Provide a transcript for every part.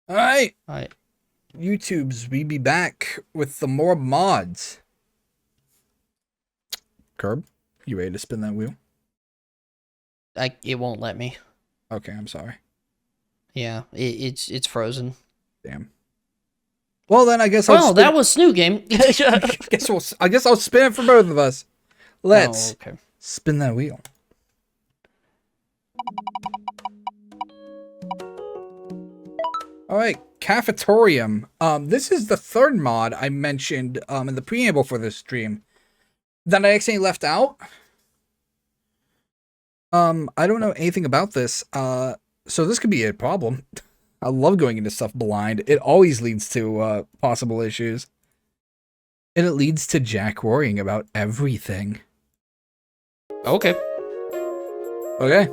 All right, Alright. YouTubes, we be back with the more mods. Curb, you ready to spin that wheel? It won't let me. Okay, I'm sorry. Yeah, it's frozen. Damn. Well, then I guess I'll Well, spin. that was Snoot game. I guess I'll spin it for both of us. Let's okay. spin that wheel. All right, Cafetorium. This is the third mod I mentioned in the preamble for this stream that I accidentally left out. I don't know anything about this. So this could be a problem. I love going into stuff blind. It always leads to possible issues. And it leads to Jack worrying about everything. Okay. Okay.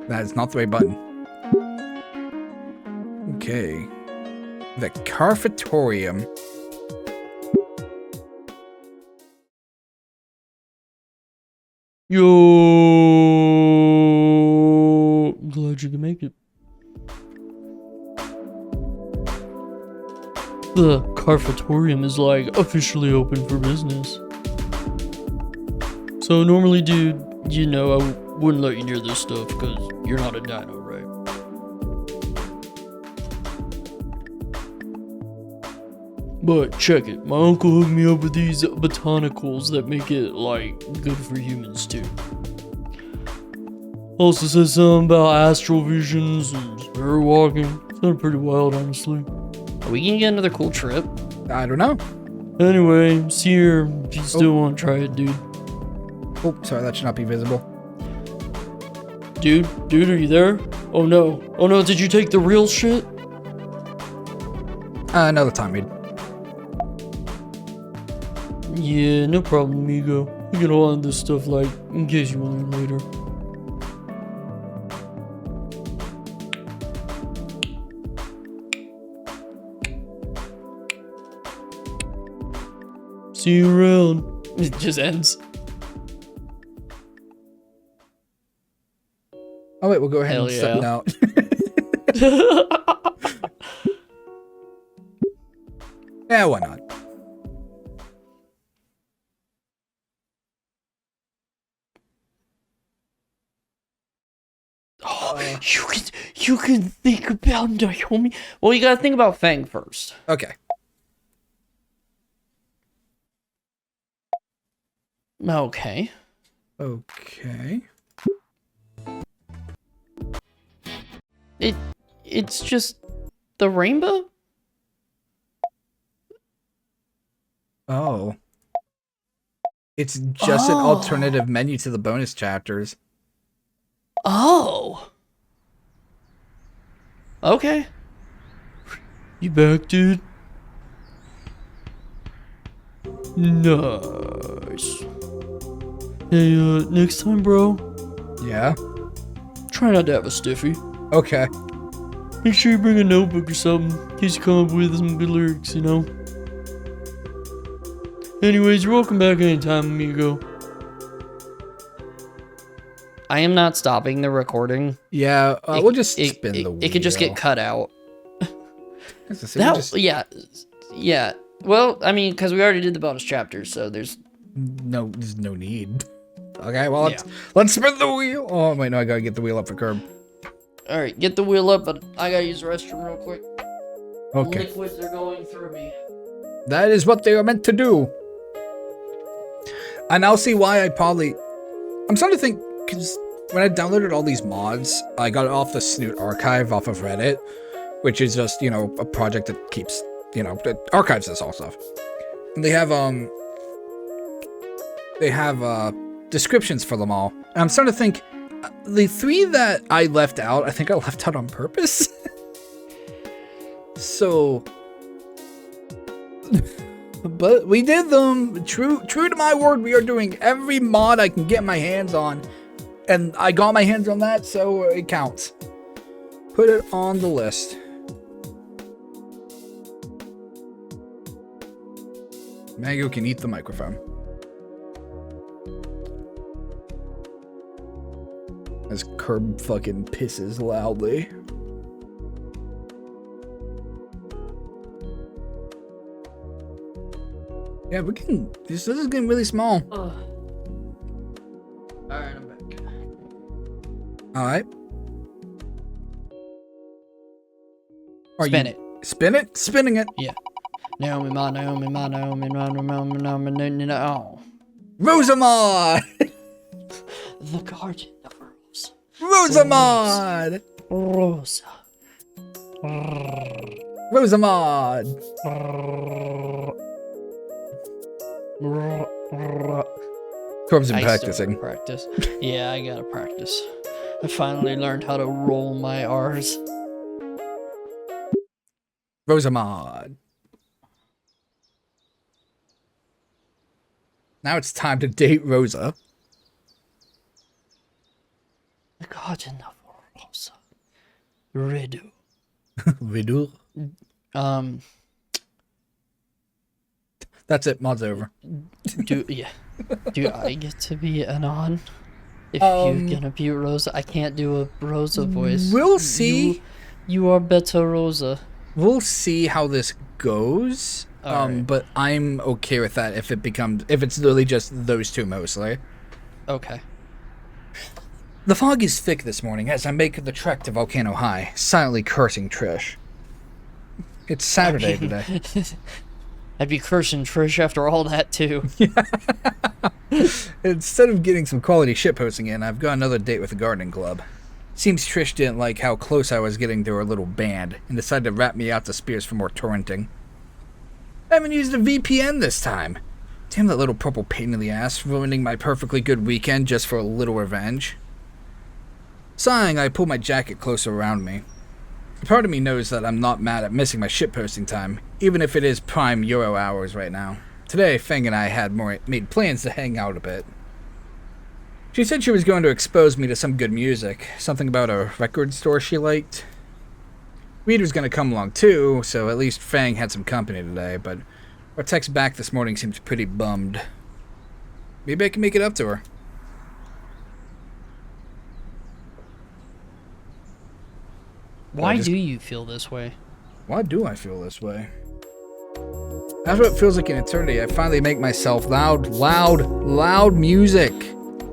That is not the right button. Okay. The Cafetorium. Yo, glad you can make it. The Cafetorium is like officially open for business. So normally, dude, you know I wouldn't let you near this stuff because you're not a dino, right? But check it, my uncle hooked me up with these botanicals that make it, like, good for humans too. Also says something about astral visions and spirit walking. Sounded pretty wild, honestly. Are we gonna get another cool trip? I don't know. Anyway, it's here if you still want to try it, dude. Oh, sorry, that should not be visible. Dude, are you there? Oh no, did you take the real shit? Another time, read. Yeah, no problem, amigo. We can hold on to this stuff, like, in case you want it later. See you around. It just ends. Oh wait, we'll go ahead Hell and yeah. set now. Yeah, why not? Oh, you can think about Naomi. Well, you gotta think about Fang first. Okay. Okay. Okay. It's just the rainbow? Oh. It's just an alternative menu to the bonus chapters. Oh. Okay. You back, dude? Nice. Hey, next time, bro, Yeah? try not to have a stiffy. Okay. Make sure you bring a notebook or something, in case you come up with some good lyrics, you know? Anyways, you're welcome back anytime, amigo. I am not stopping the recording. Yeah, we'll just spin the wheel. It could just get cut out. That, Yeah. Well, I mean, because we already did the bonus chapters, so there's no need. Okay, well, let's spin the wheel. Oh, wait, no, I gotta get the wheel up for Curb. All right, get the wheel up, but I gotta use the restroom real quick. Okay. Liquids are going through me. That is what they are meant to do. And I'll see why I'm starting to think, because when I downloaded all these mods, I got it off the Snoot archive off of Reddit, which is just, you know, a project that keeps, you know, that archives this all stuff. And they have descriptions for them all. And I'm starting to think, the three that I left out, I think I left out on purpose. So, but we did them. True to my word, we are doing every mod I can get my hands on. And I got my hands on that, so it counts. Put it on the list. Mango can eat the microphone. As Curb fucking pisses loudly. Yeah, we can. This is getting really small. Alright, I'm back. Alright. Spin it. Spin it? Spinning it. Yeah. Naomi Ma, Naomi Ma, Naomi Ma, Naomi Ma, Naomi Ma. Rosamond! The Guardian of Rose. Rosamond! Rosa. Rosamond! Corb's been practicing. Practice. Yeah, I gotta practice. I finally learned how to roll my R's. Rosamond. Now it's time to date Rosa. The Guardian of Rosa. Riddle. Riddle? That's it, mod's over. Do I get to be Anon? If you're gonna be Rosa, I can't do a Rosa voice. We'll see. You are better, Rosa. We'll see how this goes. Alright. But I'm okay with that if it's literally just those two mostly. Okay. The fog is thick this morning as I make the trek to Volcano High, silently cursing Trish. It's Saturday today. I'd be cursing Trish after all that too. Instead of getting some quality shitposting in, I've got another date with the gardening club. Seems Trish didn't like how close I was getting to her little band, and decided to rat me out to Spears for more torrenting. I haven't used a VPN this time. Damn that little purple pain in the ass, ruining my perfectly good weekend just for a little revenge. Sighing, I pull my jacket closer around me. Part of me knows that I'm not mad at missing my shitposting time, even if it is prime Euro hours right now. Today, Fang and I had made plans to hang out a bit. She said she was going to expose me to some good music, something about a record store she liked. Reed was going to come along too, so at least Fang had some company today, but our text back this morning seems pretty bummed. Maybe I can make it up to her. Why do you feel this way? Why do I feel this way? After what feels like an eternity, I finally make myself loud music.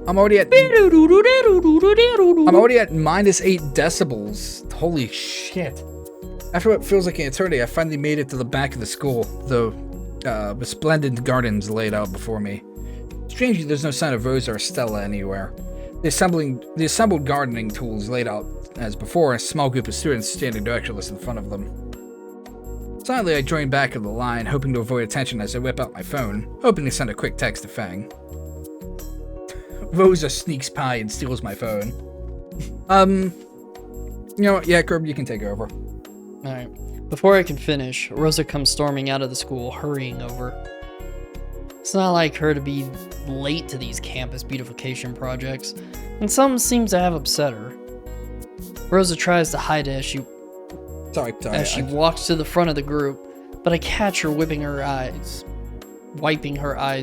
I'm already at -8 decibels. Holy shit. After what feels like an eternity, I finally made it to the back of the school, the resplendent gardens laid out before me. Strangely, there's no sign of Rosa or Stella anywhere. The assembled gardening tools laid out as before, a small group of students standing directionless in front of them. Silently, I join back of the line, hoping to avoid attention as I whip out my phone, hoping to send a quick text to Fang. Rosa sneaks by and steals my phone. You know what? Yeah, Curb, you can take over. Alright. Before I can finish, Rosa comes storming out of the school, hurrying over. It's not like her to be late to these campus beautification projects, and something seems to have upset her. Rosa tries to hide it as she walks to the front of the group, but I catch her wiping her eyes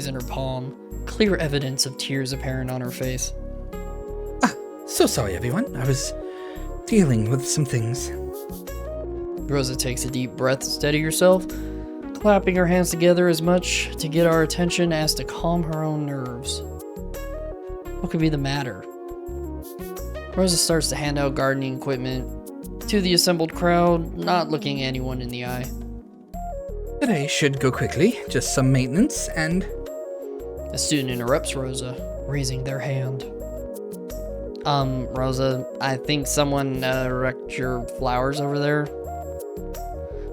in her palm, clear evidence of tears apparent on her face. So sorry, everyone. I was dealing with some things. Rosa takes a deep breath to steady herself, clapping her hands together as much to get our attention as to calm her own nerves. What could be the matter? Rosa starts to hand out gardening equipment to the assembled crowd, not looking anyone in the eye. Today should go quickly, just some maintenance and... A student interrupts Rosa, raising their hand. Rosa, I think someone wrecked your flowers over there.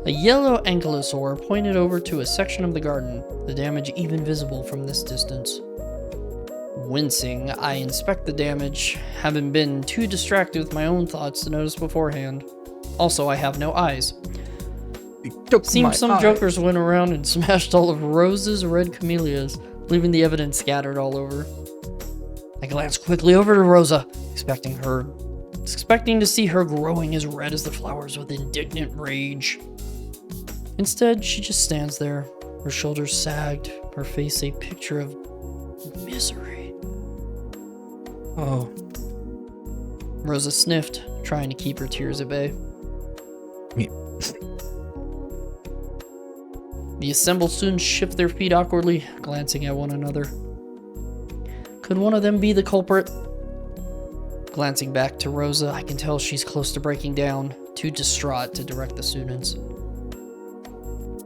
A yellow ankylosaur pointed over to a section of the garden, the damage even visible from this distance. Wincing, I inspect the damage, having been too distracted with my own thoughts to notice beforehand. Also, I have no eyes. Seems some jokers went around and smashed all of Rose's red camellias, leaving the evidence scattered all over. I glance quickly over to Rosa, expecting to see her growing as red as the flowers with indignant rage. Instead, she just stands there, her shoulders sagged, her face a picture of misery. Oh. Rosa sniffed, trying to keep her tears at bay. Yeah. The assembled students shift their feet awkwardly, glancing at one another. Could one of them be the culprit? Glancing back to Rosa, I can tell she's close to breaking down, too distraught to direct the students.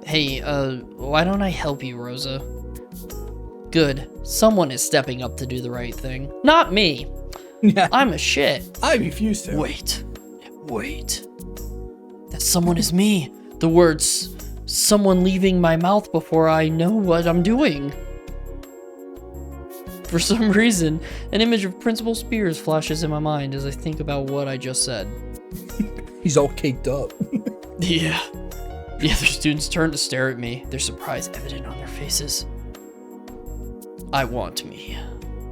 Hey, why don't I help you, Rosa? Good. Someone is stepping up to do the right thing. Not me! Yeah. I'm a shit. I refuse to. Wait. That someone is me. The words, someone leaving my mouth before I know what I'm doing. For some reason, an image of Principal Spears flashes in my mind as I think about what I just said. He's all caked up. Yeah. The other students turn to stare at me, their surprise evident on their faces. I want me.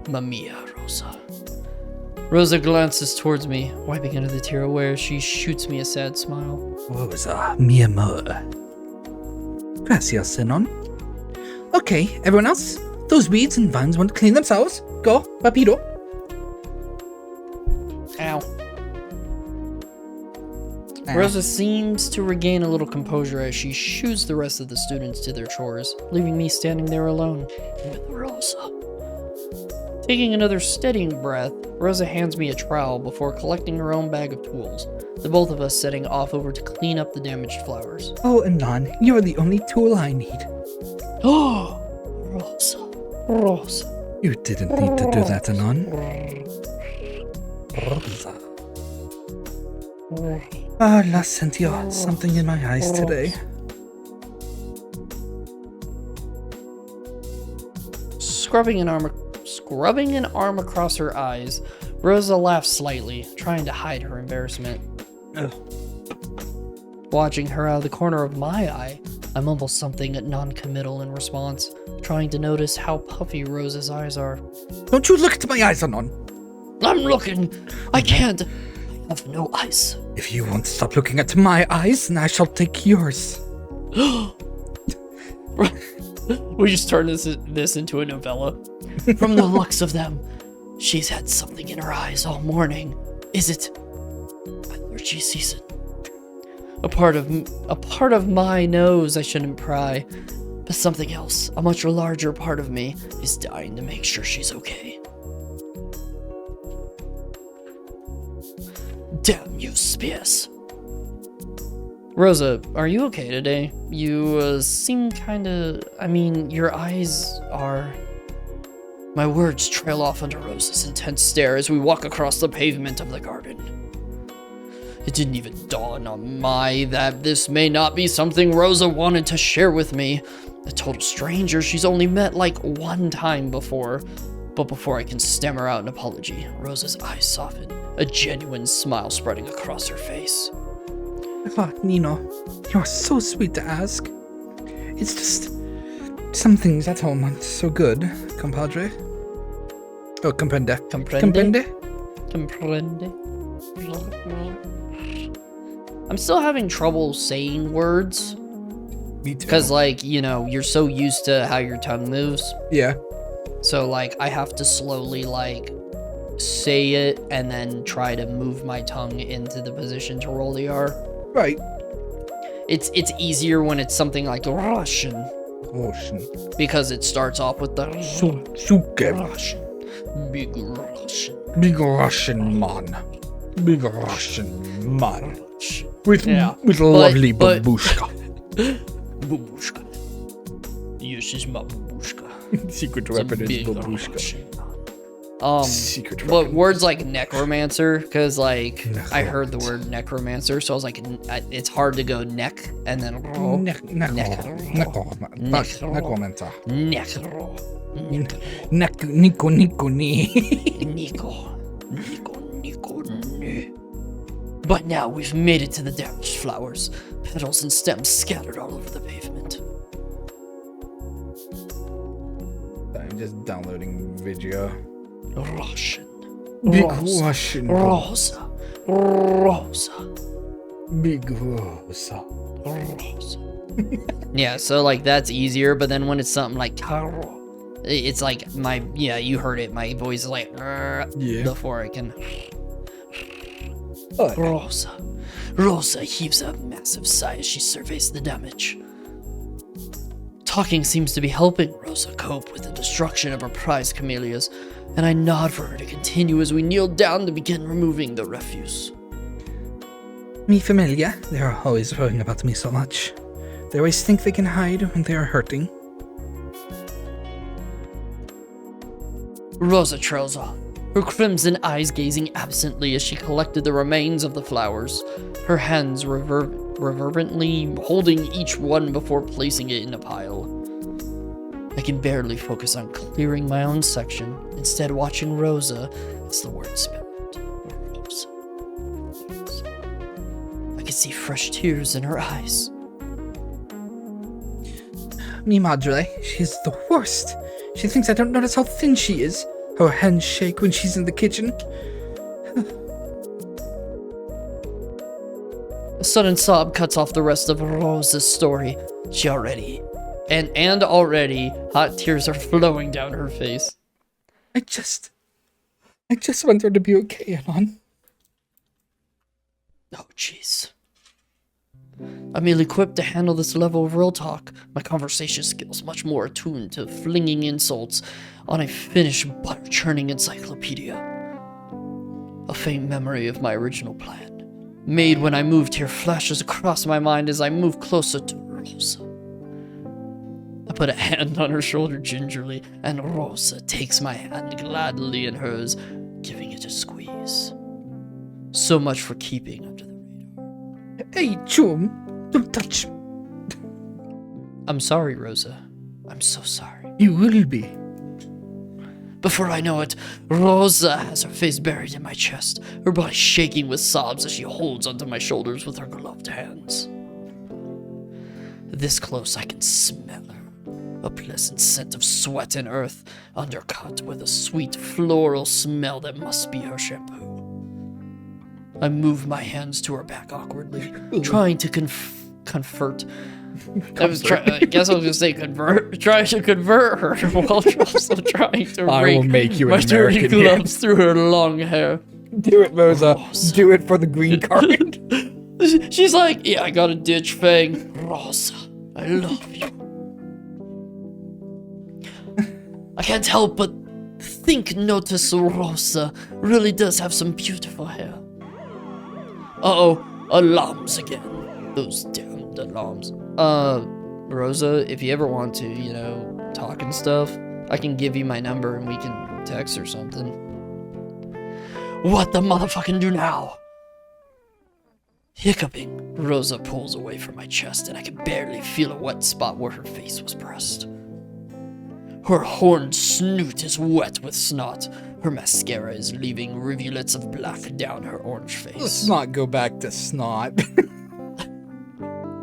Mamia, Rosa. Rosa glances towards me, wiping another tear away as she shoots me a sad smile. Rosa, mi amor. Gracias, Zenon. Okay, everyone else? Those weeds and vines want to clean themselves. Go, rapido. Ow. Rosa seems to regain a little composure as she shoos the rest of the students to their chores, leaving me standing there alone with Rosa. Taking another steadying breath, Rosa hands me a trowel before collecting her own bag of tools, the both of us setting off over to clean up the damaged flowers. Oh, Anon, you're the only tool I need. Oh, Rosa. You didn't need to do that, Anon. Rosa. Ah, La Sentio, something in my eyes today. Scrubbing an arm across her eyes, Rosa laughs slightly, trying to hide her embarrassment. Ugh. Watching her out of the corner of my eye, I mumble something non-committal in response, trying to notice how puffy Rosa's eyes are. Don't you look into my eyes, Anon. I'm looking! I can't! I have no eyes. If you won't stop looking at my eyes, then I shall take yours. We just turned this into a novella. From the looks of them, she's had something in her eyes all morning. Is it allergy season? A part of my knows I shouldn't pry, but something else, a much larger part of me, is dying to make sure she's okay. Damn you, Spears. Rosa, are you okay today? You seem kinda... your eyes are... My words trail off under Rosa's intense stare as we walk across the pavement of the garden. It didn't even dawn on that this may not be something Rosa wanted to share with me. A total stranger she's only met like one time before. But before I can stammer out an apology, Rosa's eyes soften, a genuine smile spreading across her face. Oh, Nino, you're so sweet to ask. It's just... some things at home aren't so good, compadre. Oh, comprende. Comprende? I'm still having trouble saying words. Me too. Because, you're so used to how your tongue moves. Yeah. So, I have to slowly, say it and then try to move my tongue into the position to roll the R. Right. It's easier when it's something like Russian. Russian. Because it starts off with the Suke. Russian. Big Russian. Big Russian man. Big Russian man. With lovely babushka. Babushka. Yes, it's my babushka. Secret weapon is babushka. Secret but weapon. words like necromancer, because I heard the word necromancer, so I was like, it's hard to go neck and then Necromancer. Nico. But now we've made it to the damaged flowers, petals and stems scattered all over the pavement. I'm just downloading video. Russian. Big Russian. Rosa. Big Rosa. Yeah, so that's easier, but then when it's something like Caro, it's like you heard it, my voice is like before I can. Rosa heaves a massive sigh as she surveys the damage. Talking seems to be helping Rosa cope with the destruction of her prized camellias, and I nod for her to continue as we kneel down to begin removing the refuse. Mi familia, they are always worrying about me so much. They always think they can hide when they are hurting. Rosa trails off, her crimson eyes gazing absently as she collected the remains of the flowers, her hands reverently holding each one before placing it in a pile. I can barely focus on clearing my own section, instead watching Rosa as the word spelled. Rosa. I could see fresh tears in her eyes. Mi madre, she's the worst. She thinks I don't notice how thin she is. Her hands shake when she's in the kitchen. A sudden sob cuts off the rest of Rosa's story. She already, hot tears are flowing down her face. I just want her to be okay, Anon. Oh, jeez. I'm ill-equipped to handle this level of real talk. My conversation skills much more attuned to flinging insults on a finished butter-churning encyclopedia. A faint memory of my original plan, made when I moved here, flashes across my mind as I move closer to Rosa. I put a hand on her shoulder gingerly, and Rosa takes my hand gladly in hers, giving it a squeeze. So much for keeping under the radar. Hey, Chum, don't touch. I'm sorry, Rosa. I'm so sorry. You will be. Before I know it, Rosa has her face buried in my chest, her body shaking with sobs as she holds onto my shoulders with her gloved hands. This close, I can smell her. A pleasant scent of sweat and earth, undercut with a sweet floral smell that must be her shampoo. I move my hands to her back awkwardly, trying to comfort. I guess I was gonna say convert. Trying to convert her while also trying to rake my dirty gloves through her long hair. Do it, Rosa. Do it for the green card. She's like, yeah, I got a ditch fang. Rosa, I love you. I can't help but notice Rosa really does have some beautiful hair. Uh-oh, alarms again. Those damned alarms. Rosa, if you ever want to, talk and stuff, I can give you my number and we can text or something. What the motherfucking do now? Hiccuping, Rosa pulls away from my chest and I can barely feel a wet spot where her face was pressed. Her horned snoot is wet with snot. Her mascara is leaving rivulets of black down her orange face. Let's not go back to snot.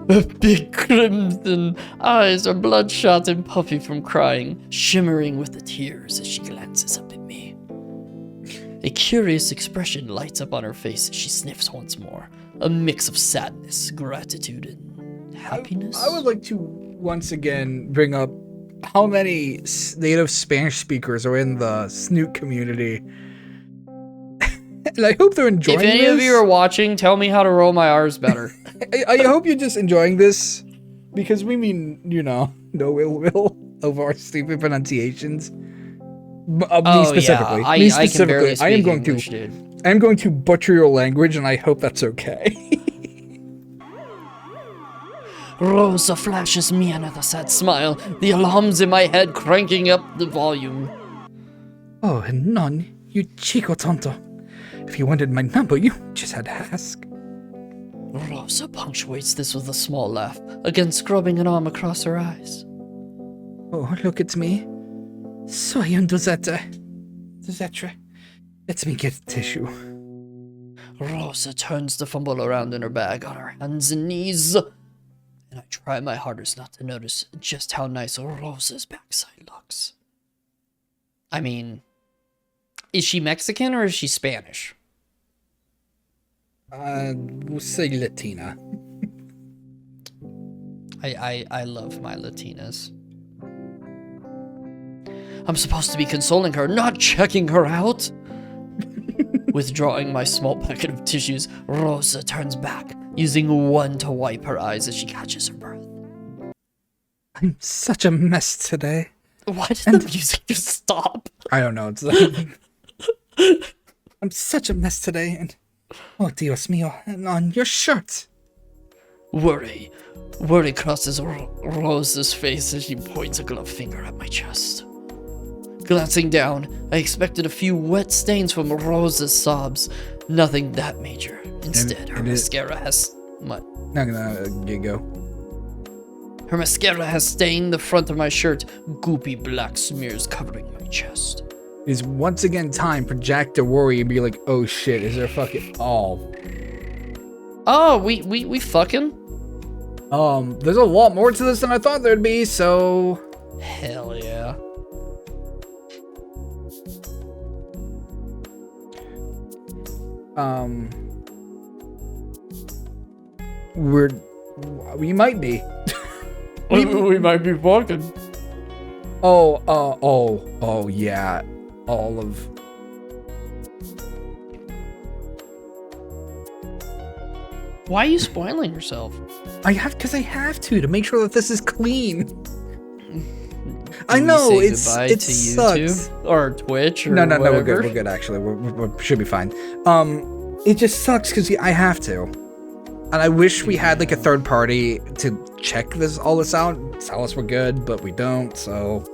Her big crimson eyes are bloodshot and puffy from crying, shimmering with the tears as she glances up at me. A curious expression lights up on her face as she sniffs once more, a mix of sadness, gratitude, and happiness. I would like to once again bring up how many native Spanish speakers are in the Snoot community. And I hope they're enjoying this. If any of you are watching, tell me how to roll my R's better. I hope you're just enjoying this, because we mean, no ill will of our stupid pronunciations. Me specifically. Yeah. Me specifically. I can barely speak English, dude. I'm going to butcher your language, and I hope that's okay. Rosa flashes me another sad smile, the alarms in my head cranking up the volume. Oh, and none, you chico tonto. If you wanted my number, you just had to ask. Rosa punctuates this with a small laugh, again scrubbing an arm across her eyes. Oh, look at me. Soy un dosetta. Let me get a tissue. Rosa turns to fumble around in her bag on her hands and knees, and I try my hardest not to notice just how nice Rosa's backside looks. I mean, is she Mexican or is she Spanish? We'll say Latina. I love my Latinas. I'm supposed to be consoling her, not checking her out. Withdrawing my small packet of tissues, Rosa turns back, using one to wipe her eyes as she catches her breath. I'm such a mess today. Why did the music just stop? I don't know. It's like, I'm such a mess today, and oh Dios mío, and on your shirt. Worry crosses Rosa's face as she points a gloved finger at my chest. Glancing down, I expected a few wet stains from Rosa's sobs. Nothing that major. Instead, her mascara has... What? Not gonna giggle. Her mascara has stained the front of my shirt, goopy black smears covering my chest. It is once again time for Jack to worry and be like, oh shit, is there fucking... Oh. Oh, we fucking? There's a lot more to this than I thought there'd be, so... Hell yeah. We might be. We might be fucking. Oh, yeah. All of... Why are you spoiling yourself? Because I have to make sure that this is clean. I know, it sucks. Or Twitch or No, whatever. we're good, actually. We should be fine. It just sucks because I have to. And I wish we had, like, a third party to check all this out, tell us we're good, but we don't, so...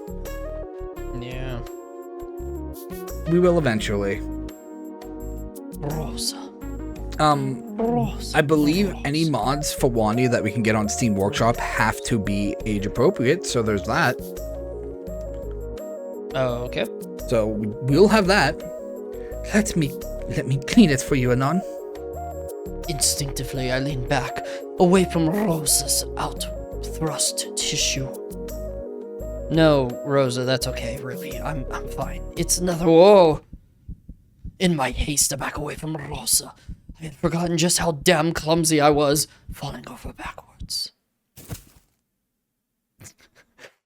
Yeah. We will eventually. Rosa. I believe any mods for Wani that we can get on Steam Workshop have to be age appropriate, so there's that. Oh, okay. So we'll have that. Let me clean it for you, Anon. Instinctively, I lean back, away from Rosa's out-thrust tissue. No, Rosa, that's okay, really. I'm fine. It's another... Whoa! In my haste to back away from Rosa, I had forgotten just how damn clumsy I was, falling over backwards.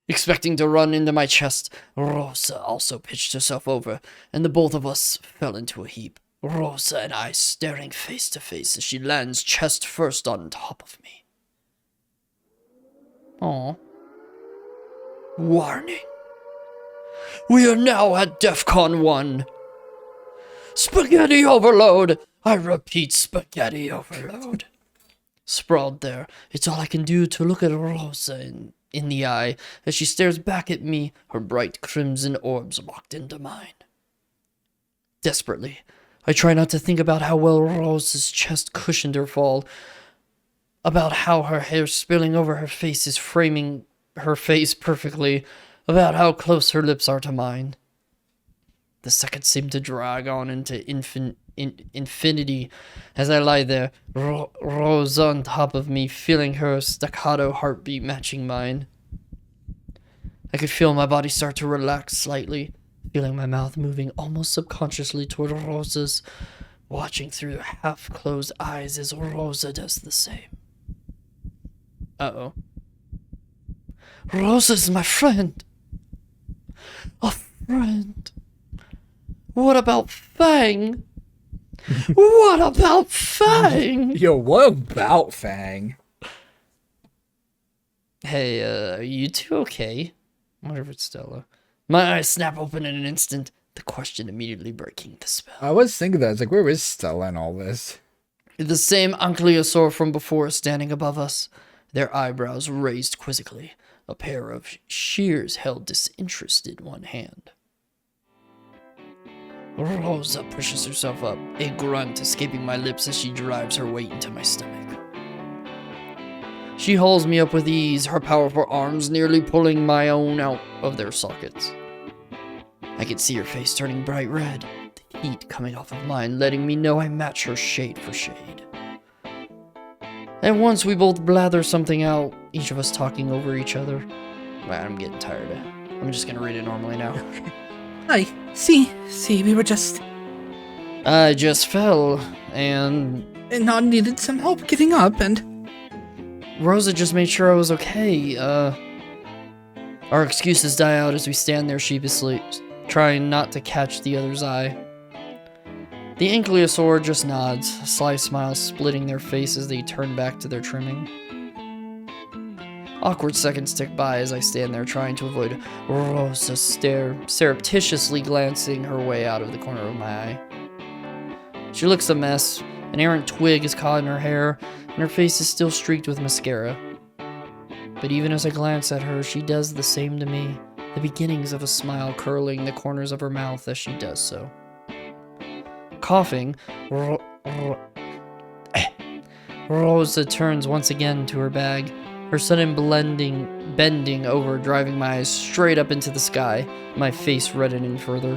Expecting to run into my chest, Rosa also pitched herself over, and the both of us fell into a heap. Rosa and I staring face to face as she lands chest first on top of me. Aw. Warning. We are now at DEFCON 1. Spaghetti overload! I repeat, spaghetti overload. Sprawled there, it's all I can do to look at Rosa in the eye as she stares back at me, her bright crimson orbs locked into mine. Desperately, I try not to think about how well Rosa's chest cushioned her fall, about how her hair spilling over her face is framing her face perfectly, about how close her lips are to mine. The seconds seem to drag on into infinity as I lie there, Rosa on top of me, feeling her staccato heartbeat matching mine. I could feel my body start to relax slightly, feeling my mouth moving almost subconsciously toward Rosa's, watching through half-closed eyes as Rosa does the same. Uh-oh. Rosa's my friend. A friend. What about Fang? What about Fang? Yo, what about Fang? Hey, are you two okay? I wonder if it's Stella. My eyes snap open in an instant, the question immediately breaking the spell. I was thinking that. I was like, where is Stella in all this? The same ankylosaur from before standing above us, their eyebrows raised quizzically, a pair of shears held disinterested one hand. Rosa pushes herself up, a grunt escaping my lips as she drives her weight into my stomach. She hauls me up with ease, her powerful arms nearly pulling my own out of their sockets. I can see her face turning bright red, the heat coming off of mine, letting me know I match her shade for shade. At once we both blather something out, each of us talking over each other. I'm getting tired. I'm just gonna read it normally now. Hi. See, we were just... I just fell, and I needed some help getting up, and... Rosa just made sure I was okay. Our excuses die out as we stand there sheepishly, trying not to catch the other's eye. The ankylosaur just nods, a sly smile splitting their face as they turn back to their trimming. Awkward seconds tick by as I stand there trying to avoid Rosa's stare, surreptitiously glancing her way out of the corner of my eye. She looks a mess. An errant twig is caught in her hair, and her face is still streaked with mascara. But even as I glance at her, she does the same to me, the beginnings of a smile curling the corners of her mouth as she does so. Coughing, Rosa turns once again to her bag, her sudden bending over, driving my eyes straight up into the sky, my face reddening further.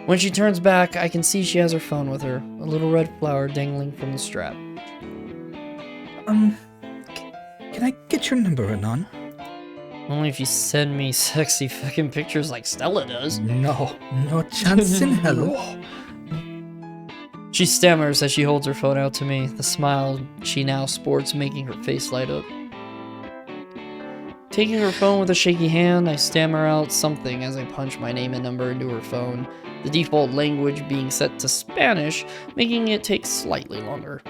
When she turns back, I can see she has her phone with her, a little red flower dangling from the strap. Can I get your number, Anon? Only if you send me sexy fucking pictures like Stella does. No chance in hell. She stammers as she holds her phone out to me, the smile she now sports making her face light up. Taking her phone with a shaky hand, I stammer out something as I punch my name and number into her phone, the default language being set to Spanish, making it take slightly longer.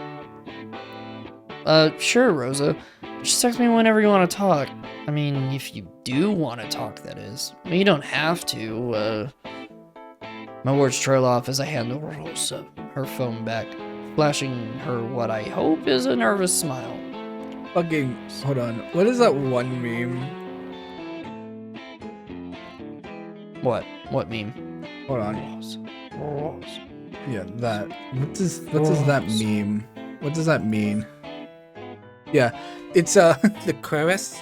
Sure, Rosa. Just text me whenever you want to talk. I mean, if you do want to talk, that is. You don't have to, My words trail off as I hand Rosa her phone back, flashing her what I hope is a nervous smile. Fucking, hold on. What is that one meme? What? What meme? Hold on. Rosa. Yeah, that. What does that meme? What does that mean? Yeah, it's the chorus.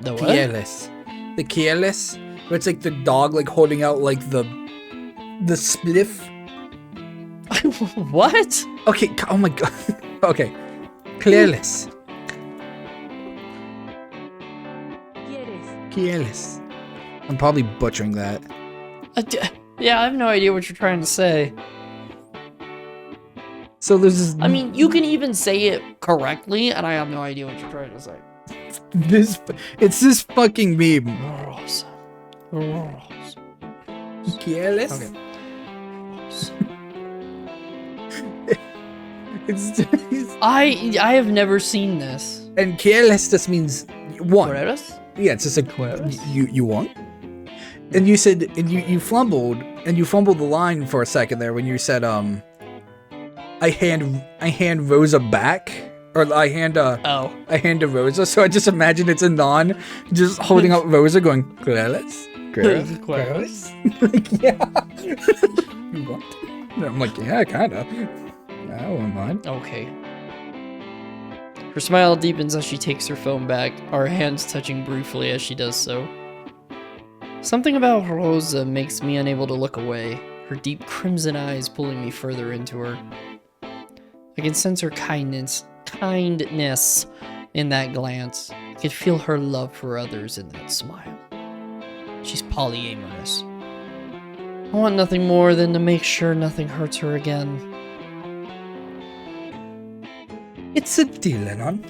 The what? Quieres. The quieres. Where it's like the dog like holding out like the spliff. What? Okay, oh my god. Okay. Quieres. Quieres. I'm probably butchering that. Yeah, I have no idea what you're trying to say. So there's this. I mean, you can even say it correctly, and I have no idea what you're trying to say. It's this fucking meme. Rosa. Quieres? Okay. It's I have never seen this. and quieres just means one. Cueros? Yeah, it's just like you want. And you said you fumbled the line for a second there when you said I hand Rosa back, or I hand to Rosa. So I just imagine it's a non just holding out Rosa going quieres. Like, yeah. You want? And I'm like, yeah, kinda. I wouldn't mind. Okay. Her smile deepens as she takes her phone back, our hands touching briefly as she does so. Something about Rosa makes me unable to look away, her deep crimson eyes pulling me further into her. I can sense her kindness in that glance. I can feel her love for others in that smile. She's polyamorous. I want nothing more than to make sure nothing hurts her again. It's a deal, Anon.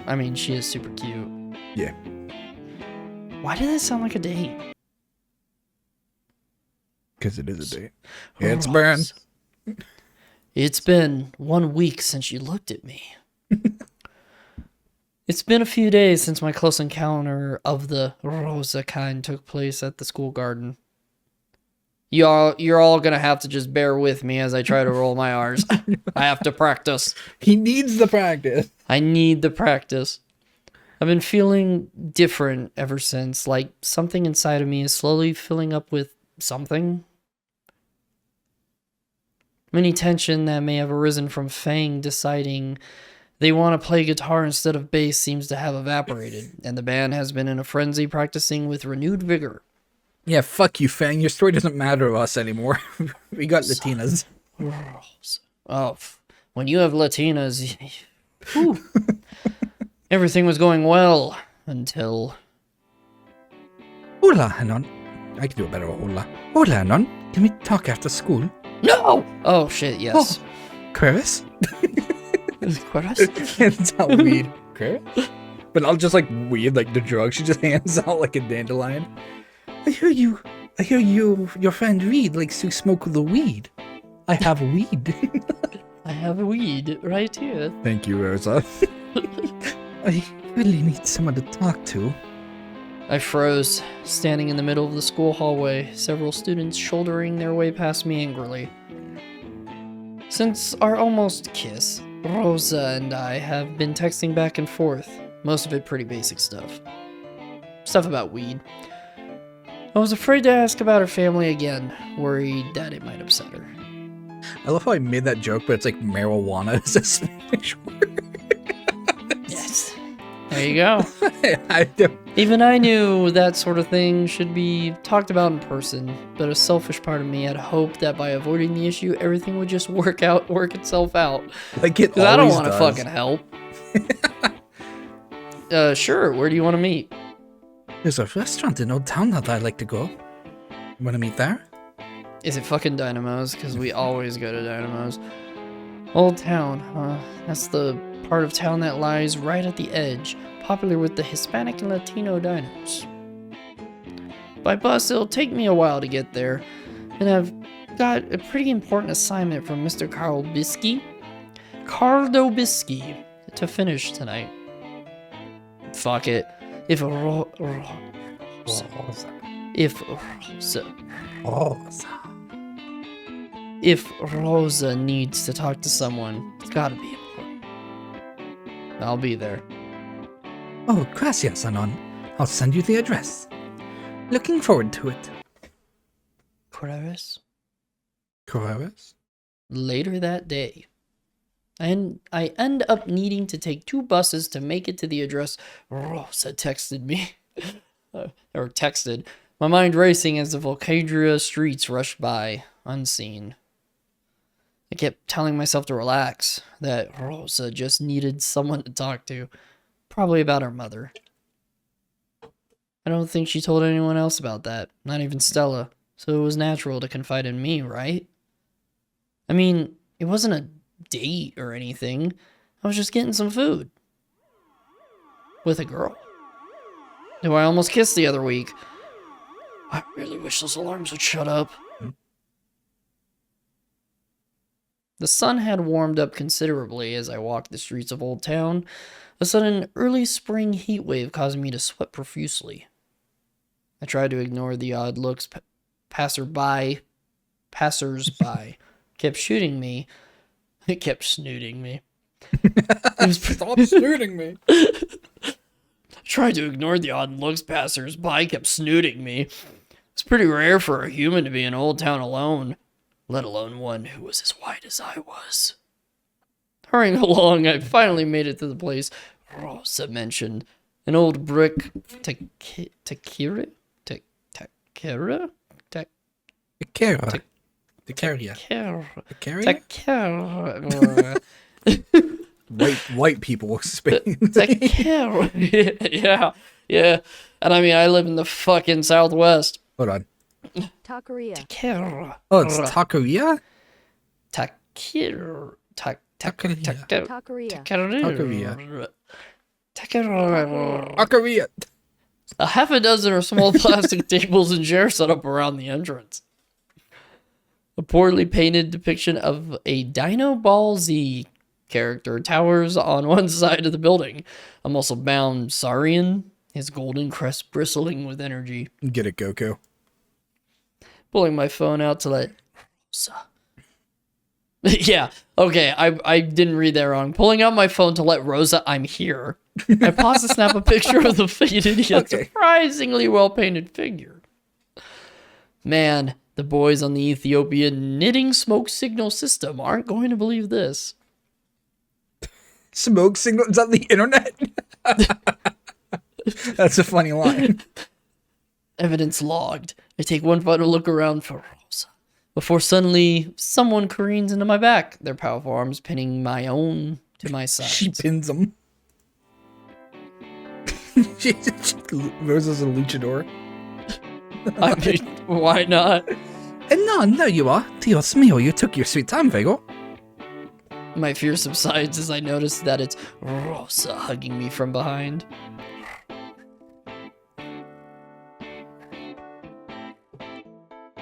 I mean, she is super cute. Yeah. Why did that sound like a date? Because it is a date. It's been. It's been 1 week since you looked at me. It's been a few days since my close encounter of the Rosa kind took place at the school garden. You're all gonna have to just bear with me as I try to roll my R's. I have to practice. He needs the practice. I need the practice. I've been feeling different ever since, like something inside of me is slowly filling up with something. Any tension that may have arisen from Fang deciding they want to play guitar instead of bass seems to have evaporated, and the band has been in a frenzy practicing with renewed vigor. Yeah, fuck you, Fang. Your story doesn't matter to us anymore. We got Latinas. Oh, when you have Latinas, whew, everything was going well until... Hola, Anon. I can do a better hola. Hola, Anon. Can we talk after school? No! Oh, shit, yes. Quieres? Quieres? Hands out weed. Quieres? But I'll just like weed, like the drug. She just hands out like a dandelion. I hear your friend Reed likes to smoke the weed. I have weed. I have weed right here. Thank you, Rosa. I really need someone to talk to. I froze, standing in the middle of the school hallway, several students shouldering their way past me angrily. Since our almost kiss, Rosa and I have been texting back and forth, most of it pretty basic stuff. Stuff about weed. I was afraid to ask about her family again, worried that it might upset her. I love how I made that joke, but it's like marijuana is a Spanish word. Yes. There you go. I do. Even I knew that sort of thing should be talked about in person, but a selfish part of me had hoped that by avoiding the issue, everything would just work itself out. Like it always I don't want to does. fucking help. Sure, where do you want to meet? There's a restaurant in Old Town that I'd like to go. Want to meet there? Is it fucking Dynamo's? Because we always go to Dynamo's. Old Town, huh? That's the part of town that lies right at the edge, popular with the Hispanic and Latino diners. By bus, it'll take me a while to get there, and I've got a pretty important assignment from Mr. Carlo Bisky, to finish tonight. Fuck it. If Rosa needs to talk to someone, it's gotta be important. I'll be there. Oh, gracias, Anon. I'll send you the address. Looking forward to it. Correves? Correves? Later that day. And I end up needing to take 2 buses to make it to the address Rosa texted me. Or texted. My mind racing as the Volcadria streets rushed by, unseen. I kept telling myself to relax, that Rosa just needed someone to talk to. Probably about her mother. I don't think she told anyone else about that, not even Stella, so it was natural to confide in me, right? I mean, it wasn't a date or anything. I was just getting some food. With a girl. Who I almost kissed the other week. I really wish those alarms would shut up. The sun had warmed up considerably as I walked the streets of Old Town. A sudden early spring heat wave caused me to sweat profusely. I tried to ignore the odd looks passers-by kept shooting me. It kept snooting me. Stop snooting me. Tried to ignore the odd looks passers-by kept snooting me. It's pretty rare for a human to be in Old Town alone, let alone one who was as white as I was. Hurrying along, I finally made it to the place Rosa mentioned. An old brick taqueria? White people Spain. Yeah. And I mean, I live in the fucking Southwest. Hold on. Taqueria. Oh, it's taqueria? Taqueria. Taqueria. A half a dozen or small plastic tables and chairs set up around the entrance. A poorly painted depiction of a Dino Ball Z character towers on one side of the building. A muscle-bound Saurian, his golden crest bristling with energy. Get it, Goku. Pulling my phone out to let Rosa. Yeah, okay, I didn't read that wrong. Pulling out my phone to let Rosa, I'm here. I pause to snap a picture of the faded yet surprisingly well-painted figure. Man, the boys on the Ethiopian knitting smoke signal system aren't going to believe this. Smoke signal? Is that the internet? That's a funny line. Evidence logged. I take one final look around for Rosa. Before suddenly, someone careens into my back, their powerful arms pinning my own to my side. She pins them. Rosa's a luchador. I mean, why not? And no, you are. Dios mío, you took your sweet time, Vego. My fear subsides as I notice that it's Rosa hugging me from behind.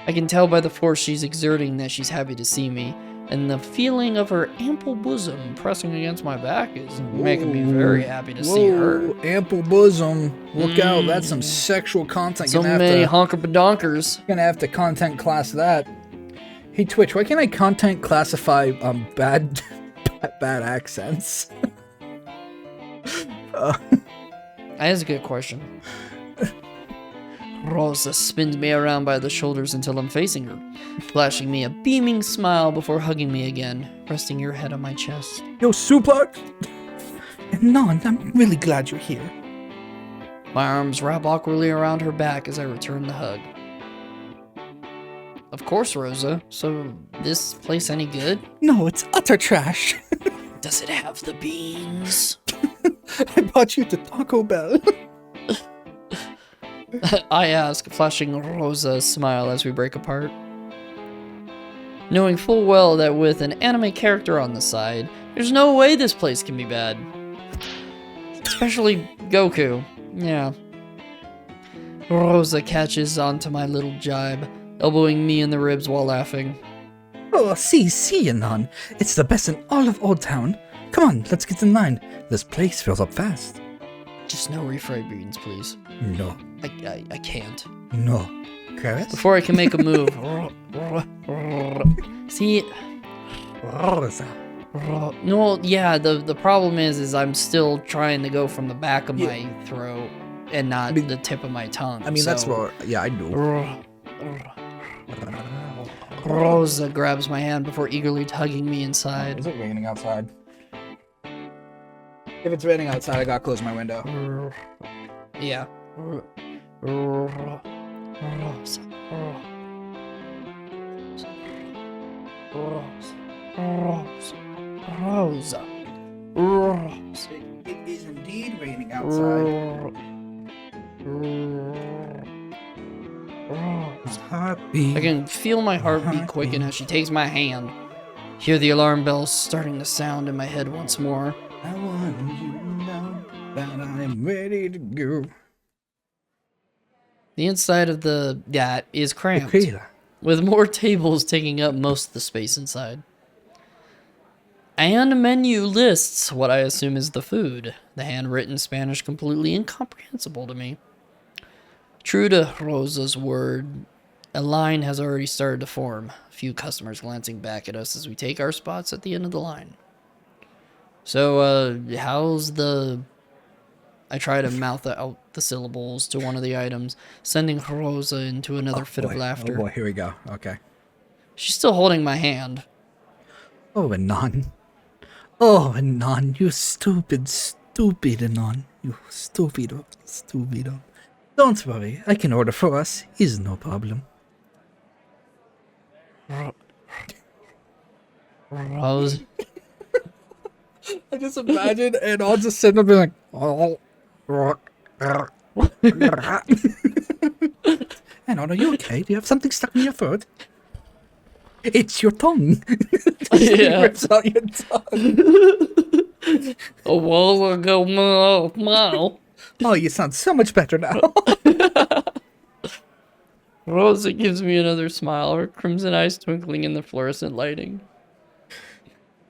I can tell by the force she's exerting that she's happy to see me. and the feeling of her ample bosom pressing against my back is making me very happy to see her. Ample bosom. Look out, that's some sexual content. So many honker-badonkers. Gonna have to content class that. Hey Twitch, why can't I content classify bad accents? That is a good question. Rosa spins me around by the shoulders until I'm facing her, flashing me a beaming smile before hugging me again, resting your head on my chest. Yo, suplex! Non, I'm really glad you're here. My arms wrap awkwardly around her back as I return the hug. Of course, Rosa. So, this place any good? No, it's utter trash. Does it have the beans? I brought you to Taco Bell. I ask, flashing Rosa a smile as we break apart. Knowing full well that with an anime character on the side, there's no way this place can be bad. Especially Goku. Yeah. Rosa catches onto my little jibe, elbowing me in the ribs while laughing. Oh, see, Non. It's the best in all of Old Town. Come on, let's get in line. This place fills up fast. Just no refried beans, please. No. I can't. No. Carrots? Before I can make a move. See? Rosa. No, yeah, the problem is I'm still trying to go from the back of my throat and not the tip of my tongue. I mean, that's what... Yeah, I know. Rosa grabs my hand before eagerly tugging me inside. Is it raining outside? If it's raining outside, I gotta close my window. Yeah. Rosa. It is indeed raining outside. I can feel my heartbeat quicken as she takes my hand. Hear the alarm bells starting to sound in my head once more. I want you to know that I'm ready to go. The inside of that is cramped, with more tables taking up most of the space inside. And a menu lists what I assume is the food, the handwritten Spanish completely incomprehensible to me. True to Rosa's word, a line has already started to form, a few customers glancing back at us as we take our spots at the end of the line. So, how's the... I try to mouth out the syllables to one of the items, sending Rosa into another fit of laughter. Oh boy, here we go. Okay. She's still holding my hand. Oh, Anon. Oh, Anon, you stupid Anon. You stupido. Don't worry, I can order for us. Is no problem. Rose. I just imagine and I'll just sit there and be like, oh. Anon, are you okay? Do you have something stuck in your throat? It's your tongue. Yeah. Rips out your tongue. A while ago, now. Oh, you sound so much better now. Rosa gives me another smile, her crimson eyes twinkling in the fluorescent lighting.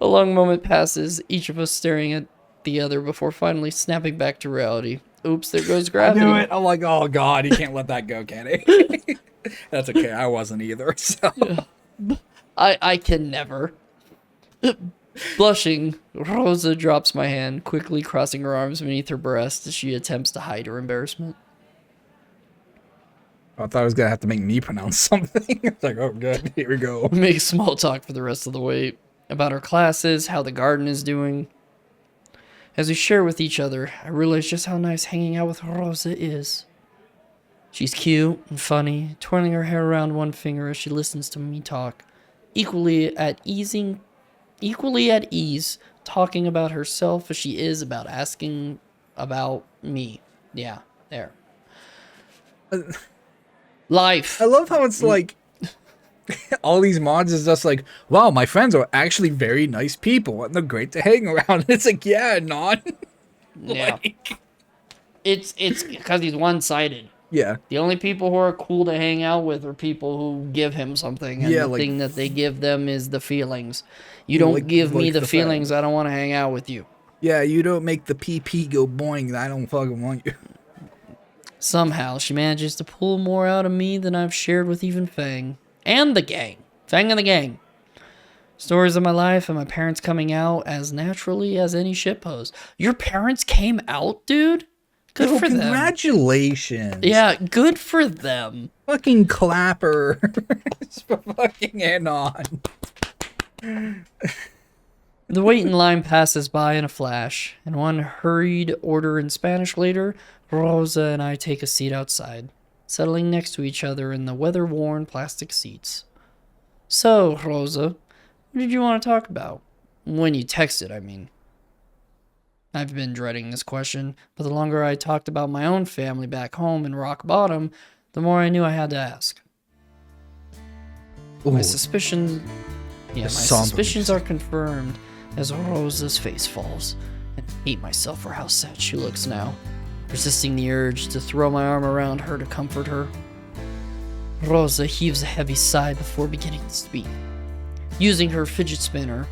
A long moment passes, each of us staring at the other before finally snapping back to reality. Oops, there goes gravity. I knew it. I'm like, oh god, he can't let that go, can he? That's okay, I wasn't either, so... I can never. Blushing, Rosa drops my hand, quickly crossing her arms beneath her breast as she attempts to hide her embarrassment. I thought I was gonna have to make me pronounce something. It's like, oh good, here we go. We make small talk for the rest of the way about our classes, how the garden is doing. As we share with each other, I realize just how nice hanging out with Rosa is. She's cute and funny, twirling her hair around one finger as she listens to me talk, equally at ease, talking about herself as she is about asking about me. Yeah, there. Life. I love how it's like, all these mods is just like, wow, my friends are actually very nice people and they're great to hang around. It's like, yeah, not. Yeah. It's because he's one-sided. Yeah. The only people who are cool to hang out with are people who give him something, and Yeah, the like- thing that they give them is the feelings. You don't Like- give me like the the feelings, facts. I don't want to hang out with you. Yeah, you don't make the PP go boing, I don't fucking want you. Somehow, she manages to pull more out of me than I've shared with even Fang. And the gang. Fang and the gang. Stories of my life and my parents coming out as naturally as any shitpost. Your parents came out, dude? Good for them. Congratulations. Yeah, good for them. Fucking clapper. For fucking Anon. The wait in line passes by in a flash, and one hurried order in Spanish later, Rosa and I take a seat outside, settling next to each other in the weather-worn plastic seats. So, Rosa, what did you want to talk about? When you texted, I mean. I've been dreading this question, but the longer I talked about my own family back home in Rock Bottom, the more I knew I had to ask. My suspicions are confirmed as Rosa's face falls, and I hate myself for how sad she looks now, resisting the urge to throw my arm around her to comfort her. Rosa heaves a heavy sigh before beginning to speak, using her fidget spinner.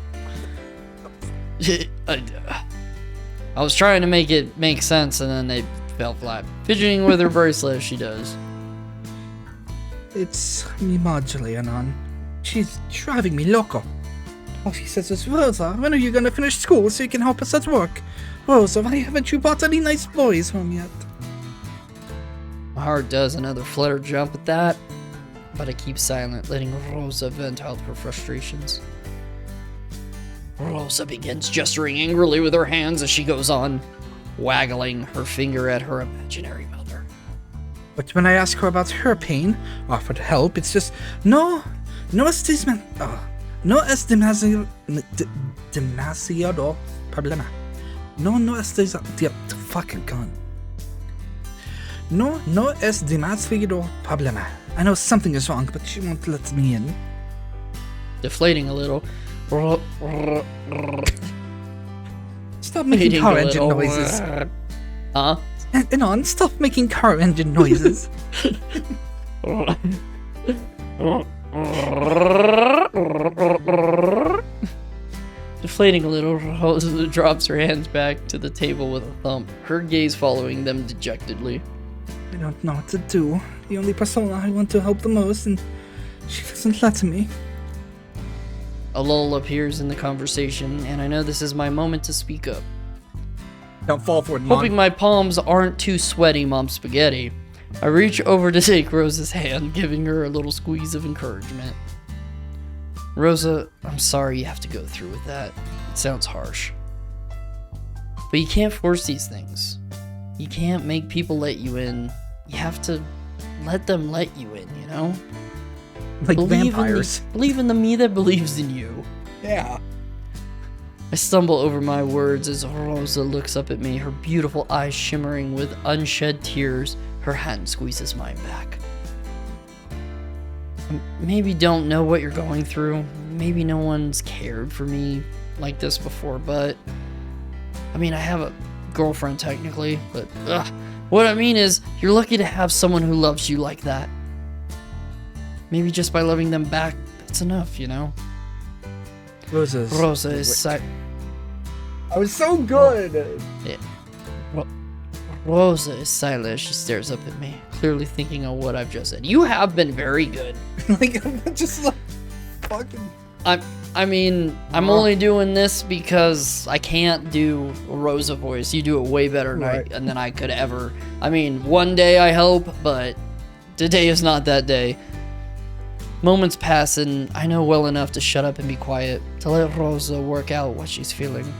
I was trying to make it make sense, and then they fell flat. Fidgeting with her bracelet as she does. It's me, Marjorie, Anon. She's driving me loco. All she says is, Rosa, when are you gonna finish school so you can help us at work? Rosa, why haven't you bought any nice boys home yet? My heart does another flutter jump at that, but I keep silent, letting Rosa vent out her frustrations. Rosa begins gesturing angrily with her hands as she goes on, waggling her finger at her imaginary mother. But when I ask her about her pain, offered help, it's just, no estimado problema. No es fucking gun. No es demasiado problema. I know something is wrong, but she won't let me in. Deflating a little. Stop making car engine noises. Huh? Anon, stop making car engine noises. Deflating a little, Rosa drops her hands back to the table with a thump, her gaze following them dejectedly. I don't know what to do. The only person I want to help the most, and she doesn't let me. A lull appears in the conversation, and I know this is my moment to speak up. Don't fall for it, Mom. Hoping my palms aren't too sweaty, Mom Spaghetti, I reach over to take Rosa's hand, giving her a little squeeze of encouragement. Rosa, I'm sorry you have to go through with that. It sounds harsh. But you can't force these things. You can't make people let you in. You have to let them let you in, you know? Like vampires. Believe in the me that believes in you. Yeah. I stumble over my words as Rosa looks up at me, her beautiful eyes shimmering with unshed tears. Her hand squeezes mine back. Maybe don't know what you're going through. Maybe no one's cared for me like this before, but I mean, I have a girlfriend technically, but what I mean is you're lucky to have someone who loves you like that. Maybe just by loving them back, that's enough, you know? Rosa is I was so good. Yeah. Rosa is silent as she stares up at me, clearly thinking of what I've just said. You have been very good. Like, I'm just like, fucking. I mean, I'm only doing this because I can't do a Rosa voice. You do it way better than I could ever. I mean, one day I hope, but today is not that day. Moments pass and I know well enough to shut up and be quiet, to let Rosa work out what she's feeling.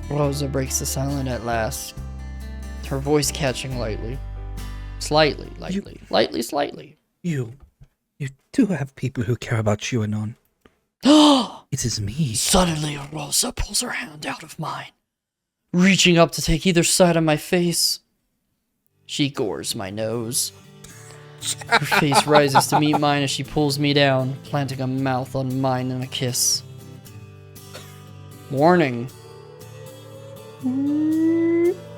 Rosa breaks the silence at last, her voice catching lightly. Slightly. You do have people who care about you, Anon. It is me. Suddenly, Rosa pulls her hand out of mine, reaching up to take either side of my face. She gores my nose. Her face rises to meet mine as she pulls me down, planting a mouth on mine in a kiss. Warning.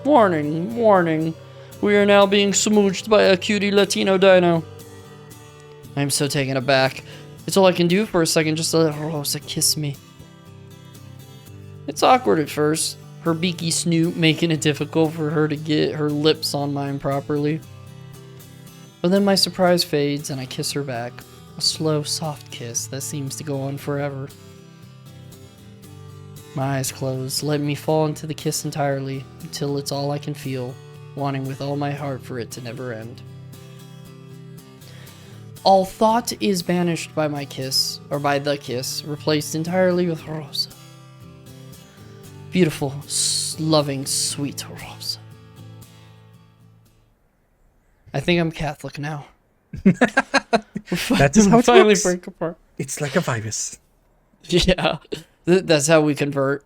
Warning, warning. We are now being smooched by a cutie Latino dino. I am so taken aback. It's all I can do for a second just to let Rosa kiss me. It's awkward at first, her beaky snoot making it difficult for her to get her lips on mine properly. But then my surprise fades and I kiss her back. A slow, soft kiss that seems to go on forever. My eyes close, letting me fall into the kiss entirely, until it's all I can feel, wanting with all my heart for it to never end. All thought is banished by my kiss, or by the kiss, replaced entirely with Rosa. Beautiful, loving, sweet Rosa. I think I'm Catholic now. That is how it finally works. break apart. It's like a virus. Yeah, that's how we convert.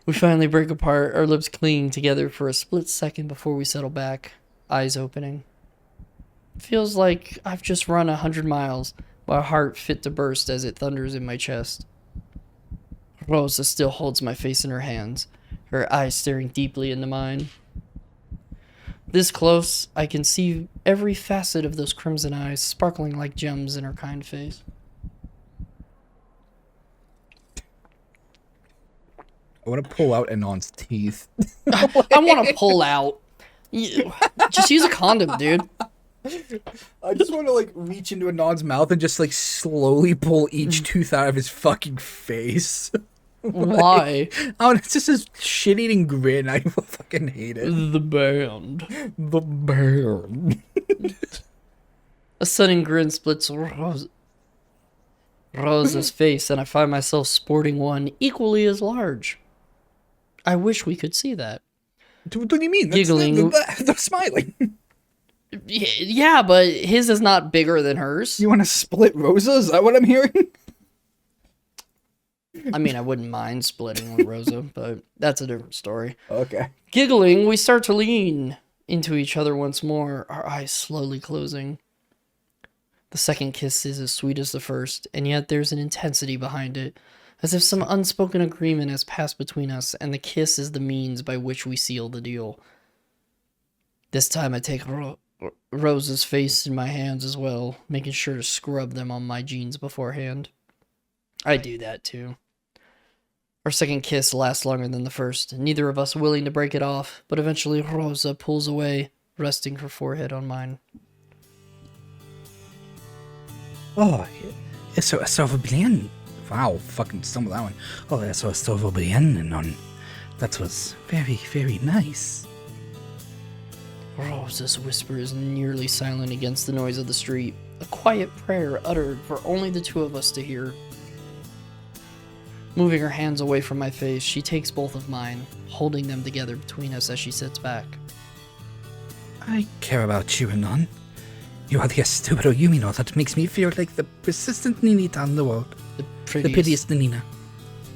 We finally break apart, our lips clinging together for a split second before we settle back, eyes opening. It feels like I've just run 100 miles, my heart fit to burst as it thunders in my chest. Rosa still holds my face in her hands, her eyes staring deeply into mine. This close, I can see every facet of those crimson eyes sparkling like gems in her kind face. I want to pull out Anon's teeth. I want to pull out. Just use a condom, dude. I just want to, like, reach into Anon's mouth and just, like, slowly pull each tooth out of his fucking face. Why? Oh, it's just his shit-eating grin. I fucking hate it. The band. The band. A sudden grin splits Rosa's face, and I find myself sporting one equally as large. I wish we could see that. What do you mean? Giggling. They're smiling. Yeah, but his is not bigger than hers. You want to split Rosa? Is that what I'm hearing? I mean, I wouldn't mind splitting with Rosa, but that's a different story. Okay. Giggling, we start to lean into each other once more, our eyes slowly closing. The second kiss is as sweet as the first, and yet there's an intensity behind it, as if some unspoken agreement has passed between us, and the kiss is the means by which we seal the deal. This time I take Rosa's face in my hands as well, making sure to scrub them on my jeans beforehand. I do that too. Our second kiss lasts longer than the first, neither of us willing to break it off, but eventually Rosa pulls away, resting her forehead on mine. Oh, eso estaba bien. Wow, fucking stumbled that one. Oh, eso estaba bien, Anon. That was very, very nice. Rosa's whisper is nearly silent against the noise of the street, a quiet prayer uttered for only the two of us to hear. Moving her hands away from my face, she takes both of mine, holding them together between us as she sits back. I care about you, Anon. You are the estúpido Yumino that makes me feel like the persistent Ninita in the world. The The prettiest Nina.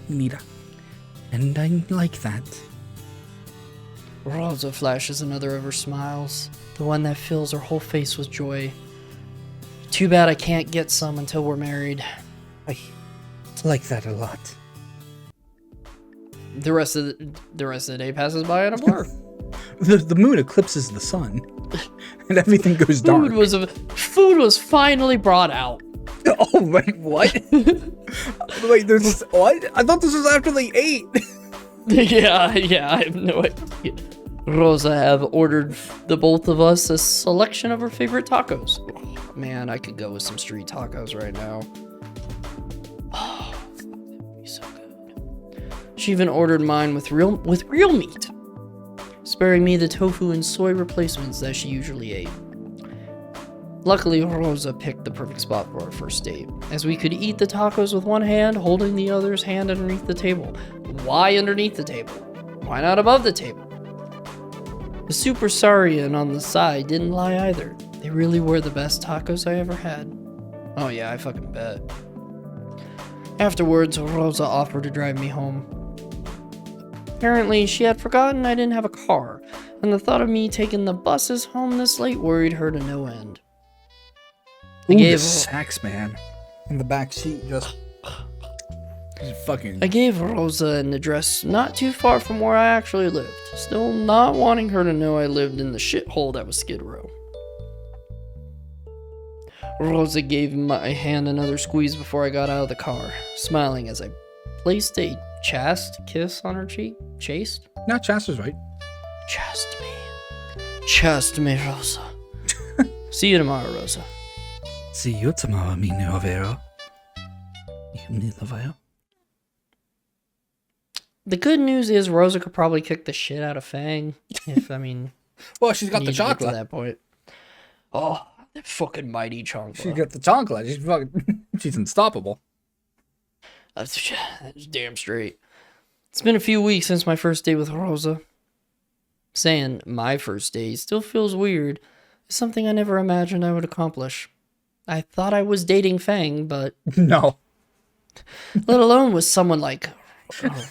And I like that. Rosa flashes another of her smiles, the one that fills her whole face with joy. Too bad I can't get some until we're married. I like that a lot. The rest of the day passes by in a blur. The moon eclipses the sun, and everything goes dark. Food was finally brought out. Oh, wait, what? Wait, there's what? I thought this was after they ate. Yeah, I have no idea. Rosa have ordered the both of us a selection of her favorite tacos. Oh, man, I could go with some street tacos right now. Oh, that would be so good. She even ordered mine with real meat, sparing me the tofu and soy replacements that she usually ate. Luckily, Rosa picked the perfect spot for our first date, as we could eat the tacos with one hand, holding the other's hand underneath the table. Why underneath the table? Why not above the table? The super saurian on the side didn't lie either. They really were the best tacos I ever had. Oh yeah, I fucking bet. Afterwards, Rosa offered to drive me home. Apparently, she had forgotten I didn't have a car, and the thought of me taking the buses home this late worried her to no end. Ooh, the sax, man. In the back seat, just... She's fucking... I gave Rosa an address not too far from where I actually lived, still not wanting her to know I lived in the shithole that was Skid Row. Rosa gave my hand another squeeze before I got out of the car, smiling as I placed a chaste kiss on her cheek. Chaste? No, Chaster's right. Chaste me. Chaste me, Rosa. See you tomorrow, Rosa. See you tomorrow, mi novero. Mi novero. The good news is Rosa could probably kick the shit out of Fang. If, I mean... Well, she's got the needs to get chocolate. to that point. Oh, that fucking mighty chocolate. She's got the chocolate. She's fucking... She's unstoppable. That's damn straight. It's been a few weeks since my first date with Rosa. Saying my first date still feels weird. It's something I never imagined I would accomplish. I thought I was dating Fang, but... No. Let alone with someone like Rosa.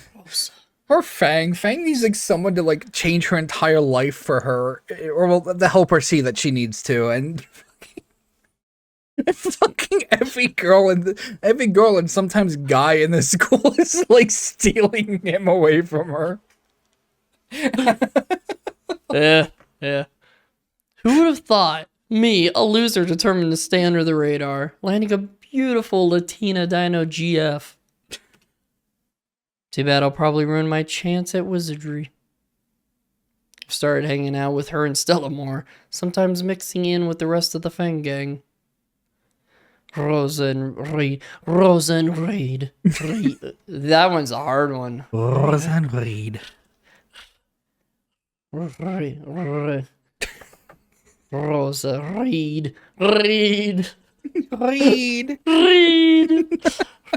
Or Fang. Fang needs like someone to like change her entire life for her, or well, to help her see that she needs to. And fucking every girl and sometimes guy in this school is like stealing him away from her. Yeah. Who would have thought me, a loser determined to stay under the radar, landing a beautiful Latina Dino GF? Too bad I'll probably ruin my chance at wizardry. I've started hanging out with her and Stella more, sometimes mixing in with the rest of the Fang gang. Rosa and Reed. That one's a hard one. Rosa and Reed. Rosa, Reed.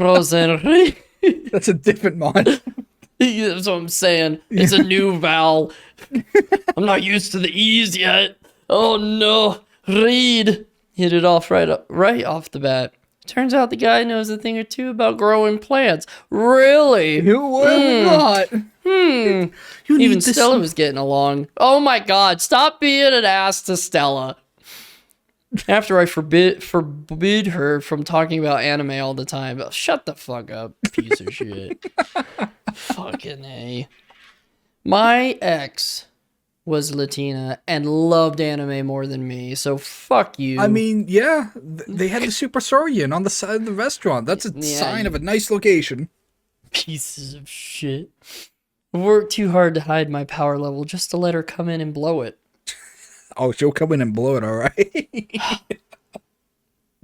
Rosa and Reed. That's a different mod. That's what I'm saying. It's a new vowel. I'm not used to the E's yet. Oh no. Reed. Hit it off right off the bat. Turns out the guy knows a thing or two about growing plants. Really? You would not. Even Stella was getting along. Oh my god, stop being an ass to Stella. After I forbid her from talking about anime all the time. Oh, shut the fuck up, piece of shit. Fucking A. My ex was Latina and loved anime more than me, so fuck you. I mean, yeah, they had the Super Saurian on the side of the restaurant. That's a sign of a nice location. Pieces of shit. I worked too hard to hide my power level just to let her come in and blow it. Oh, she'll come in and blow it, all right.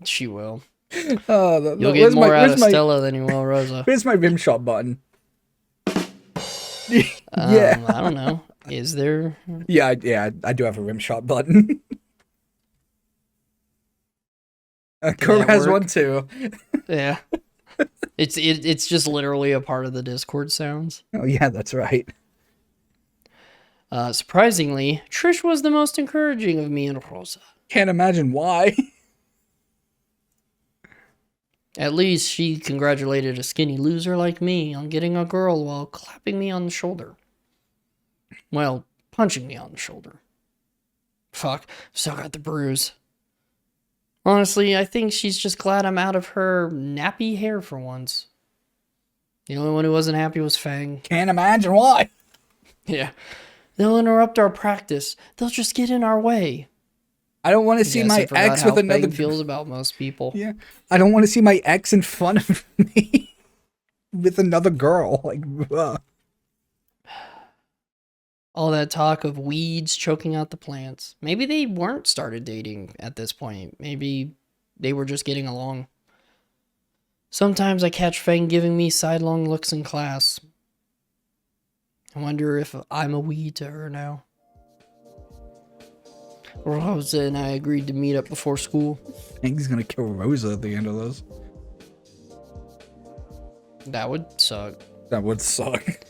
She will. You'll get more out of Stella than you will Rosa. Where's my rim shot button? Yeah. I don't know. Is there? Yeah, I do have a rim shot button. Kurt has one too. Yeah. It's just literally a part of the Discord sounds. Oh yeah, that's right. Surprisingly, Trish was the most encouraging of me and Rosa. Can't imagine why. At least she congratulated a skinny loser like me on getting a girl while clapping me on the shoulder. Well, punching me on the shoulder. Fuck, still got the bruise. Honestly, I think she's just glad I'm out of her nappy hair for once. The only one who wasn't happy was Fang. Can't imagine why. Yeah. They'll interrupt our practice. They'll just get in our way. I don't want to see my ex with another... Fang feels about most people. Yeah. I don't want to see my ex in front of me with another girl. Like, All that talk of weeds choking out the plants. Maybe they weren't started dating at this point. Maybe they were just getting along. Sometimes I catch Fang giving me sidelong looks in class. I wonder if I'm a weed to her now. Rosa and I agreed to meet up before school. I think he's gonna kill Rosa at the end of this. That would suck. That would suck.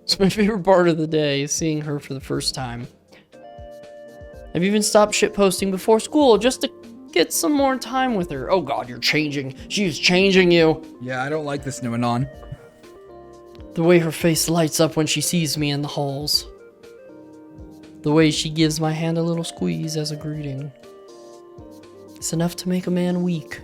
It's my favorite part of the day, seeing her for the first time. I've even stopped shitposting before school just to get some more time with her. Oh god, you're changing. She's changing you. Yeah, I don't like this new Anon. The way her face lights up when she sees me in the halls. The way she gives my hand a little squeeze as a greeting. It's enough to make a man weak.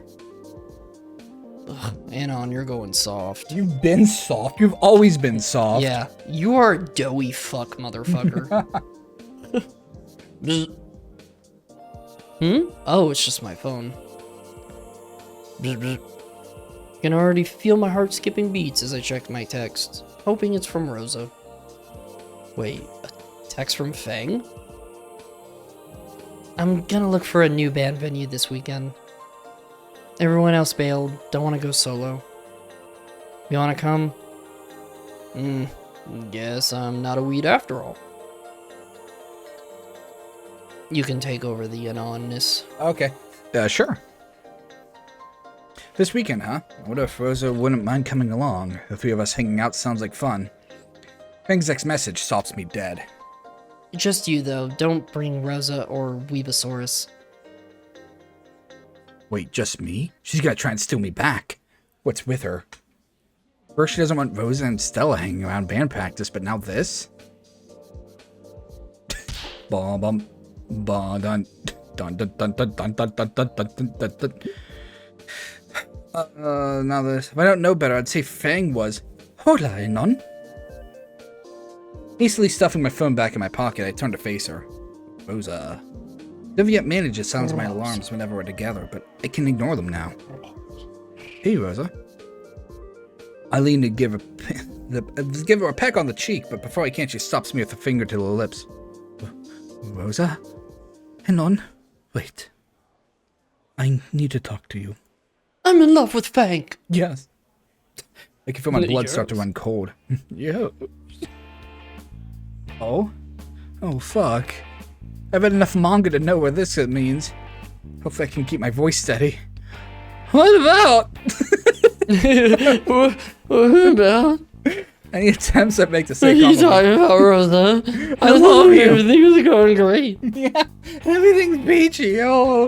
Ugh, Anon, you're going soft. You've been soft. You've always been soft. Yeah, you are a doughy fuck, motherfucker. Oh, it's just my phone. Can already feel my heart skipping beats as I check my text, hoping it's from Rosa. Wait, a text from Fang? I'm gonna look for a new band venue this weekend. Everyone else bailed, don't want to go solo. You wanna come? Guess I'm not a weed after all. You can take over the anonymous. Okay. Sure. This weekend, huh? I wonder if Rosa wouldn't mind coming along. The three of us hanging out sounds like fun. Fang's next message stops me dead. Just you, though. Don't bring Rosa or Weebasaurus. Wait, just me? She's gonna try and steal me back. What's with her? First, she doesn't want Rosa and Stella hanging around band practice, but now this? Bum bum bum dun dun dun dun dun dun dun dun dun dun dun dun. Now this. If I don't know better, I'd say Fang was. Hola, Enon. Hastily stuffing my phone back in my pocket, I turned to face her. Rosa. Never yet managed to silence my alarms whenever we're together, but I can ignore them now. Hey, Rosa. I lean to give her a peck on the cheek, but before I can, she stops me with a finger to the lips. Rosa? Enon? Wait. I need to talk to you. I'm in love with Fang. Yes. I can feel my blood start to run cold. Yeah. Oh? Oh, fuck. I've read enough manga to know what this means. Hopefully I can keep my voice steady. What about? What about? Any attempts I make to What say are you talking about, Rosa? I love you. Everything is going great. Yeah, everything's peachy. Oh,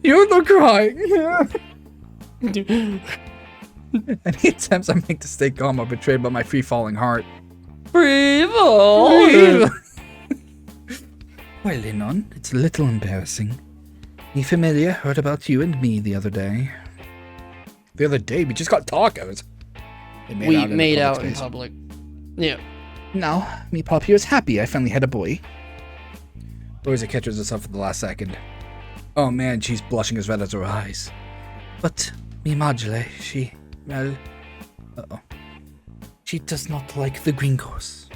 you're not crying. Any attempts I make to stay calm are betrayed by my free-falling heart. Breathe on. Breathe. Well, Enon, it's a little embarrassing. Me familiar heard about you and me the other day. The other day? We just got tacos. We made out in public. Yeah. Now, me Poppy is happy I finally had a boy. Rosa catches herself at the last second. Oh man, she's blushing as red as her eyes. But me Majele, well... Uh-oh. She does not like the gringos.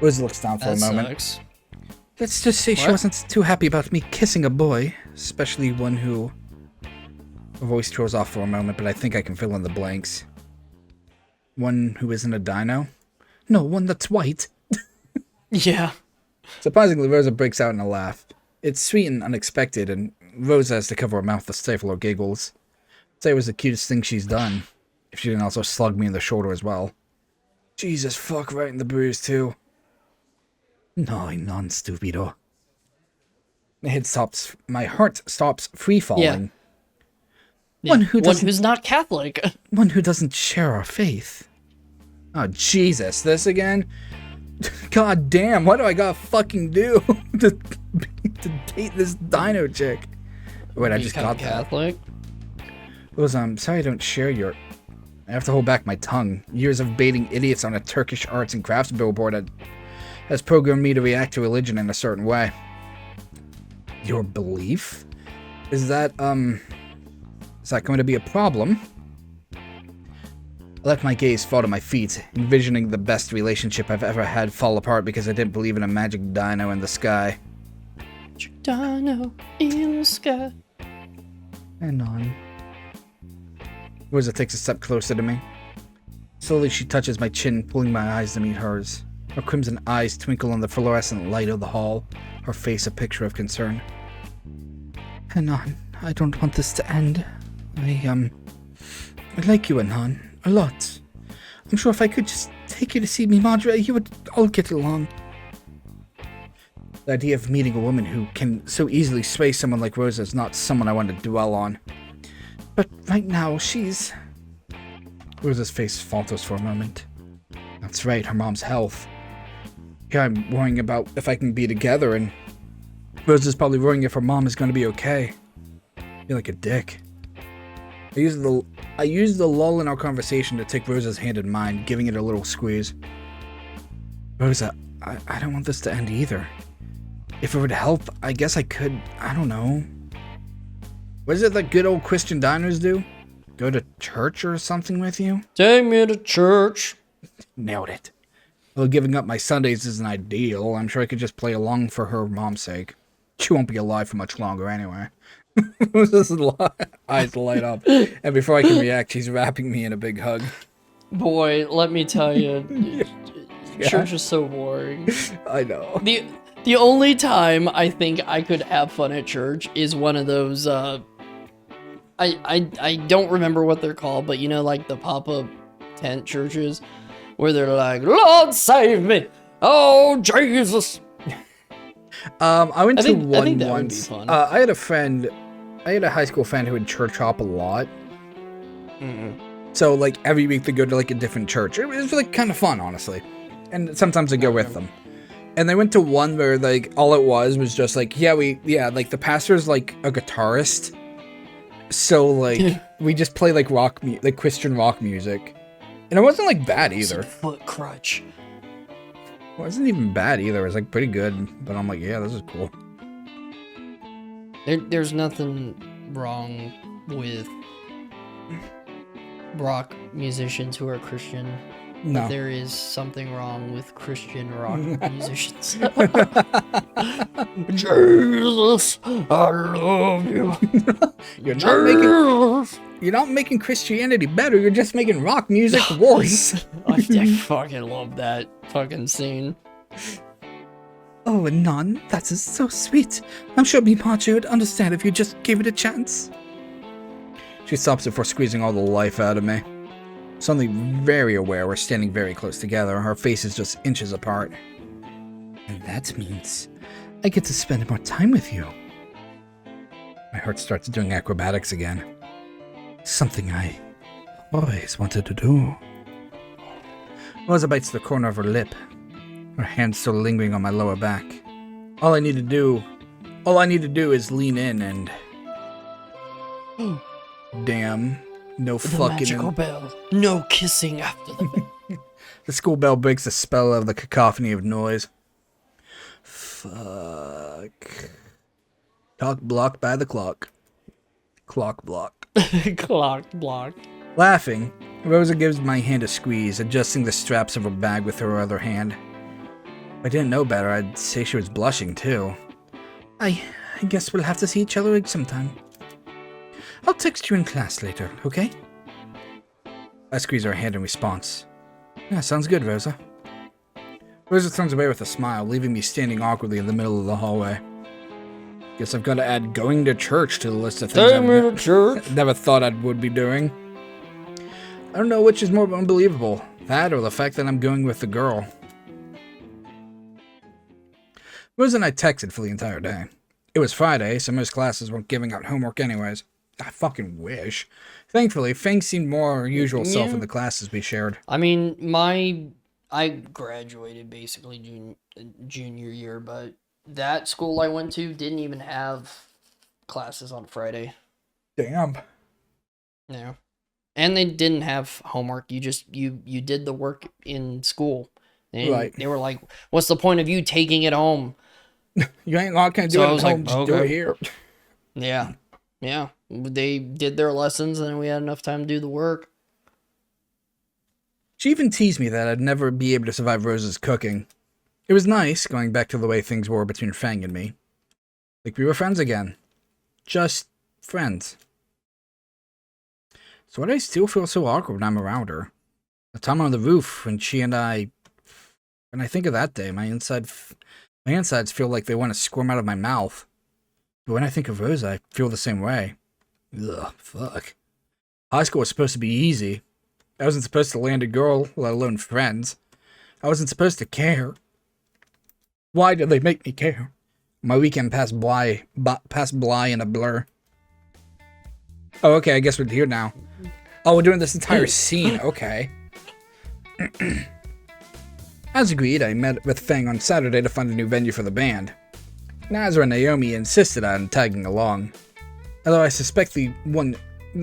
Rosa looks down for a moment. Sucks. Let's just say she wasn't too happy about me kissing a boy, especially one who... Her voice throws off for a moment, but I think I can fill in the blanks. One who isn't a dino? No, one that's white. Yeah. Surprisingly, Rosa breaks out in a laugh. It's sweet and unexpected, and Rosa has to cover her mouth to stifle her giggles. I'd say it was the cutest thing she's done, if she didn't also slug me in the shoulder as well. Jesus fuck, right in the bruise too. No, non-stupido. My heart stops free-falling. Yeah. One who's not Catholic. One who doesn't share our faith. Oh, Jesus, this again? God damn, what do I gotta fucking do to date this dino chick? Wait, I just got Catholic. Rosa, I'm sorry I don't share your... I have to hold back my tongue. Years of baiting idiots on a Turkish arts and crafts billboard has programmed me to react to religion in a certain way. Your belief? Is that going to be a problem? I let my gaze fall to my feet, envisioning the best relationship I've ever had fall apart because I didn't believe in a magic dino in the sky. Magic dino in the sky. And on. Rosa takes a step closer to me. Slowly she touches my chin, pulling my eyes to meet hers. Her crimson eyes twinkle in the fluorescent light of the hall, her face a picture of concern. Anon, I don't want this to end. I like you, Anon, a lot. I'm sure if I could just take you to see me, Madre, you would all get along. The idea of meeting a woman who can so easily sway someone like Rosa is not someone I want to dwell on. But right now, she's... Rosa's face falters for a moment. That's right, her mom's health. Here I'm worrying about if I can be together, and Rosa's probably worrying if her mom is going to be okay. I feel like a dick. I used the lull in our conversation to take Rosa's hand in mine, giving it a little squeeze. Rosa, I don't want this to end either. If it would help, I guess I could, I don't know. What is it that good old Christian diners do? Go to church or something with you? Take me to church. Nailed it. Although giving up my Sundays isn't ideal, I'm sure I could just play along for her mom's sake. She won't be alive for much longer anyway. Eyes light up. And before I can react, she's wrapping me in a big hug. Boy, let me tell you, church is so boring. I know. The only time I think I could have fun at church is one of those, I don't remember what they're called, but you know, like the pop-up tent churches, where they're like, Lord save me! Oh, Jesus! I went to one I think that once. would be fun. I had a high school friend who would church hop a lot. So, like, every week they go to, like, a different church. It was, like, kind of fun, honestly. And sometimes I go with them. And they went to one where, like, all it was just, like, like, the pastor's, like, a guitarist. So, like, we just play, like, Christian rock music. And it wasn't, like, bad either. Foot crutch. It wasn't even bad either. It was, like, pretty good. But I'm like, yeah, this is cool. There's nothing wrong with rock musicians who are Christian. No. But there is something wrong with Christian rock musicians. Jesus, I love you. You're not making Christianity better. You're just making rock music worse. I fucking love that fucking scene. Oh, a nun? That is so sweet. I'm sure Mipachi would understand if you just gave it a chance. She stops before squeezing all the life out of me. Suddenly very aware we're standing very close together, our faces just inches apart. And that means I get to spend more time with you. My heart starts doing acrobatics again. Something I always wanted to do. Rosa bites the corner of her lip, her hand still lingering on my lower back. All I need to do is lean in and... Damn. No The fucking... magical bell. No kissing after the bell. The school bell breaks the spell of the cacophony of noise. Fuck. Talk blocked by the clock. Clock block. Clock block. Laughing, Rosa gives my hand a squeeze, adjusting the straps of her bag with her other hand. If I didn't know better, I'd say she was blushing too. I guess we'll have to see each other sometime. I'll text you in class later, okay? I squeeze her hand in response. Yeah, sounds good, Rosa. Rosa turns away with a smile, leaving me standing awkwardly in the middle of the hallway. Guess I've got to add going to church to the list of things I've never thought I would be doing. I don't know which is more unbelievable, that or the fact that I'm going with the girl. Rosa and I texted for the entire day. It was Friday, so most classes weren't giving out homework anyways. I fucking wish. Thankfully, things seemed more usual self in the classes we shared. I mean, I graduated basically junior year, but that school I went to didn't even have classes on Friday. Damn. Yeah. And they didn't have homework. You just, you did the work in school. And Right. They were like, what's the point of you taking it home? You ain't not gonna do it at home, just do it here. Yeah. Yeah. They did their lessons and we had enough time to do the work. She even teased me that I'd never be able to survive Rosa's cooking. It was nice, going back to the way things were between Fang and me. Like we were friends again. Just friends. So why do I still feel so awkward when I'm around her? The time on the roof when she and I... When I think of that day, my insides feel like they want to squirm out of my mouth. But when I think of Rosa, I feel the same way. Ugh, fuck. High school was supposed to be easy. I wasn't supposed to land a girl, let alone friends. I wasn't supposed to care. Why did they make me care? My weekend passed by in a blur. Oh, okay, I guess we're here now. Oh, we're doing this entire scene, okay. As agreed, I met with Fang on Saturday to find a new venue for the band. Nazra and Naomi insisted on tagging along. Although I suspect the one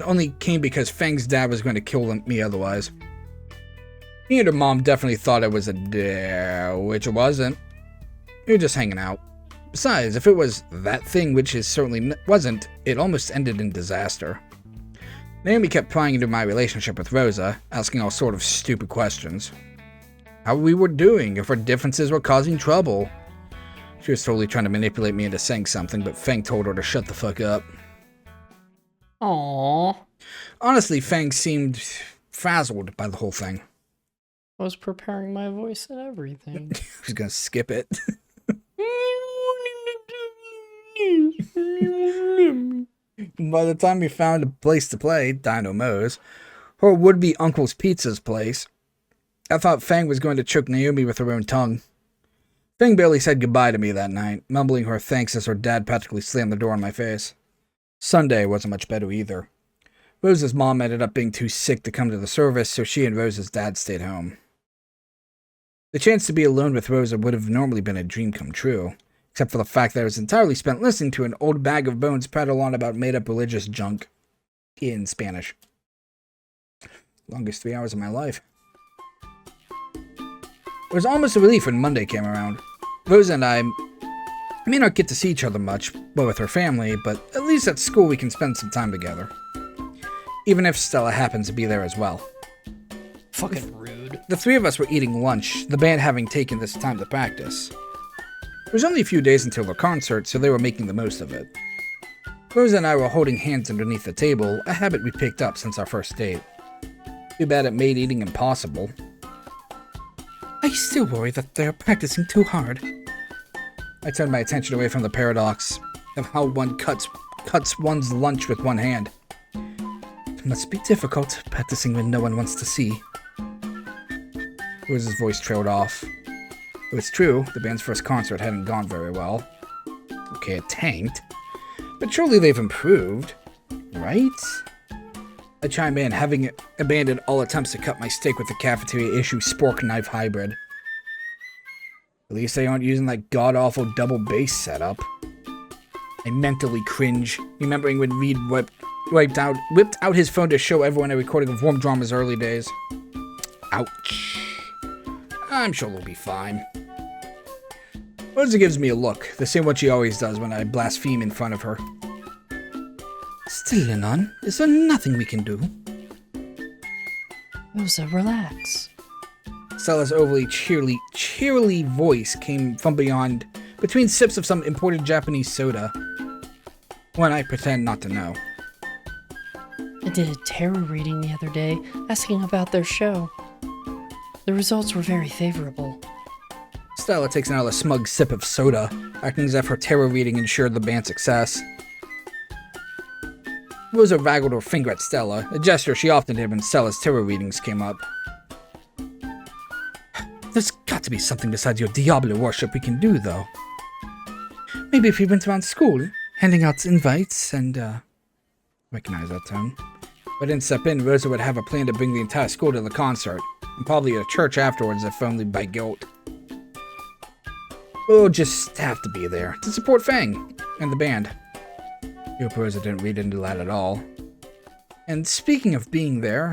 only came because Fang's dad was going to kill me otherwise. Me and her mom definitely thought it was a dare, which it wasn't. We were just hanging out. Besides, if it was that thing, which it certainly wasn't, it almost ended in disaster. Naomi kept prying into my relationship with Rosa, asking all sort of stupid questions. How we were doing, if our differences were causing trouble. She was totally trying to manipulate me into saying something, but Fang told her to shut the fuck up. Aww. Honestly, Fang seemed frazzled by the whole thing. I was preparing my voice and everything. I was gonna skip it. By the time we found a place to play, Dino Mo's, her would-be uncle's pizza's place, I thought Fang was going to choke Naomi with her own tongue. Fang barely said goodbye to me that night, mumbling her thanks as her dad practically slammed the door in my face. Sunday wasn't much better either. Rosa's mom ended up being too sick to come to the service, so she and Rosa's dad stayed home. The chance to be alone with Rosa would have normally been a dream come true, except for the fact that I was entirely spent listening to an old bag of bones prattle on about made-up religious junk in Spanish. Longest 3 hours of my life. It was almost a relief when Monday came around. Rosa and I may not get to see each other much, well with her family, but at least at school we can spend some time together. Even if Stella happens to be there as well. Fucking rude. The three of us were eating lunch, the band having taken this time to practice. It was only a few days until the concert, so they were making the most of it. Rosa and I were holding hands underneath the table, a habit we picked up since our first date. Too bad it made eating impossible. I still worry that they're practicing too hard. I turned my attention away from the paradox of how one cuts one's lunch with one hand. It must be difficult practicing when no one wants to see. Rosa's voice trailed off. It was true, the band's first concert hadn't gone very well. Okay, it tanked. But surely they've improved, right? I chimed in, having abandoned all attempts to cut my steak with the cafeteria-issue spork knife hybrid. At least they aren't using that god-awful double bass setup. I mentally cringe, remembering when Reed whipped out his phone to show everyone a recording of Warm Drama's early days. Ouch. I'm sure they'll be fine. Rosa gives me a look, the same one she always does when I blaspheme in front of her. Still, Lennon, is there nothing we can do? Rosa, relax. Stella's overly cheerily voice came from beyond, between sips of some imported Japanese soda. When I pretend not to know. I did a tarot reading the other day, asking about their show. The results were very favorable. Stella takes another smug sip of soda, acting as if her tarot reading ensured the band's success. Rosa waggled her finger at Stella, a gesture she often did when Stella's tarot readings came up. There's got to be something besides your Diablo worship we can do, though. Maybe if we went around school, handing out invites and, recognize that tone. If I didn't step in, Rosa would have a plan to bring the entire school to the concert, and probably a church afterwards if only by guilt. We'll just have to be there, to support Fang, and the band. I hope Rosa didn't read into that at all. And speaking of being there,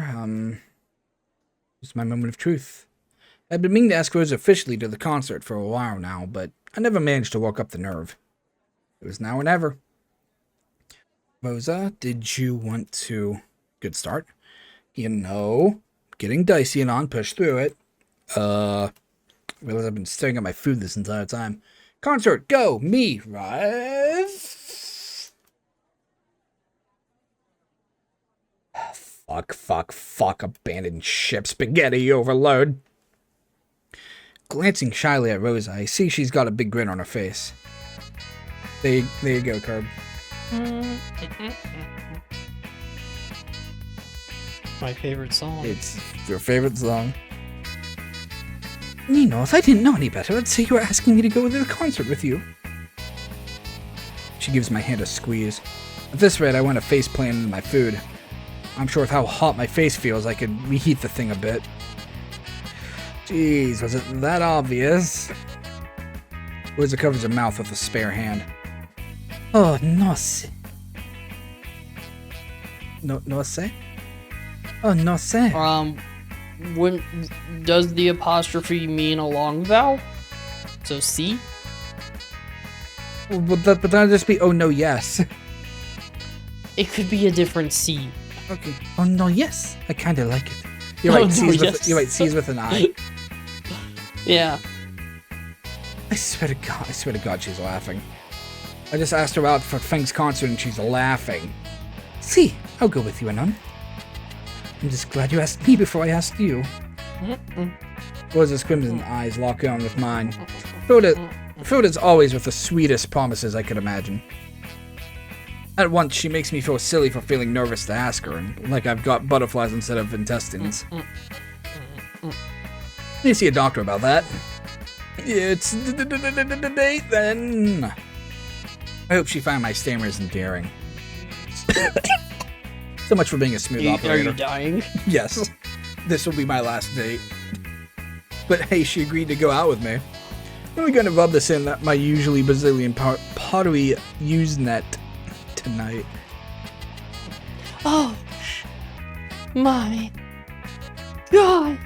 here's my moment of truth. I've been meaning to ask Rosa officially to the concert for a while now, but I never managed to work up the nerve. It was now or never. Rosa, did you want to... Good start. You know, getting dicey and on, push through it. Realize I've been staring at my food this entire time. Concert, go, me, right? Fuck, abandoned ship, spaghetti overload. Glancing shyly at Rosa, I see she's got a big grin on her face. There you go, Curb. My favorite song. It's your favorite song. Nino, if I didn't know any better, I'd say you were asking me to go to the concert with you. She gives my hand a squeeze. At this rate, I want to face plant into my food. I'm sure with how hot my face feels, I could reheat the thing a bit. Jeez, was it that obvious? Rosa covers her mouth with a spare hand. Oh, no. No sé? Oh, no sé. When does the apostrophe mean a long vowel? So C? But that'll just be, oh, no, yes. It could be a different C. Okay. Oh, no, yes. I kind of like it. You're right, Oh, no, C's yes. C's with an I. Yeah. I swear to God, she's laughing. I just asked her out for Feng's concert and she's laughing. See, I'll go with you, Anon. I'm just glad you asked me before I asked you. Rosa's crimson eyes lock on with mine. Filled as always with the sweetest promises I could imagine. At once, she makes me feel silly for feeling nervous to ask her, and like I've got butterflies instead of intestines. Need to see a doctor about that. It's the date then. I hope she found my stammers endearing. So much for being a smooth operator. Are you dying? Yes. This will be my last date. But hey, she agreed to go out with me. I'm gonna rub this in my usually Brazilian pottery Usenet tonight. Oh, my God.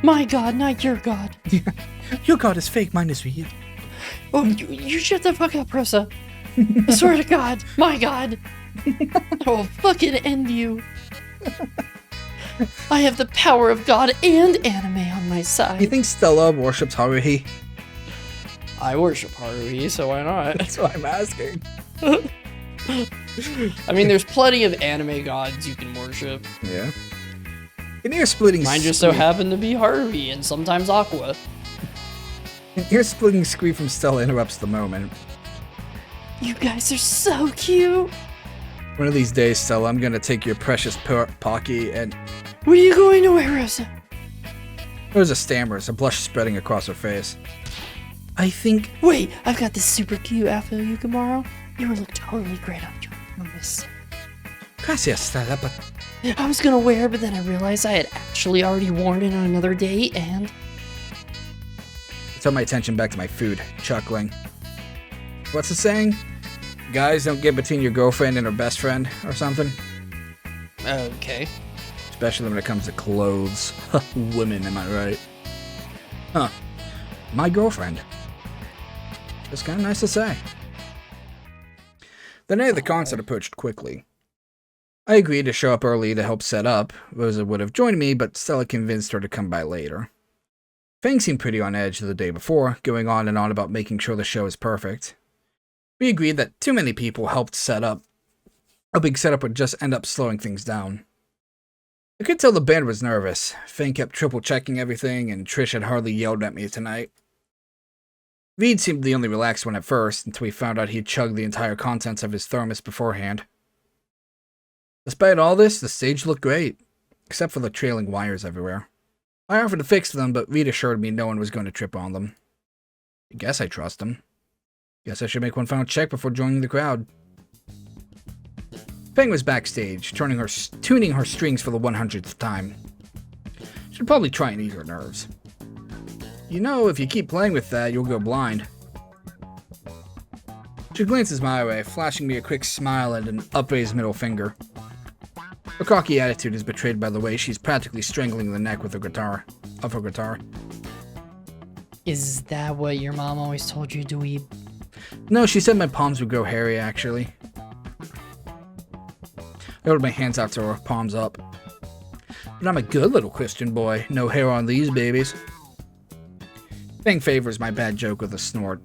My God, not your God. Your God is fake, mine is real. Oh, you shut the fuck up, Rosa. I swear to God, my God. I will fucking end you. I have the power of God and anime on my side. You think Stella worships Haruhi? I worship Haruhi, so why not? That's why I'm asking. I mean, there's plenty of anime gods you can worship. Yeah. An ear-splitting Mine just so happened to be Haruhi and sometimes Aqua. An ear-splitting scream from Stella interrupts the moment. You guys are so cute. One of these days, Stella, I'm gonna take your precious Pocky and... Where are you going away, Rosa? Rosa stammers, a blush spreading across her face. I think... Wait, I've got this super cute outfit you can borrow. You would look totally great on your miss. Gracias, Stella, but... I was gonna wear it, but then I realized I had actually already worn it on another date, and... I turn my attention back to my food, chuckling. What's the saying? Guys don't get between your girlfriend and her best friend, or something? Okay. Especially when it comes to clothes. Women, am I right? Huh. My girlfriend. It's kind of nice to say. The night of the concert approached quickly. I agreed to show up early to help set up. Rosa would have joined me, but Stella convinced her to come by later. Feng seemed pretty on edge the day before, going on and on about making sure the show is perfect. We agreed that too many people helped set up. A big setup would just end up slowing things down. I could tell the band was nervous. Feng kept triple-checking everything, and Trish had hardly yelled at me tonight. Reed seemed the only relaxed one at first, until we found out he'd chugged the entire contents of his thermos beforehand. Despite all this, the stage looked great, except for the trailing wires everywhere. I offered to fix them, but Reed assured me no one was going to trip on them. I guess I trust him. Guess I should make one final check before joining the crowd. Feng was backstage, tuning her strings for the 100th time. Should probably try and ease her nerves. You know, if you keep playing with that, you'll go blind. She glances my way, flashing me a quick smile and an upraised middle finger. Her cocky attitude is betrayed by the way she's practically strangling the neck with her guitar. Is that what your mom always told you, dweeb? No, she said my palms would grow hairy, actually. I held my hands out to her, palms up. But I'm a good little Christian boy. No hair on these babies. Feng favors my bad joke with a snort.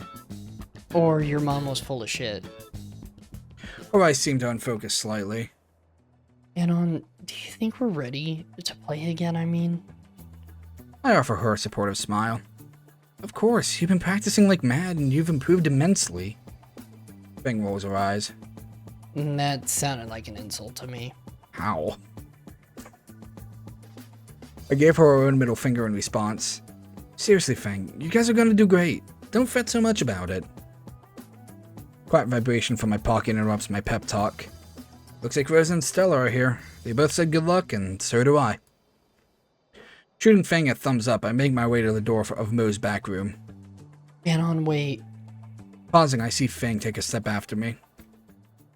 Or your mom was full of shit. Her eyes seem to unfocus slightly. Anon, do you think we're ready to play again, I mean? I offer her a supportive smile. Of course, you've been practicing like mad and you've improved immensely. Feng rolls her eyes. That sounded like an insult to me. How? I gave her her own middle finger in response. Seriously, Feng, you guys are gonna do great. Don't fret so much about it. Quiet vibration from my pocket interrupts my pep talk. Looks like Rosa and Stella are here. They both said good luck, and so do I. Shooting Feng a thumbs up, I make my way to the door of Mo's back room. Anon, wait. Pausing, I see Feng take a step after me.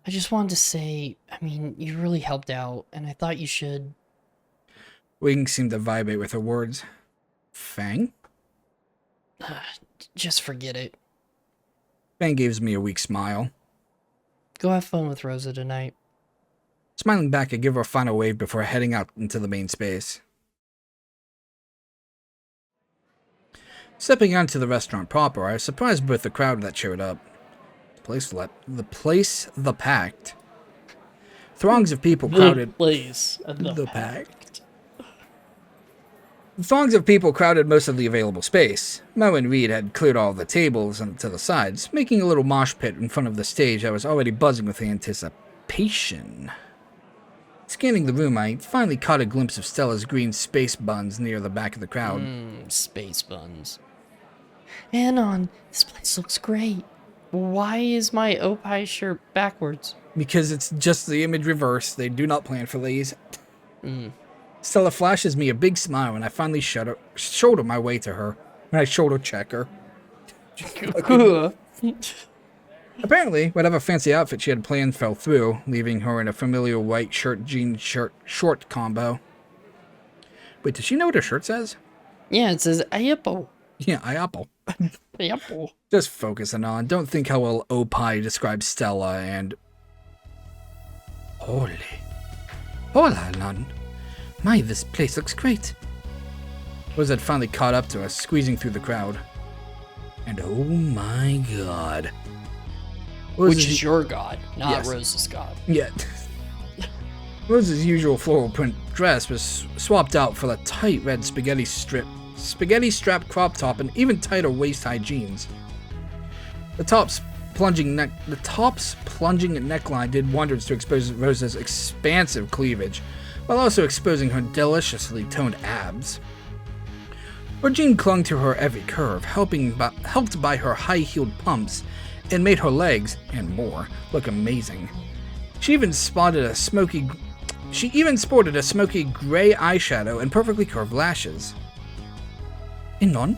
I just wanted to say, I mean, you really helped out, and I thought you should... Wings seemed to vibrate with her words. Fang? Just forget it. Fang gives me a weak smile. Go have fun with Rosa tonight. Smiling back, I give her a final wave before heading out into the main space. Stepping onto the restaurant proper, I was surprised with the crowd that showed up. The place packed. Throngs of people crowded. The packed. Throngs of people crowded most of the available space. Mo and Reed had cleared all the tables to the sides, making a little mosh pit in front of the stage that was already buzzing with anticipation. Scanning the room, I finally caught a glimpse of Stella's green space buns near the back of the crowd. Space buns. Anon, this place looks great. Why is my Opie shirt backwards? Because it's just the image reversed. They do not plan for these. Stella flashes me a big smile when I finally shoulder my way to her. When I shoulder check her. Apparently, whatever fancy outfit she had planned fell through, leaving her in a familiar white jean short combo. Wait, does she know what her shirt says? Yeah, it says Ayapo. Yeah, Ayapo. Ayapo. Just focusing on. Don't think how well Opie describes Stella and... Holy. Hola, Nun. My, this place looks great. Rosa had finally caught up to us, squeezing through the crowd. And oh my god. Which is your god, not Yes. Rosa's god. Yeah. Rosa's usual floral print dress was swapped out for the tight red spaghetti strap crop top and even tighter waist-high jeans. The top's plunging neckline did wonders to expose Rosa's expansive cleavage, while also exposing her deliciously toned abs. Her jean clung to her every curve, helped by her high-heeled pumps, and made her legs, and more, look amazing. She even sported a smoky gray eyeshadow and perfectly curved lashes. Inon?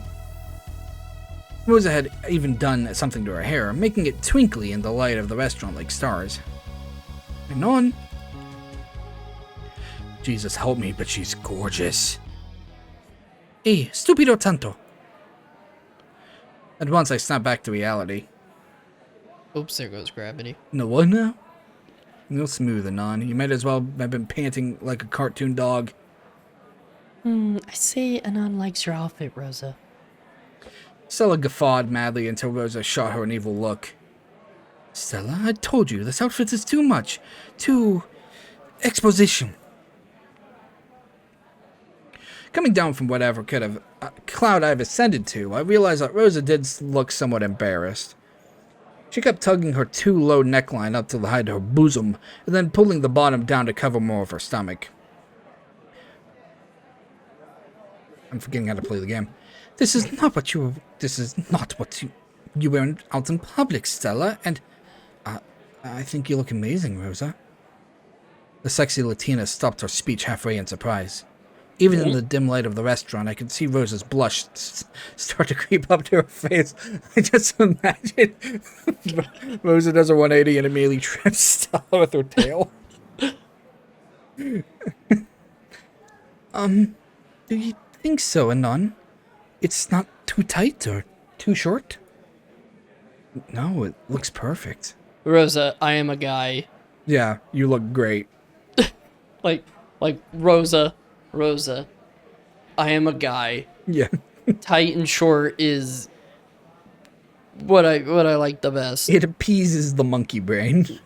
Rosa had even done something to her hair, making it twinkly in the light of the restaurant like stars. Inon? Jesus help me, but she's gorgeous. Stupido tanto. At once I snapped back to reality. Oops, there goes gravity. No what now? No smooth, Anon. You might as well have been panting like a cartoon dog. I say Anon likes your outfit, Rosa. Stella guffawed madly until Rosa shot her an evil look. Stella, I told you, this outfit is too much. Too... exposition. Coming down from whatever cloud I've ascended to, I realized that Rosa did look somewhat embarrassed. She kept tugging her too low neckline up to hide her bosom, and then pulling the bottom down to cover more of her stomach. I'm forgetting how to play the game. This is not what you wear out in public, Stella, and I think you look amazing, Rosa. The sexy Latina stopped her speech halfway in surprise. Even in the dim light of the restaurant, I could see Rosa's blush start to creep up to her face. I just imagine Rosa does a 180 and immediately trips Stella with her tail. Do you think so, Anon? It's not too tight or too short? No, it looks perfect. Rosa, I am a guy. Yeah, you look great. Like Rosa, I am a guy. Yeah. Tight and short is what I like the best. It appeases the monkey brain.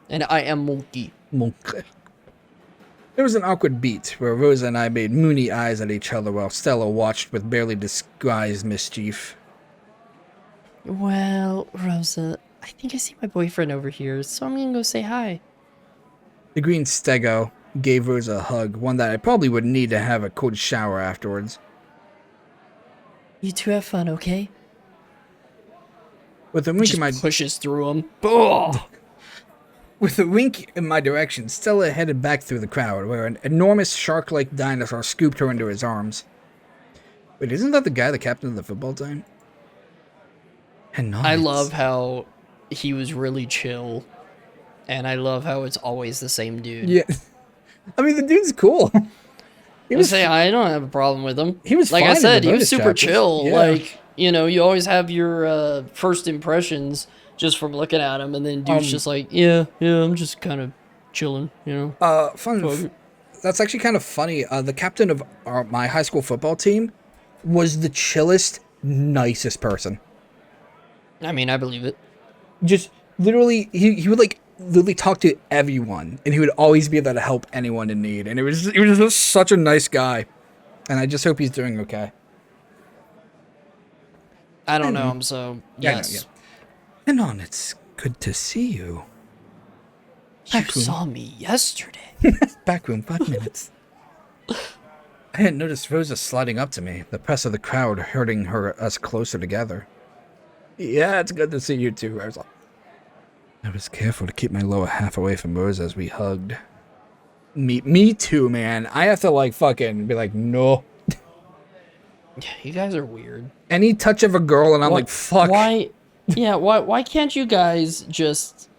And I am monkey. Monkey. There was an awkward beat where Rosa and I made moony eyes at each other while Stella watched with barely disguised mischief. Well, Rosa, I think I see my boyfriend over here, so I'm gonna go say hi. The green stego gave Rosa a hug, one that I probably would need to have a cold shower afterwards. You two have fun, okay? With a wink in my pushes through him. Oh! With a wink in my direction, Stella headed back through the crowd, where an enormous shark-like dinosaur scooped her into his arms. Wait, isn't that the guy, the captain of the football team? I love how he was really chill. And I love how it's always the same dude. Yeah. I mean, the dude's cool. He was, I don't have a problem with him. He was like fine I in said, the he was bonus super chapters. chill. Yeah. Like, you know, you always have your first impressions just from looking at him, and then dude's just like, yeah, I'm just kind of chilling, you know. That's actually kind of funny. The captain of my high school football team was the chillest, nicest person. I mean, I believe it. Just literally, he would like literally talk to everyone, and he would always be there to help anyone in need. And he was just such a nice guy, and I just hope he's doing okay. I don't know him, so yes. Yeah. And on, it's good to see you. You saw me yesterday. Back room, 5 minutes. I hadn't noticed Rosa sliding up to me, the press of the crowd herding us closer together. Yeah, it's good to see you too, Rosa. I was careful to keep my lower half away from Rosa as we hugged. Me too, man. I have to like fucking be like, no. Yeah, you guys are weird. Any touch of a girl and I'm like, fuck. Why? Yeah, why can't you guys just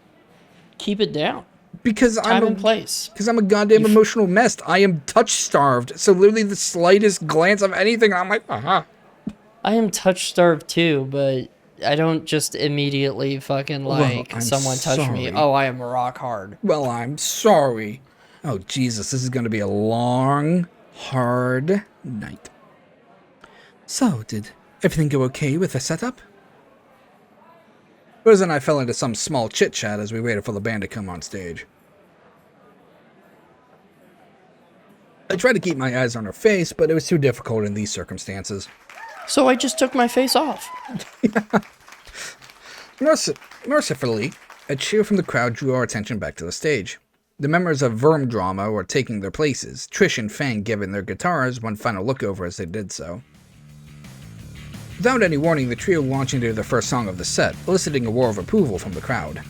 keep it down? Because Time and place. Because I'm a goddamn emotional mess. I am touch starved. So literally the slightest glance of anything, I'm like, I am touch starved too, but I don't just immediately fucking like someone touch me. Oh, I am rock hard. Well, I'm sorry. Oh, Jesus, this is going to be a long, hard night. So, did everything go okay with the setup? Rosa and I fell into some small chit-chat as we waited for the band to come on stage. I tried to keep my eyes on her face, but it was too difficult in these circumstances. So I just took my face off. Mercifully, a cheer from the crowd drew our attention back to the stage. The members of Verm Drama were taking their places, Trish and Fang giving their guitars one final look over as they did so. Without any warning, the trio launched into the first song of the set, eliciting a roar of approval from the crowd.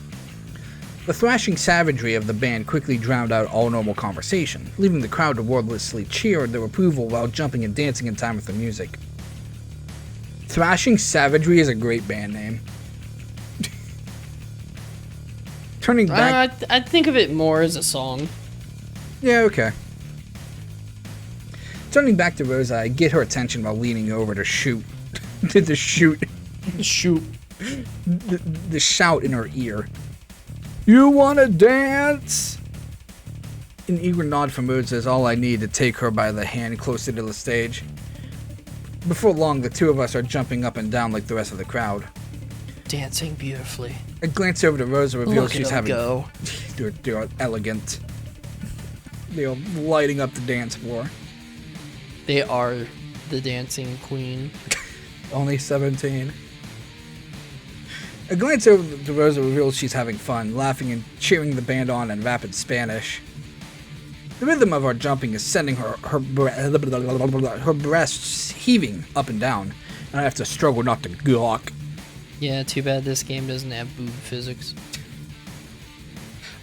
The thrashing savagery of the band quickly drowned out all normal conversation, leaving the crowd to wordlessly cheer their approval while jumping and dancing in time with the music. Thrashing Savagery is a great band name. Turning back... I think of it more as a song. Yeah, okay. Turning back to Rosa, I get her attention while leaning over to shoot. The shout in her ear. You wanna dance? An eager nod from Rosa is all I need to take her by the hand closer to the stage. Before long, the two of us are jumping up and down like the rest of the crowd. Dancing beautifully. A glance over to Rosa reveals she's having... go. They're elegant. They are lighting up the dance floor. They are the dancing queen. Only 17. A glance over to Rosa reveals she's having fun, laughing and cheering the band on in rapid Spanish. The rhythm of our jumping is sending her breasts heaving up and down, and I have to struggle not to gawk. Yeah, too bad this game doesn't have boob physics.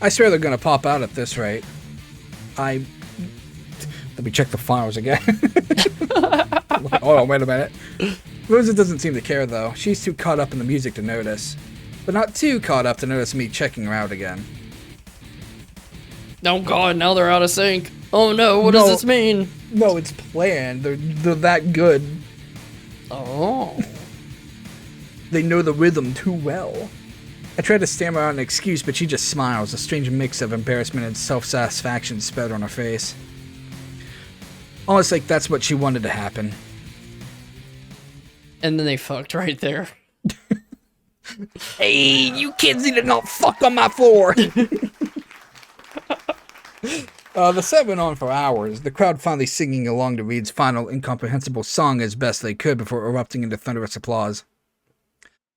I swear they're gonna pop out at this rate. Let me check the files again. Oh, wait a minute. Rosa doesn't seem to care, though. She's too caught up in the music to notice. But not too caught up to notice me checking her out again. Oh god, now they're out of sync. Oh no, what does this mean? No, it's planned. They're that good. Oh. They know the rhythm too well. I try to stammer out an excuse, but she just smiles, a strange mix of embarrassment and self-satisfaction spread on her face. Almost like that's what she wanted to happen. And then they fucked right there. Hey, you kids need to not fuck on my floor! The set went on for hours, the crowd finally singing along to Reed's final incomprehensible song as best they could before erupting into thunderous applause.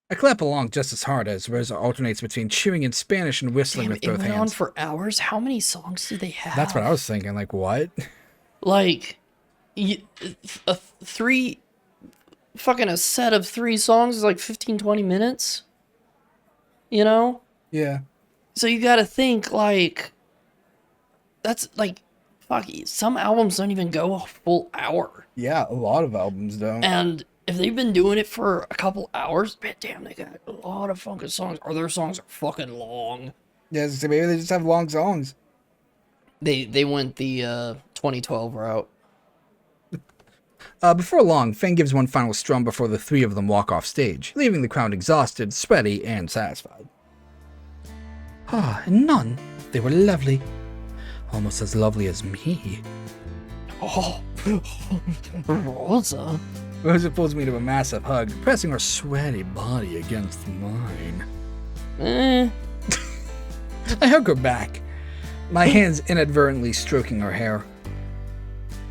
I clap along just as hard as Rosa alternates between cheering in Spanish and whistling with both hands. It went on for hours? How many songs do they have? That's what I was thinking, like, what? Like, a set of 3 songs is like 15, 20 minutes? You know? Yeah. So you gotta think, like, that's, like, fuck, some albums don't even go a full hour. Yeah, a lot of albums don't. And if they've been doing it for a couple hours, man, damn, they got a lot of fucking songs. Or their songs are fucking long. Yes, maybe they just have long songs. They went the 2012 route. Before long, Fang gives one final strum before the three of them walk off stage, leaving the crowd exhausted, sweaty, and satisfied. Ah, and none. They were lovely. Almost as lovely as me. Oh, Rosa. Rosa pulls me to a massive hug, pressing her sweaty body against mine. I hug her back, my hands inadvertently stroking her hair.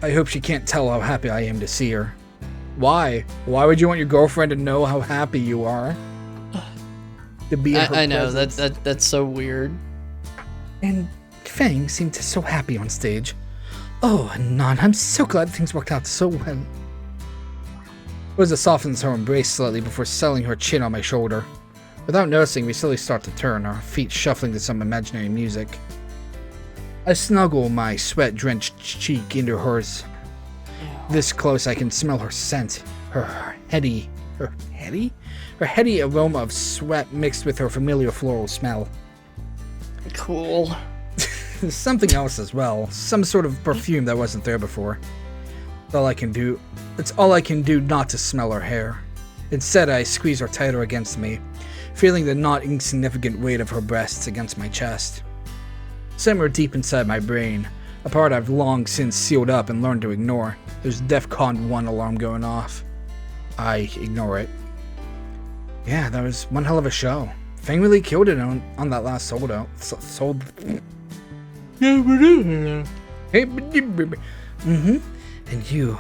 I hope she can't tell how happy I am to see her. Why? Why would you want your girlfriend to know how happy you are? To be in her I know, presence. that's so weird. And Fang seemed so happy on stage. Oh, and Nan, I'm so glad things worked out so well. Rosa softens her embrace slightly before settling her chin on my shoulder. Without noticing, we slowly start to turn, our feet shuffling to some imaginary music. I snuggle my sweat-drenched cheek into hers. This close, I can smell her scent, her heady aroma of sweat mixed with her familiar floral smell. Cool. There's something else as well, some sort of perfume that wasn't there before. It's all I can do not to smell her hair. Instead, I squeeze her tighter against me, feeling the not insignificant weight of her breasts against my chest. Somewhere deep inside my brain, a part I've long since sealed up and learned to ignore, there's DEFCON 1 alarm going off. I ignore it. Yeah, that was one hell of a show. Fang really killed it on that last sold out. And you,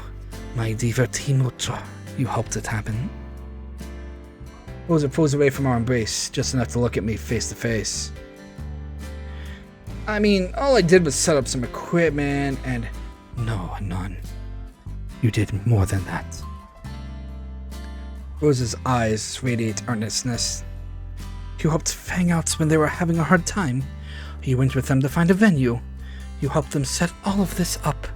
my divertimento, you helped it happen. Rosa pulls away from our embrace, just enough to look at me face to face. I mean, all I did was set up some equipment and... No, none. You did more than that. Rosa's eyes radiate earnestness. You helped Fang out when they were having a hard time. You went with them to find a venue. You helped them set all of this up.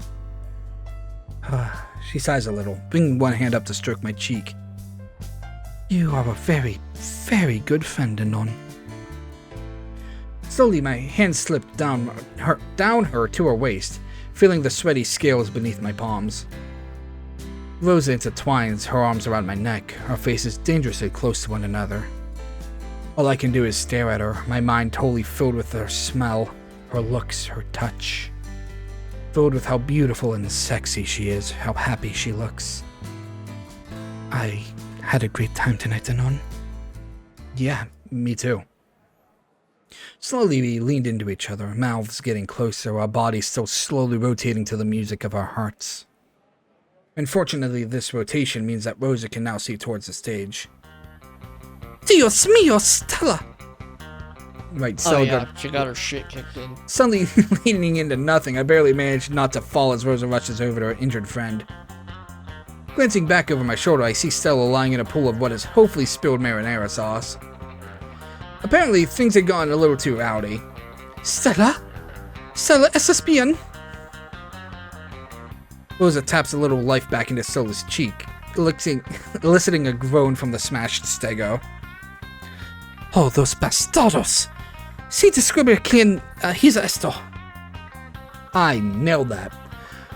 She sighs a little, bringing one hand up to stroke my cheek. You are a very, very good friend, Anon. Slowly, my hand slipped down her to her waist, feeling the sweaty scales beneath my palms. Rosa intertwines her arms around my neck, our faces dangerously close to one another. All I can do is stare at her, my mind totally filled with her smell, her looks, her touch. Filled with how beautiful and sexy she is, how happy she looks. I had a great time tonight, Anon. Yeah, me too. Slowly we leaned into each other, mouths getting closer, our bodies still slowly rotating to the music of our hearts. Unfortunately, this rotation means that Rosa can now see towards the stage. Dios mío, Stella! Right, Stella she got her shit kicked in. Suddenly leaning into nothing, I barely managed not to fall as Rosa rushes over to her injured friend. Glancing back over my shoulder, I see Stella lying in a pool of what is hopefully spilled marinara sauce. Apparently, things had gotten a little too rowdy. Stella? Stella, ¿estás bien? Rosa taps a little life back into Stella's cheek, eliciting a groan from the smashed stego. Oh, those bastardos! Si describe quién hizo esto. I nailed that.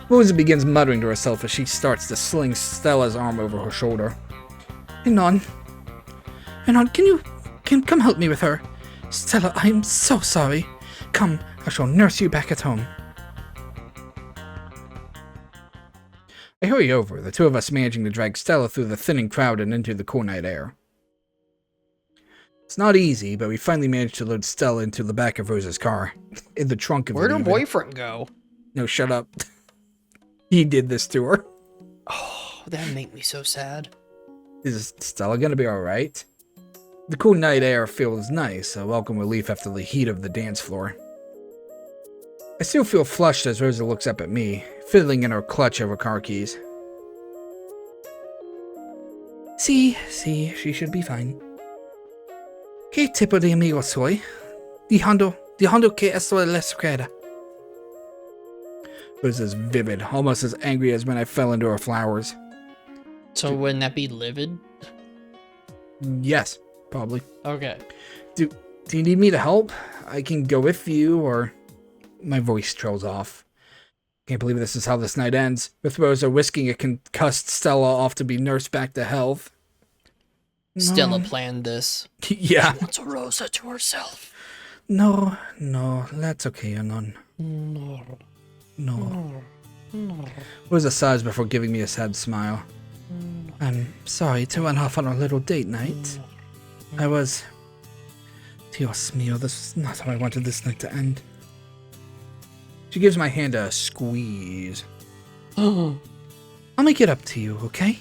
Rosa begins muttering to herself as she starts to sling Stella's arm over her shoulder. Anon, can you come help me with her? Stella, I am so sorry. Come, I shall nurse you back at home. I hurry over, the two of us managing to drag Stella through the thinning crowd and into the cool night air. It's not easy, but we finally managed to load Stella into the back of Rosa's car. In the trunk of it. Where'd her boyfriend go? No, shut up. He did this to her. Oh, that made me so sad. Is Stella gonna be alright? The cool night air feels nice, a welcome relief after the heat of the dance floor. I still feel flushed as Rosa looks up at me, fiddling in her clutch of her car keys. See, she should be fine. ¿Qué tipo de amigo soy? Dejando que esto le suceda. Rosa's vivid, almost as angry as when I fell into her flowers. So wouldn't that be livid? Yes, probably. Okay. Do Do you need me to help? I can go with you, or... My voice trails off. Can't believe this is how this night ends, with Rosa whisking a concussed Stella off to be nursed back to health. Stella planned this. Yeah. She wants Rosa to herself. No, that's okay, Anon. No. Rosa sighs before giving me a sad smile. I'm sorry to run off on a little date night. I was... Dios mío, this is not how I wanted this night to end. She gives my hand a squeeze. I'll make it up to you, okay?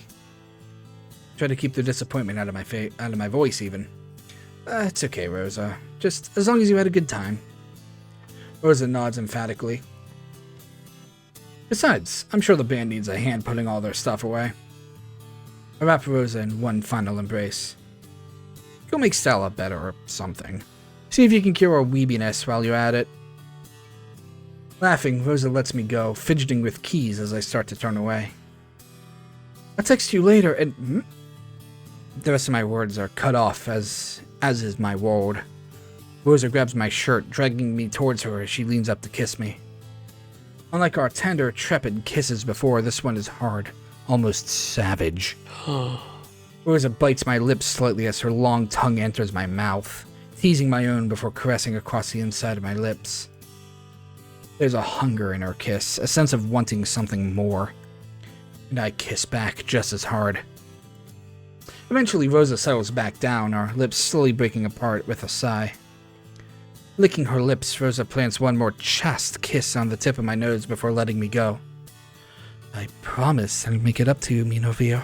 Try to keep the disappointment out of my voice, even. It's okay, Rosa. Just as long as you had a good time. Rosa nods emphatically. Besides, I'm sure the band needs a hand putting all their stuff away. I wrap Rosa in one final embrace. Go make Stella better or something. See if you can cure her weebiness while you're at it. Laughing, Rosa lets me go, fidgeting with keys as I start to turn away. I'll text you later, and... The rest of my words are cut off, as is my world. Rosa grabs my shirt, dragging me towards her as she leans up to kiss me. Unlike our tender, trepid kisses before, this one is hard, almost savage. Rosa bites my lips slightly as her long tongue enters my mouth, teasing my own before caressing across the inside of my lips. There's a hunger in her kiss, a sense of wanting something more. And I kiss back just as hard. Eventually, Rosa settles back down, our lips slowly breaking apart with a sigh. Licking her lips, Rosa plants one more chaste kiss on the tip of my nose before letting me go. I promise I'll make it up to you, mi novio.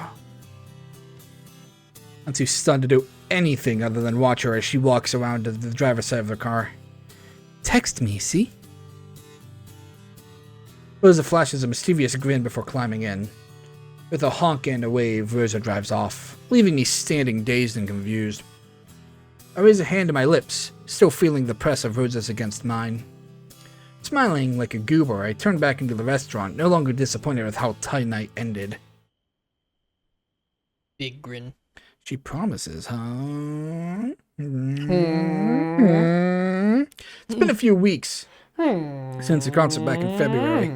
I'm too stunned to do anything other than watch her as she walks around to the driver's side of the car. Text me, see? Rosa flashes a mischievous grin before climbing in. With a honk and a wave, Rosa drives off, leaving me standing dazed and confused. I raise a hand to my lips, still feeling the press of Rosa's against mine. Smiling like a goober, I turn back into the restaurant, no longer disappointed with how tight night ended. Big grin. She promises, huh? It's been a few weeks since the concert back in February.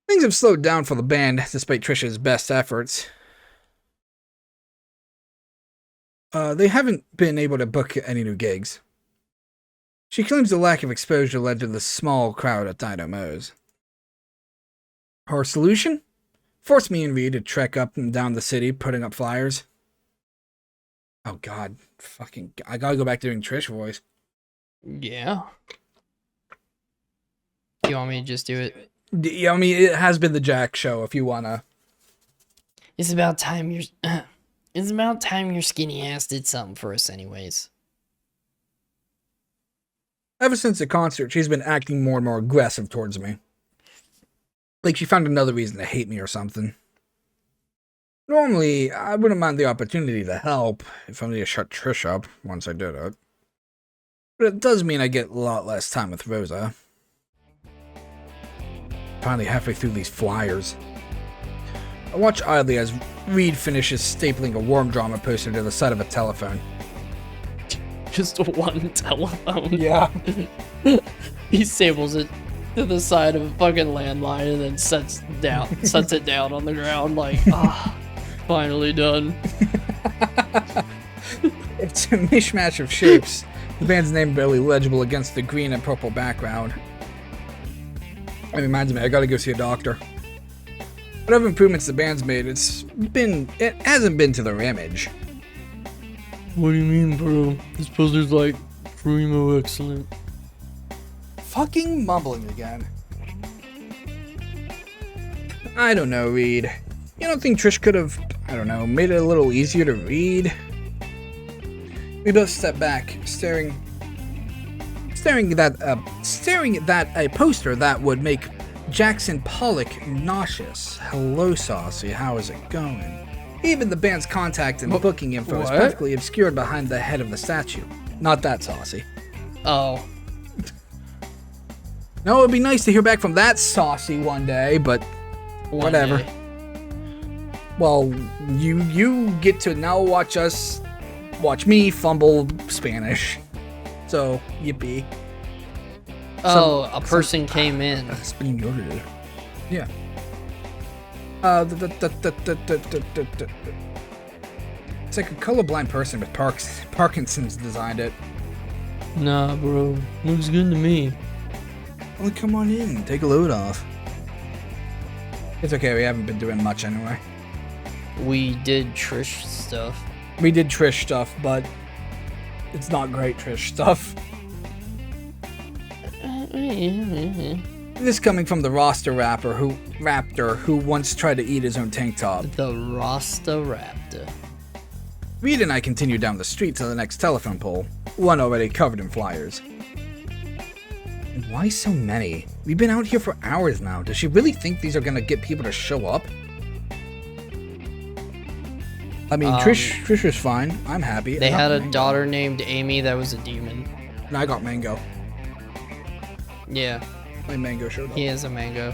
Things have slowed down for the band, despite Trisha's best efforts. They haven't been able to book any new gigs. She claims the lack of exposure led to the small crowd at Dino Mo's. Her solution? Force me and Reed to trek up and down the city, putting up flyers. Oh god, I gotta go back to doing Trish voice. Yeah. Do you want me to just do it? Yeah, I mean, it has been the Jack show, if you wanna. It's about time your skinny ass did something for us anyways. Ever since the concert, she's been acting more and more aggressive towards me. Like she found another reason to hate me or something. Normally, I wouldn't mind the opportunity to help, if only to shut Trish up once I did it. But it does mean I get a lot less time with Rosa. Finally halfway through these flyers. I watch idly as Reed finishes stapling a Worm Drama poster to the side of a telephone. Just one telephone. Yeah. He staples it to the side of a fucking landline and then sets it down on the ground like, finally done. It's a mishmash of shapes. The band's name barely legible against the green and purple background. It reminds me, I gotta go see a doctor. Whatever improvements the band's made, it hasn't been to their image. What do you mean, bro? This poster's like primo excellent. Fucking mumbling again. I don't know, Reed. You don't think Trish could have, made it a little easier to read? We both step back, staring at a poster that would make Jackson Pollock nauseous. Hello, Saucy, how is it going? Even the band's contact and booking info is practically obscured behind the head of the statue. Not that Saucy. Oh. No, it'd be nice to hear back from that Saucy one day, but whatever. Day. Well, you get to now watch us watch me fumble Spanish. So, yippee. Oh, a person came in. Español. Yeah. It's like a colorblind person with Parkinson's designed it. Nah, bro. Looks good to me. Well, come on in. Take a load off. It's okay. We haven't been doing much anyway. We did Trish stuff. We did Trish stuff, but it's not great Trish stuff. This coming from the Raptor who once tried to eat his own tank top. The Rasta Raptor. Reed and I continue down the street to the next telephone pole, one already covered in flyers. And why so many? We've been out here for hours now. Does she really think these are gonna get people to show up? I mean, Trish was fine. I'm happy. They had a daughter named Amy that was a demon. And I got Mango. Yeah. My Mango showed up. He is a mango.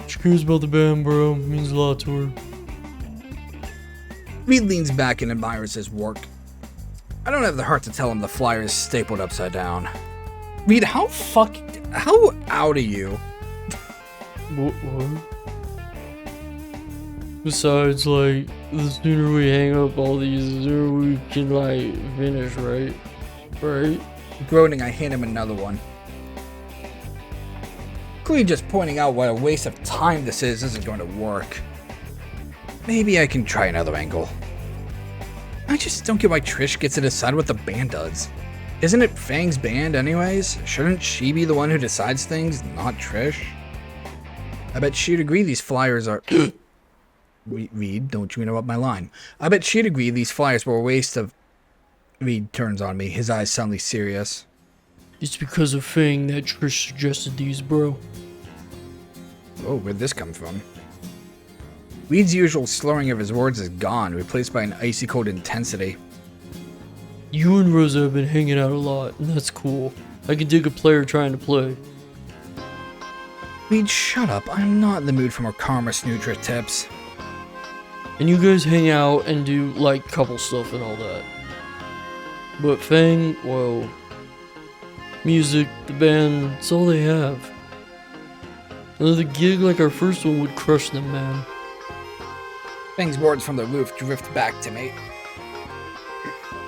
She cares about the band, bro. Means a lot to her. Reed leans back and admires his work. I don't have the heart to tell him the flyer is stapled upside down. Reed, how out are you? What? Besides, like, the sooner we hang up all these, the sooner we can, like, finish, right? Right? Groaning, I hand him another one. Clearly just pointing out what a waste of time this isn't going to work. Maybe I can try another angle. I just don't get why Trish gets to decide what the band does. Isn't it Fang's band anyways? Shouldn't she be the one who decides things, not Trish? I bet she'd agree these flyers are... Reed, don't you interrupt my line. I bet she'd agree these flyers were a waste of... Reed turns on me, his eyes suddenly serious. It's because of Fang that Trish suggested these, bro. Oh, where'd this come from? Reed's usual slurring of his words is gone, replaced by an icy cold intensity. You and Rosa have been hanging out a lot, and that's cool. I can dig a player trying to play. Reed, shut up. I'm not in the mood for more Karma Snoot tips. And you guys hang out and do, like, couple stuff and all that. But Fang, well... music, the band, it's all they have. Another gig like our first one would crush them, man. Fang's words from the roof drift back to me.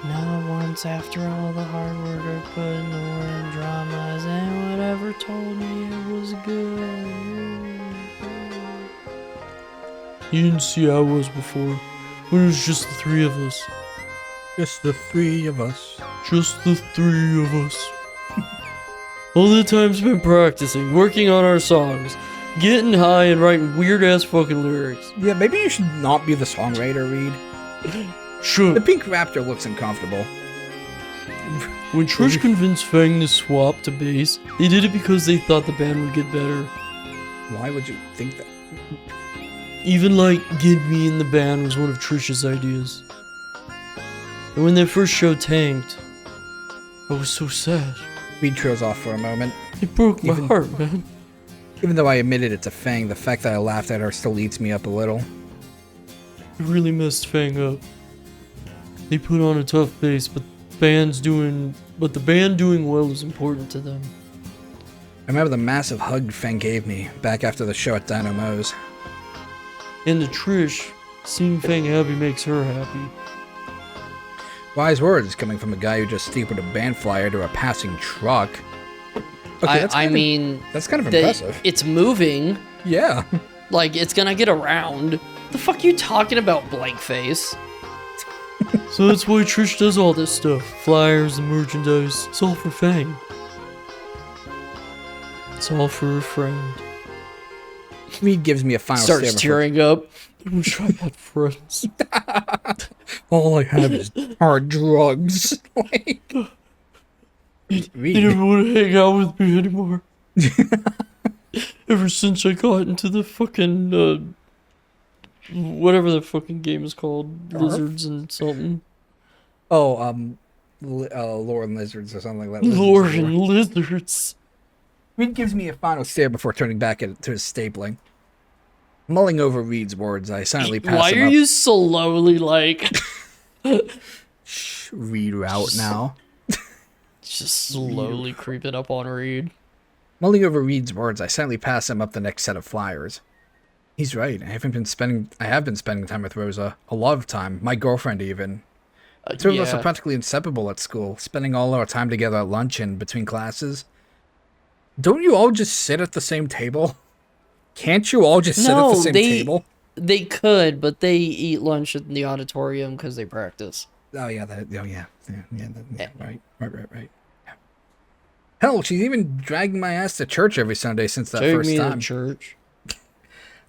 Not once after all the hard work I put in the word dramas and whatever told me it was good. You didn't see how I was before, when it was just the three of us. Just the three of us. Just the three of us. All the time spent practicing, working on our songs, getting high and writing weird-ass fucking lyrics. Yeah, maybe you should not be the songwriter, Reed. Sure. The pink raptor looks uncomfortable. When Trish convinced Fang to swap to bass, they did it because they thought the band would get better. Why would you think that? Even like, get me in the band was one of Trish's ideas. And when that first show tanked, I was so sad. Reed trails off for a moment. It broke my heart, man. Even though I admitted it to Fang, the fact that I laughed at her still eats me up a little. It really messed Fang up. They put on a tough bass, but the band doing well is important to them. I remember the massive hug Fang gave me back after the show at Dino Mo's. And to Trish, seeing Fang happy makes her happy. Wise words coming from a guy who just stapled a band flyer to a passing truck. Okay, that's kind of impressive. It's moving. Yeah. Like, it's gonna get around. The fuck you talking about, blank face? So that's why Trish does all this stuff. Flyers, the merchandise. It's all for Fang. It's all for her friend. Reed gives me a final Starts tearing up. I wish I had friends. All I have is hard drugs. Like, They never want to hang out with me anymore. Ever since I got into the fucking, whatever the fucking game is called. Lizards and something. Oh, Lore and Lizards or something like that. Lore and Lizards. Reed gives me a final stare before turning back to his stapling. Mulling over Reed's words, I silently pass Why him are up. you slowly, like... Shh, Reed out now. Just slowly creeping up on Reed. Mulling over Reed's words, I silently pass him up the next set of flyers. He's right. I have been spending time with Rosa. A lot of time. My girlfriend, even. The two of us are practically inseparable at school, spending all our time together at lunch and between classes. Don't you all just sit at the same table? Can't you all just sit at the same table? They could, but they eat lunch in the auditorium because they practice. Oh yeah, right. Yeah. Hell, she's even dragging my ass to church every Sunday since that first time. To church.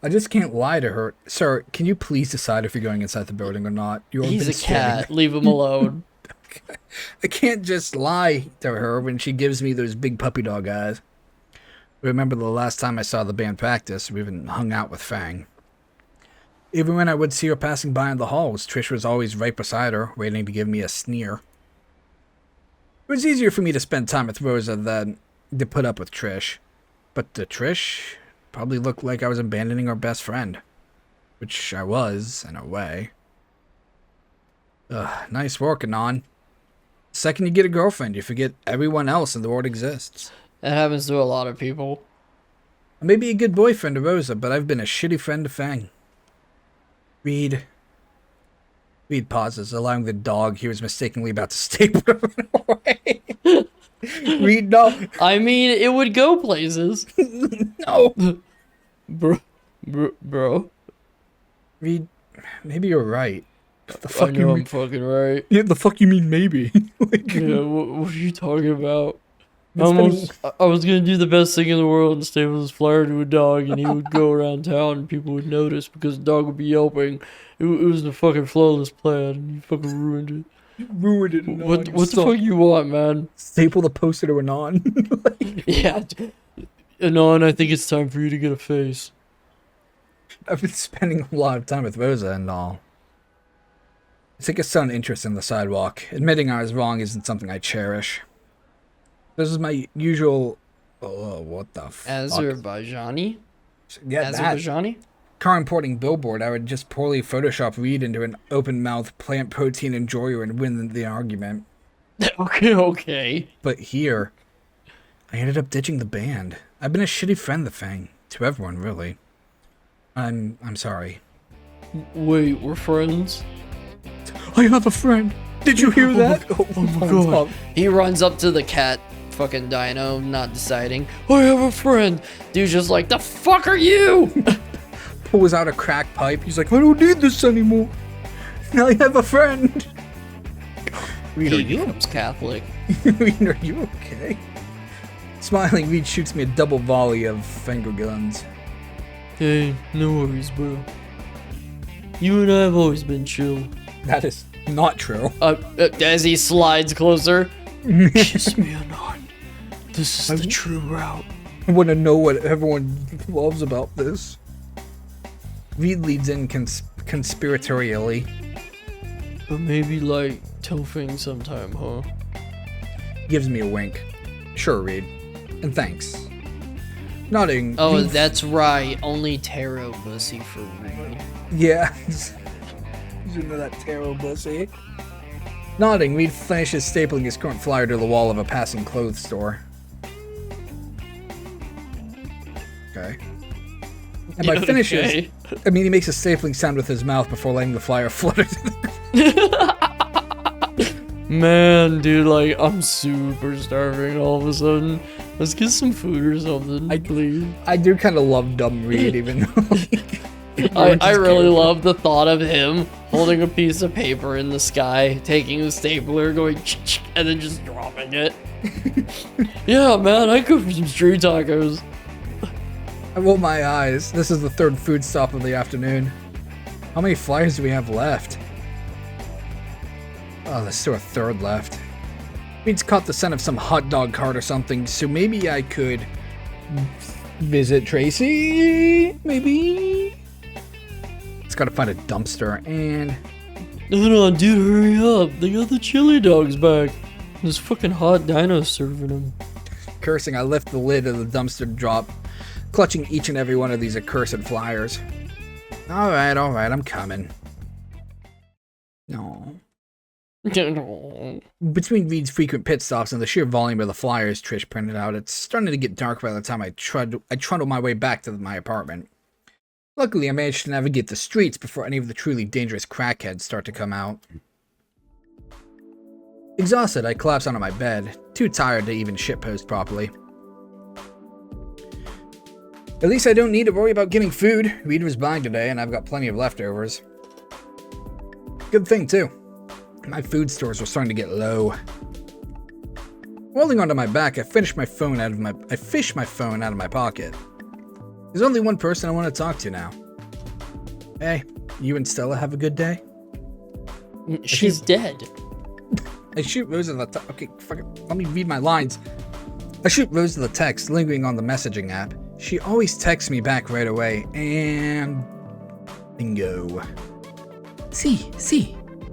I just can't lie to her. Sir, can you please decide if you're going inside the building or not? He's a cat. Leave him alone. Okay. I can't just lie to her when she gives me those big puppy dog eyes. Remember the last time I saw the band practice, we even hung out with Fang. Even when I would see her passing by in the halls, Trish was always right beside her, waiting to give me a sneer. It was easier for me to spend time with Rosa than to put up with Trish. But to Trish, probably looked like I was abandoning our best friend. Which I was, in a way. Nice work, Anon. The second you get a girlfriend, you forget everyone else in the world exists. That happens to a lot of people. I may be a good boyfriend to Rosa, but I've been a shitty friend to Fang. Reed pauses, allowing the dog he was mistakenly about to staple to run away. Reed, no. I mean, it would go places. No. Bro. Reed, maybe you're right. The fuck I know you mean? I'm fucking right. Yeah, the fuck you mean maybe? Yeah, what are you talking about? I was gonna do the best thing in the world and staple this flyer to a dog, and he would go around town and people would notice because the dog would be yelping. It was a fucking flawless plan, and you fucking ruined it. You ruined it. What the fuck you want, man? Staple the poster to Anon. Yeah. Anon, I think it's time for you to get a face. I've been spending a lot of time with Rosa and all. I take a sudden interest in the sidewalk. Admitting I was wrong isn't something I cherish. This is my usual... Oh, what the fuck? Azerbaijani? Yeah, Azerbaijani? Car importing billboard, I would just poorly Photoshop Reed into an open-mouthed plant protein enjoyer and win the argument. Okay. But here, I ended up ditching the band. I've been a shitty friend to Fang. To everyone, really. I'm sorry. Wait, we're friends? I have a friend. Did you hear that? Oh my god. He runs up to the cat fucking dino, not deciding. I have a friend. Dude's just like, the fuck are you? Pulls out a crack pipe. He's like, I don't need this anymore. Now I have a friend. Reed, He becomes Catholic. Reed, are you okay? Smiling, Reed shoots me a double volley of finger guns. Hey, no worries, bro. You and I have always been chill. That is not true. As he slides closer. Kiss me, Anon. This is the true route. I want to know what everyone loves about this. Reed leads in conspiratorially. But maybe, like, tell Fang sometime, huh? Gives me a wink. Sure, Reed. And thanks. Nodding. Oh, Reed that's right. Only tarot pussy for Reed. Yeah. He's into that tarot pussy. Nodding, Reed finishes stapling his current flyer to the wall of a passing clothes store. Okay. And by finishes, I mean he makes a stapling sound with his mouth before letting the flyer flutter. Man, dude, like, I'm super starving all of a sudden. Let's get some food or something, please. I do kind of love dumb Reed, even though... I really love the thought of him holding a piece of paper in the sky, taking the stapler, going and then just dropping it. Yeah, man, I cook for some street tacos. I roll my eyes. This is the third food stop of the afternoon. How many flyers do we have left? Oh, there's still a third left. Reed's caught the scent of some hot dog cart or something, so maybe I could visit Tracy? Maybe? It's gotta find a dumpster and... No, dude, hurry up. They got the chili dogs back. This fucking hot dino serving them. Cursing, I lift the lid of the dumpster to drop, clutching each and every one of these accursed flyers. Alright, I'm coming. No. Between Reed's frequent pit stops and the sheer volume of the flyers Trish printed out, it's starting to get dark by the time I trundle my way back to my apartment. Luckily, I managed to navigate the streets before any of the truly dangerous crackheads start to come out. Exhausted, I collapse onto my bed, too tired to even shitpost properly. At least I don't need to worry about getting food. Reed was buying today, and I've got plenty of leftovers. Good thing, too. My food stores were starting to get low. Rolling onto my back, I fished my phone out of my pocket. There's only one person I want to talk to now. Hey, you and Stella have a good day? She's dead. I shoot Rosa the okay, fuck it. Let me read my lines. I shoot Rosa the text, lingering on the messaging app. She always texts me back right away, and bingo. See,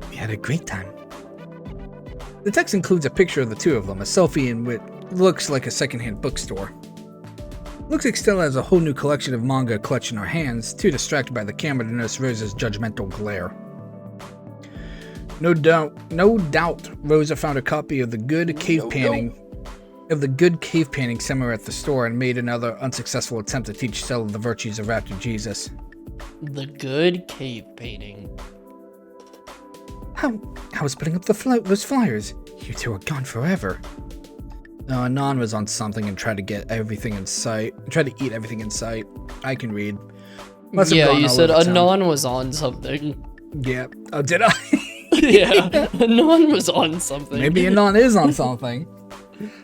we had a great time. The text includes a picture of the two of them, a selfie in what looks like a secondhand bookstore. Looks like Stella has a whole new collection of manga clutched in her hands, too distracted by the camera to notice Rosa's judgmental glare. No doubt, Rosa found a copy of the good cave painting somewhere at the store and made another unsuccessful attempt to teach Stella the virtues of Raptor Jesus. The good cave painting. How was putting up those flyers? You two are gone forever. Anon was on something and tried to get everything in sight. Tried to eat everything in sight. I can read. Yeah, you said Anon was on something. Yeah. Oh, did I? Yeah, Anon was on something. Maybe Anon is on something.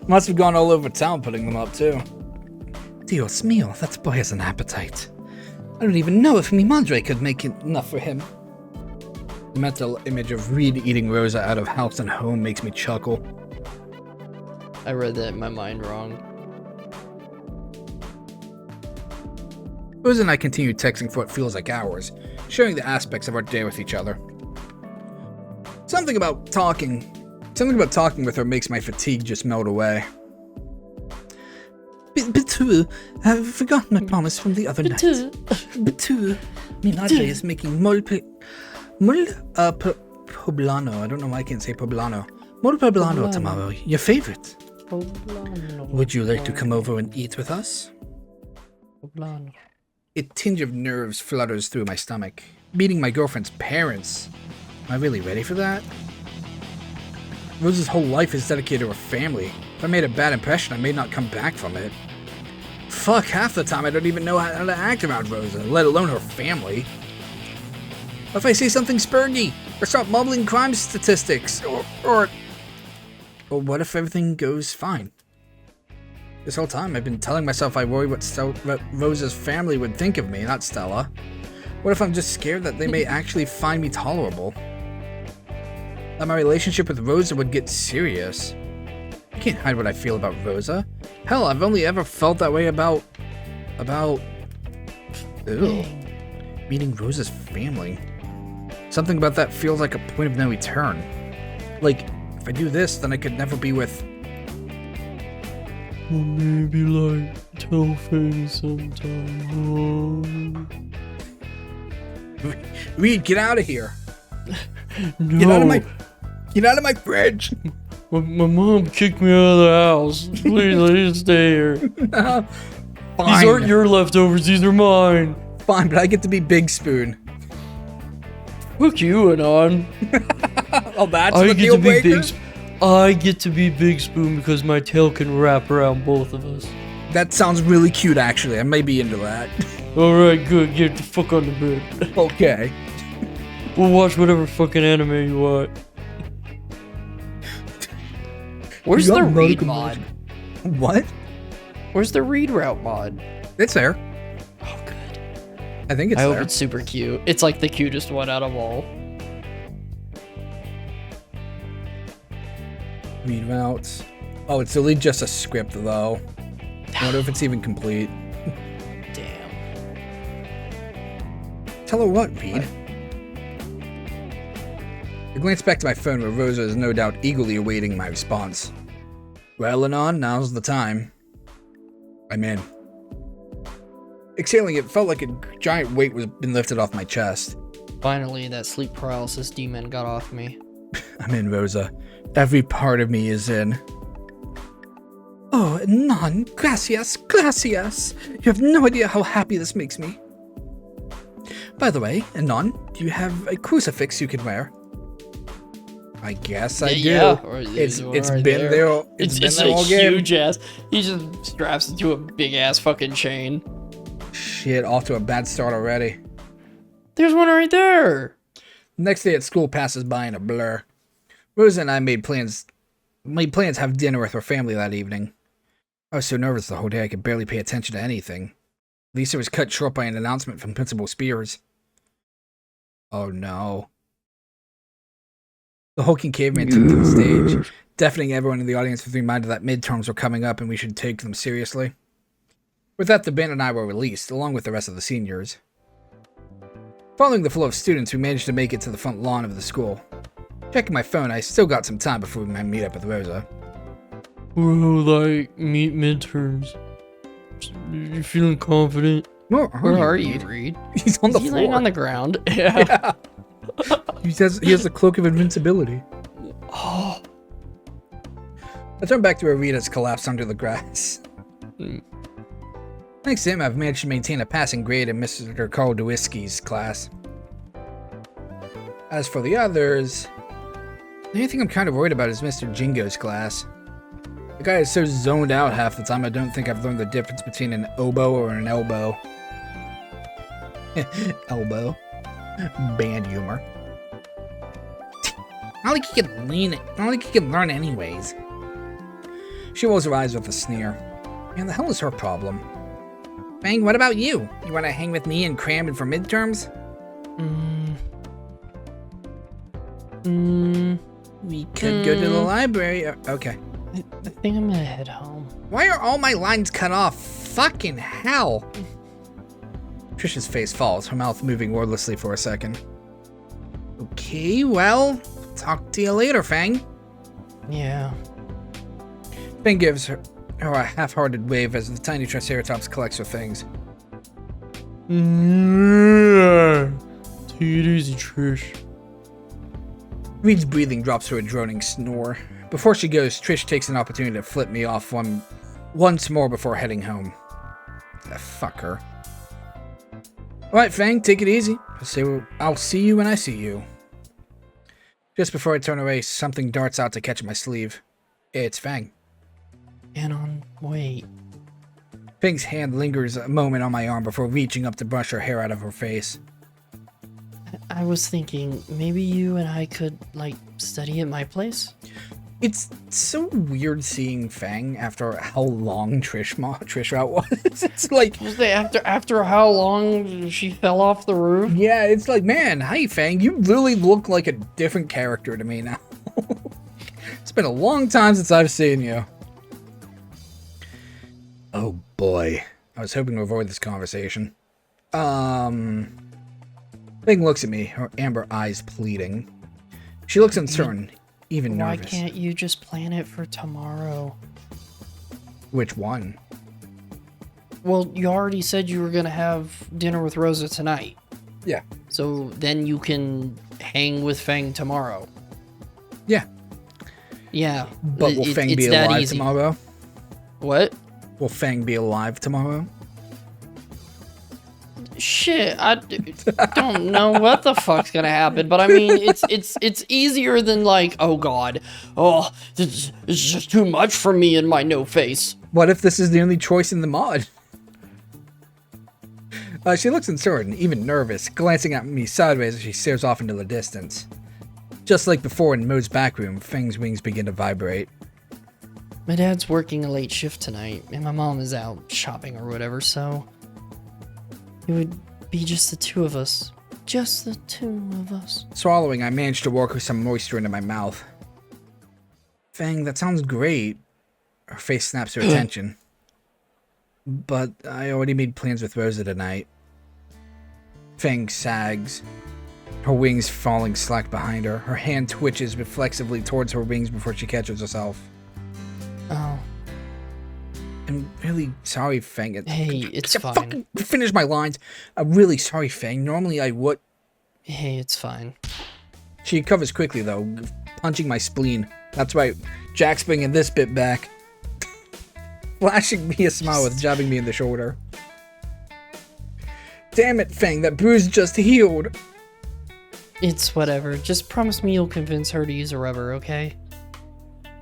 Must have gone all over town putting them up, too. Dios mío, that boy has an appetite. I don't even know if mi madre could make enough for him. The mental image of Reed eating Rosa out of house and home makes me chuckle. I read that in my mind wrong. Rosa and I continue texting for what feels like hours, sharing the aspects of our day with each other. Something about talking with her makes my fatigue just melt away. Bitu, I've forgotten my promise from the other night. Bitu, mi madre is making poblano. I don't know why I can't say poblano. Mol poblano tomorrow. Your favorite. Poblano. Would you like to come over and eat with us? Poblano. A tinge of nerves flutters through my stomach. Meeting my girlfriend's parents. Am I really ready for that? Rosa's whole life is dedicated to her family. If I made a bad impression, I may not come back from it. Fuck, half the time I don't even know how to act around Rosa, let alone her family. What if I say something spurgy? Or start mumbling crime statistics? Or what if everything goes fine? This whole time I've been telling myself I worry what Rosa's family would think of me, not Stella. What if I'm just scared that they may actually find me tolerable? That my relationship with Rosa would get serious. I can't hide what I feel about Rosa. Hell, I've only ever felt that way about... Ew. Meeting Rosa's family. Something about that feels like a point of no return. Like, if I do this, then I could never be with... Well, maybe like tell Fanny sometime. Reed, get out of here. No. Get out of my fridge. My mom kicked me out of the house. Please let me stay here. Fine. These aren't your leftovers, these are mine. Fine, but I get to be Big Spoon. Fuck you, Anon. Oh, that's the deal breaker? I get to be Big Spoon because my tail can wrap around both of us. That sounds really cute, actually. I may be into that. Alright, good. Get the fuck on the bed. Okay. We'll watch whatever fucking anime you want. Where's the read mod? What? Where's the read route mod? It's there. Oh, good. I think it's I there. hope it's super cute. It's like the cutest one out of all. Read routes. Oh, it's really just a script, though. I wonder if it's even complete. Damn. Tell her what, Reed? I glance back to my phone where Rosa is no doubt eagerly awaiting my response. Well, Anon, now's the time. I'm in. Exhaling, it felt like a giant weight was been lifted off my chest. Finally, that sleep paralysis demon got off me. I'm in, Rosa. Every part of me is in. Oh, non, gracias, gracias. You have no idea how happy this makes me. By the way, non, do you have a crucifix you can wear? I guess I do. Yeah, It's right been there. It's been there all game. Huge ass. He just straps it to a big ass fucking chain. Shit, off to a bad start already. There's one right there. Next day at school passes by in a blur. Rosa and I made plans to have dinner with her family that evening. I was so nervous the whole day I could barely pay attention to anything. Lisa was cut short by an announcement from Principal Spears. Oh no. The hulking caveman took to the stage, deafening everyone in the audience with the reminder that midterms were coming up and we should take them seriously. With that, the band and I were released, along with the rest of the seniors. Following the flow of students, we managed to make it to the front lawn of the school. Checking my phone, I still got some time before my meet up with Rosa. Like, meet midterms. You feeling confident? Where are you, Reed? He's on the Is he floor. laying on the ground? Yeah. He has the cloak of invincibility. Oh. I turned back to where Rita's collapsed under the grass. Thanks to him, I've managed to maintain a passing grade in Mr. Carl Dewisky's class. As for the others, the only thing I'm kind of worried about is Mr. Jingo's class. The guy is so zoned out half the time I don't think I've learned the difference between an oboe or an elbow. Elbow. Band humor. Not like he can learn anyways. She rolls her eyes with a sneer. Man, the hell is her problem? Fang, what about you? You want to hang with me and cram in for midterms? We could go to the library. Okay. I think I'm gonna head home. Why are all my lines cut off? Fucking hell. Trish's face falls, her mouth moving wordlessly for a second. Okay, well, talk to you later, Fang. Yeah. Fang gives her a half-hearted wave as the tiny Triceratops collects her things. Take it easy, Trish. Reed's breathing drops to a droning snore. Before she goes, Trish takes an opportunity to flip me off once more before heading home. Fuck her. Alright, Fang, take it easy. I'll see you when I see you. Just before I turn away, something darts out to catch my sleeve. It's Fang. Anon, wait. Fang's hand lingers a moment on my arm before reaching up to brush her hair out of her face. I was thinking maybe you and I could, like, study at my place? It's so weird seeing Fang after how long Trish out was. It's like, Was they after how long she fell off the roof? yeah, it's like, man, hi Fang, you really look like a different character to me now. It's been a long time since I've seen you. Oh boy. I was hoping to avoid this conversation. Fang looks at me, her amber eyes pleading. She looks uncertain, even nervous. Why can't you just plan it for tomorrow? Which one? Well, you already said you were gonna have dinner with Rosa tonight. Yeah. So then you can hang with Fang tomorrow. Yeah. Yeah. But will Fang be alive tomorrow? What? Will Fang be alive tomorrow? Shit, I don't know what the fuck's gonna happen, but I mean, it's easier than like, oh god, oh, it's just too much for me and my no face. What if this is the only choice in the mod? She looks uncertain, even nervous, glancing at me sideways as she stares off into the distance. Just like before in Mo's back room, Fang's wings begin to vibrate. My dad's working a late shift tonight, and my mom is out shopping or whatever, so it would be just the two of us. Just the two of us. Swallowing, I managed to work with some moisture into my mouth. Fang, that sounds great. Her face snaps her attention. But I already made plans with Rosa tonight. Fang sags, her wings falling slack behind her. Her hand twitches reflexively towards her wings before she catches herself. Oh. I'm really sorry, Fang. Hey, it's fine. Fucking finish my lines. I'm really sorry, Fang. Normally I would. Hey, it's fine. She recovers quickly, though, punching my spleen. That's right, Jack's bringing this bit back. Flashing me a smile with jabbing me in the shoulder. Damn it, Fang, that bruise just healed. It's whatever. Just promise me you'll convince her to use a rubber, okay?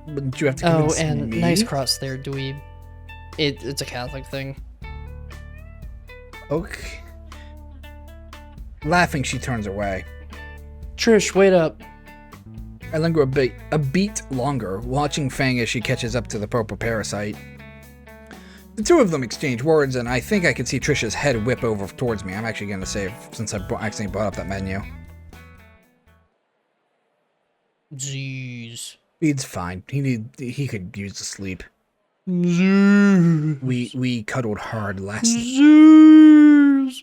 But you have to Oh, convince and me? nice cross there, dweeb. It's a Catholic thing. Okay. Laughing, she turns away. Trish, wait up. I linger a beat longer, watching Fang as she catches up to the purple parasite. The two of them exchange words, and I think I can see Trisha's head whip over towards me. I'm actually going to save, since I accidentally brought up that menu. Jeez. He's fine. He could use the sleep. Zeus. We cuddled hard last night. Zeus.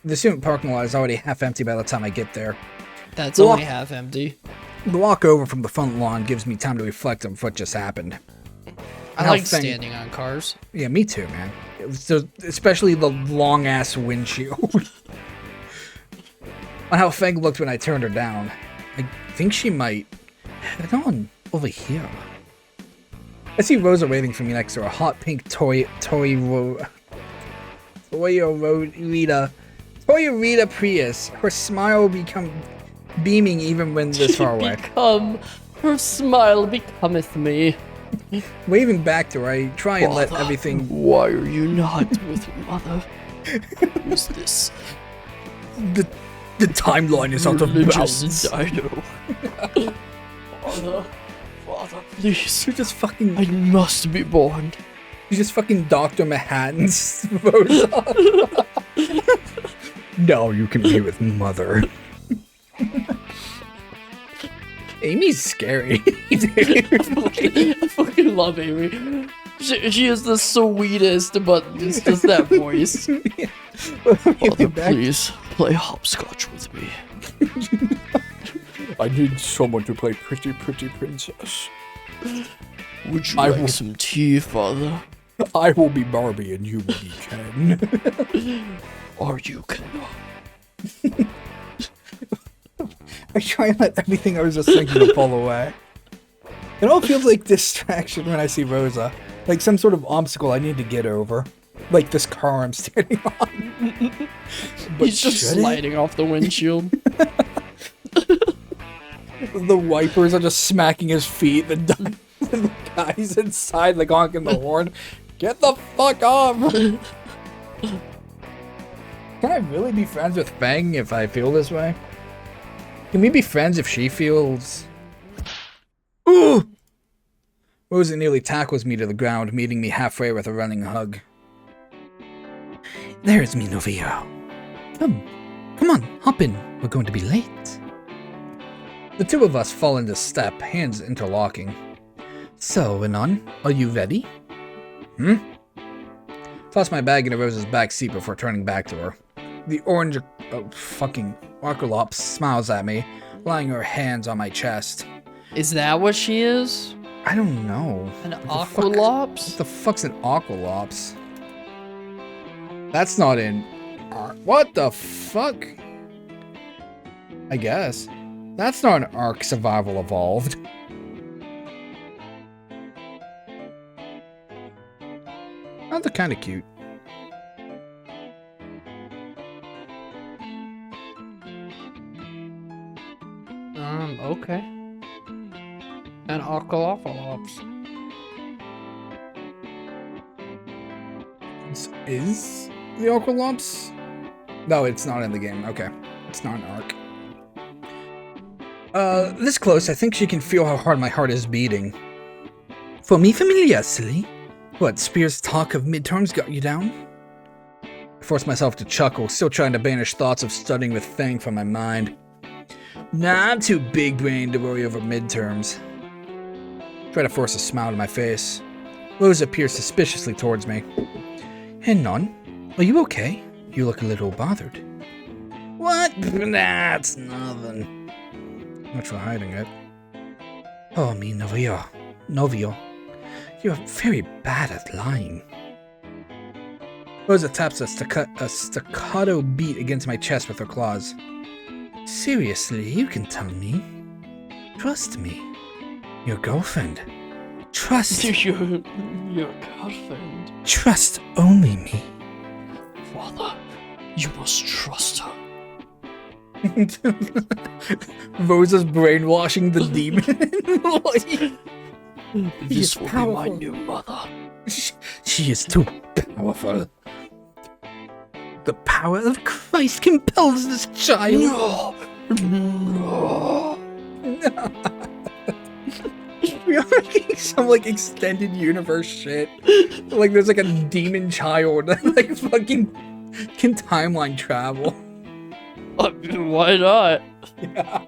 The student parking lot is already half empty by the time I get there. That's only half empty. The walk over from the front lawn gives me time to reflect on what just happened. I How like Fang- standing on cars. Yeah, me too, man. It was especially the long-ass windshield. On how Fang looked when I turned her down. I think she might head on over here. I see Rosa waiting for me next to a hot pink Toyota Prius. Her smile become beaming even when this far away. Her smile becometh me. Waving back to her, I try and let Father, everything... Why are you not with mother? Who's this? The timeline is out of Religious bounds. dino. Father, please. You just fucking... I must be born. You just fucking Dr. Manhattan's Rosa. Now you can be with mother. Amy's scary, dude. I fucking love Amy. She is the sweetest, but it's just that voice. Father, please play hopscotch with me. I need someone to play pretty princess. Would you like some tea, Father? I will be Barbie and you will be Ken. Or you cannot. I try and let everything I was just thinking to fall away. It all feels like distraction when I see Rosa. Like some sort of obstacle I need to get over. Like this car I'm standing on. But He's just sliding off the windshield. The wipers are just smacking his feet. The guy's inside like honking the horn. Get the fuck off! Can I really be friends with Fang if I feel this way? Can we be friends if she feels... Ooh! Rosa nearly tackles me to the ground, meeting me halfway with a running hug. There's me, Novio. Come on, hop in. We're going to be late. The two of us fall into step, hands interlocking. So, Anon, are you ready? Toss my bag into Rosa's back seat before turning back to her. The orange, fucking Arcolops smiles at me, laying her hands on my chest. Is that what she is? I don't know. An What aqualops? the fuck's an Aqualops? That's not in... What the fuck? I guess. That's not an Ark Survival Evolved. Oh, they're kind of cute. Okay. An aqualops. Is the Aqualops? No, it's not in the game. Okay. It's not an Ark. This close, I think she can feel how hard my heart is beating. For me, familia, silly. What, Spear's talk of midterms got you down? I forced myself to chuckle, still trying to banish thoughts of studying with Fang from my mind. Nah, I'm too big-brained to worry over midterms. Try to force a smile to my face. Rosa peers suspiciously towards me. Hey, Non, are you okay? You look a little bothered. What? Nah, it's nothing. Much for hiding it. Oh, mi novio. You're very bad at lying. Rosa taps a staccato beat against my chest with her claws. Seriously, you can tell me. Trust me. Your girlfriend. Trust. Your girlfriend. Trust only me. Father, you must trust her. Rosa's brainwashing the demon. This will be my new mother. She is too powerful. The power of Christ compels this child. No. We are making some like extended universe shit. Like there's like a demon child that like fucking can timeline travel. Why not? Yeah.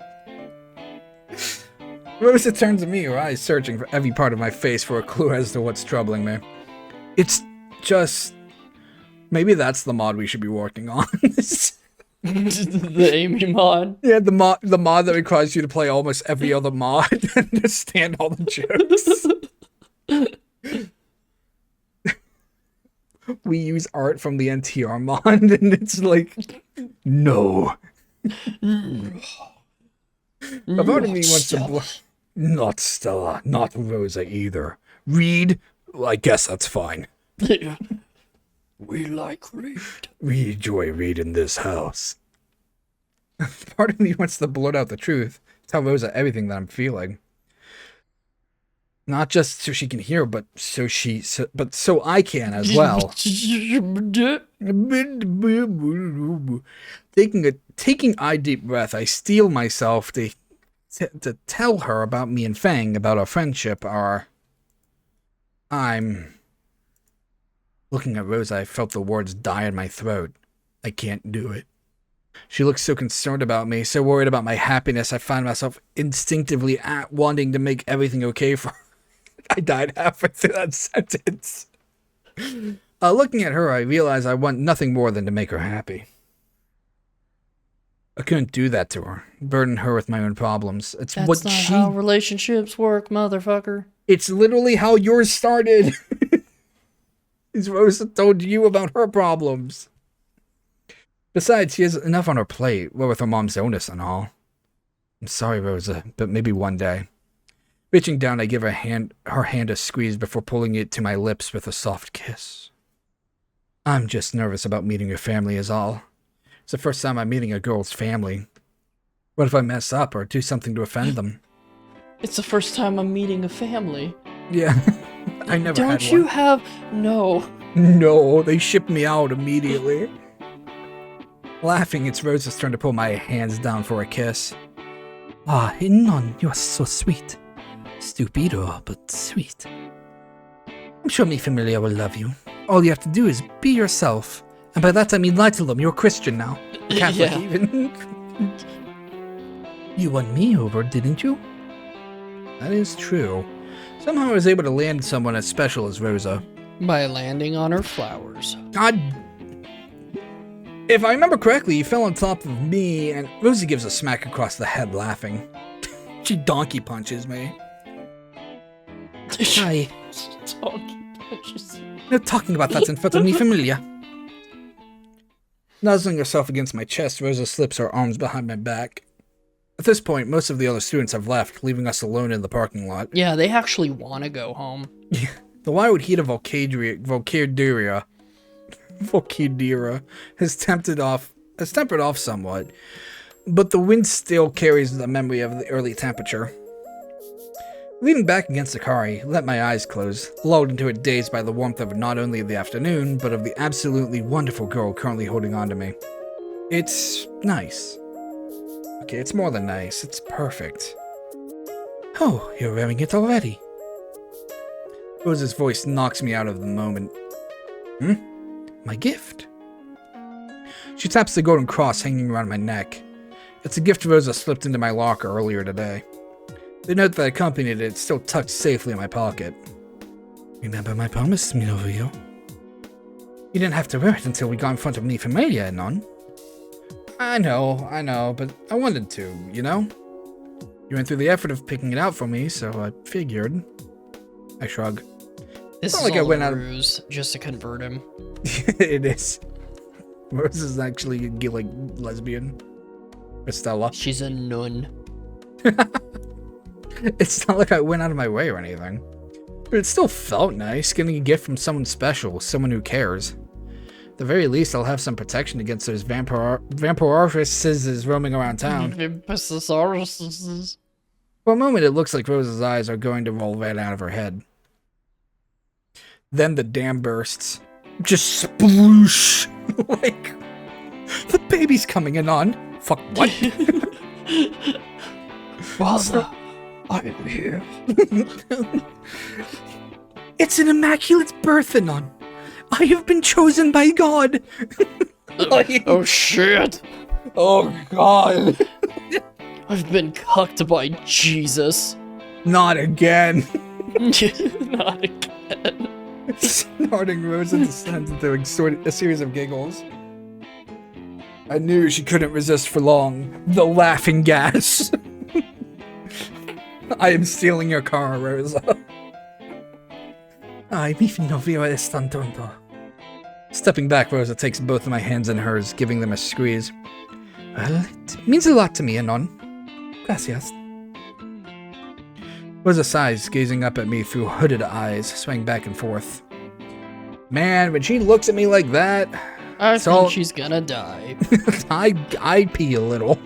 Rosa turns to me, her eyes searching for every part of my face for a clue as to what's troubling me. It's just... Maybe that's the mod we should be working on. The Amy mod. Yeah, the mod that requires you to play almost every other mod and understand all the jokes. We use art from the NTR mod, and it's like, no. A part of me wants to not Stella, not Rosa either. Reed, well, I guess that's fine. We like Reed. We enjoy Reed in this house. Part of me wants to blurt out the truth, tell Rosa everything that I'm feeling. Not just so she can hear, but so I can as well. Taking a deep breath, I steel myself to tell her about me and Fang, about our friendship, I'm looking at Rosa. I felt the words die in my throat. I can't do it. She looks so concerned about me, so worried about my happiness. I find myself instinctively wanting to make everything okay for her. I died halfway through that sentence. Looking at her, I realize I want nothing more than to make her happy. I couldn't do that to her, burden her with my own problems. That's what not how relationships work, motherfucker. It's literally how yours started. Is Rosa told you about her problems. Besides, she has enough on her plate, what with her mom's illness and all. I'm sorry, Rosa, but maybe one day. Reaching down, I give her hand a squeeze before pulling it to my lips with a soft kiss. I'm just nervous about meeting your family is all. It's the first time I'm meeting a girl's family. What if I mess up or do something to offend them? It's the first time I'm meeting a family. Yeah, I never had one. Don't you have... No. No, they shipped me out immediately. Laughing, it's Rosa's turn to pull my hands down for a kiss. Ah, none, you are so sweet. Stupido, but sweet. I'm sure mi familia will love you. All you have to do is be yourself. And by that I mean lie to them, you're Christian now. Catholic even. You won me over, didn't you? That is true. Somehow I was able to land someone as special as Rosa. By landing on her flowers. God. If I remember correctly, you fell on top of me, and Rosie gives a smack across the head, laughing. She donkey punches me. Hi. Donkey punches. No talking about that in front of mi familia. Nuzzling herself against my chest, Rosa slips her arms behind my back. At this point, most of the other students have left, leaving us alone in the parking lot. Yeah, they actually want to go home. The wild heat of Volcadria has tempered off somewhat, but the wind still carries the memory of the early temperature. Leaning back against the car, I let my eyes close, lulled into a daze by the warmth of not only the afternoon, but of the absolutely wonderful girl currently holding on to me. It's nice. Okay, it's more than nice, it's perfect. Oh, you're wearing it already. Rosa's voice knocks me out of the moment. My gift. She taps the golden cross hanging around my neck. It's a gift Rosa slipped into my locker earlier today. The note that accompanied it is still tucked safely in my pocket. Remember my promise, mi novio? You didn't have to wear it until we got in front of mi familia, non? I know, but I wanted to, you know? You went through the effort of picking it out for me, so I figured. I shrug. This is like I went out of ruse just to convert him. It is. Rosa's actually like lesbian. Estella. She's a nun. It's not like I went out of my way or anything. But it still felt nice getting a gift from someone special, someone who cares. At the very least, I'll have some protection against those vampirises roaming around town. For a moment, it looks like Rosa's eyes are going to roll right out of her head. Then the dam bursts. Just sploosh! Like, the baby's coming in on. Fuck, what? Rosa, I am here. It's an immaculate birth, Anon. I have been chosen by God. Like, Oh shit! oh, God. I've been cucked by Jesus. Not again. Not again. Snorting Rosa descends into a series of giggles. I knew she couldn't resist for long. The laughing gas. I am stealing your car, Rosa. Ay, mi novio es tan tonto. Stepping back, Rosa takes both of my hands in hers, giving them a squeeze. Well, it means a lot to me, Anon. Gracias. Rosa sighs, gazing up at me through hooded eyes, swaying back and forth. Man, when she looks at me like that, I it's think all- she's gonna die. I pee a little.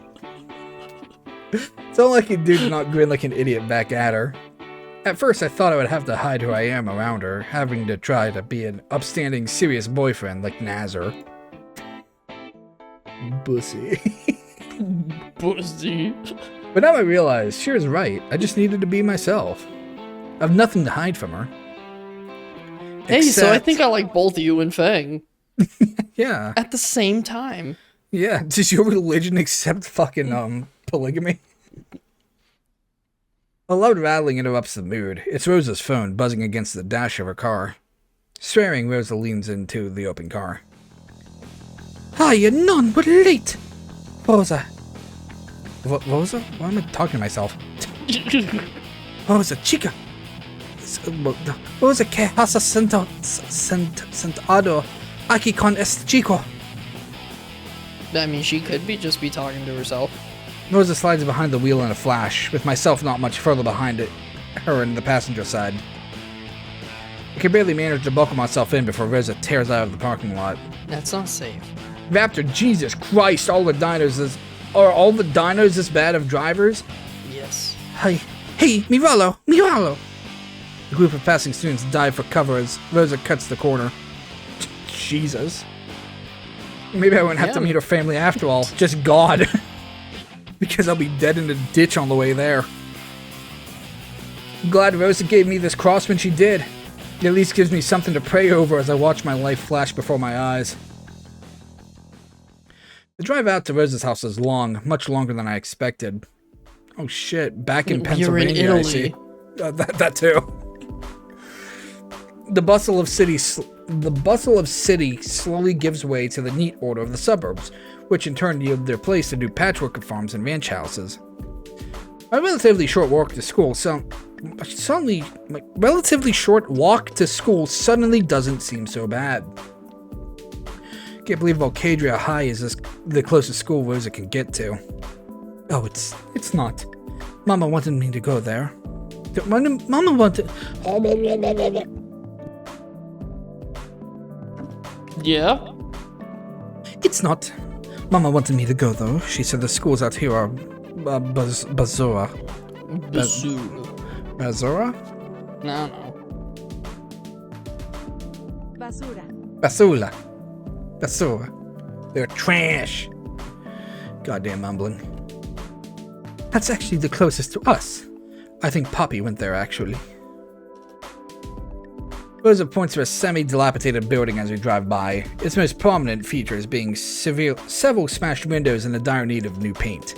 It's all I can do to not grin like an idiot back at her. At first, I thought I would have to hide who I am around her, having to try to be an upstanding, serious boyfriend like Nazar. Bussy. Pussy. But now I realize she was right. I just needed to be myself. I have nothing to hide from her. Hey, so I Except- think I like both you and Fang Yeah. at the same time. Yeah. Does your religion accept fucking, polygamy? A loud rattling interrupts the mood. It's Rosa's phone buzzing against the dash of her car. Swearing, Rosa leans into the open car. Hiya, Nun, we're late! Rosa. Rosa? Why am I talking to myself? Rosa, chica! Rosa, que has sentado aquí con este chico? I mean, she could just be talking to herself. Rosa slides behind the wheel in a flash, with myself not much further behind it, her in the passenger side. I can barely manage to buckle myself in before Rosa tears out of the parking lot. That's not safe. Raptor, Jesus Christ, are all the dinos this bad of drivers? Yes. Hey, Miralo! The group of passing students dive for cover as Rosa cuts the corner. Jesus. Maybe I wouldn't have to meet her family after all. Just God. Because I'll be dead in a ditch on the way there. I'm glad Rosa gave me this cross when she did. It at least gives me something to pray over as I watch my life flash before my eyes. The drive out to Rosa's house is long, much longer than I expected. Oh shit, back in Pennsylvania, You're in I see. Italy. That too. The bustle of city slowly gives way to the neat order of the suburbs, which in turn yield their place to new patchwork of farms and ranch houses. My relatively short walk to school suddenly doesn't seem so bad. Can't believe Volcadria High is the closest school Rosa can get to. Oh, it's not. Mama wanted me to go there. Mama wanted. Yeah? It's not. Mama wanted me to go though. She said the schools out here are Bazura. Bazura? No. Basura. They're trash. Goddamn mumbling. That's actually the closest to us. I think Poppy went there actually. Rosa points to a semi-dilapidated building as we drive by, its most prominent features being several smashed windows and a dire need of new paint.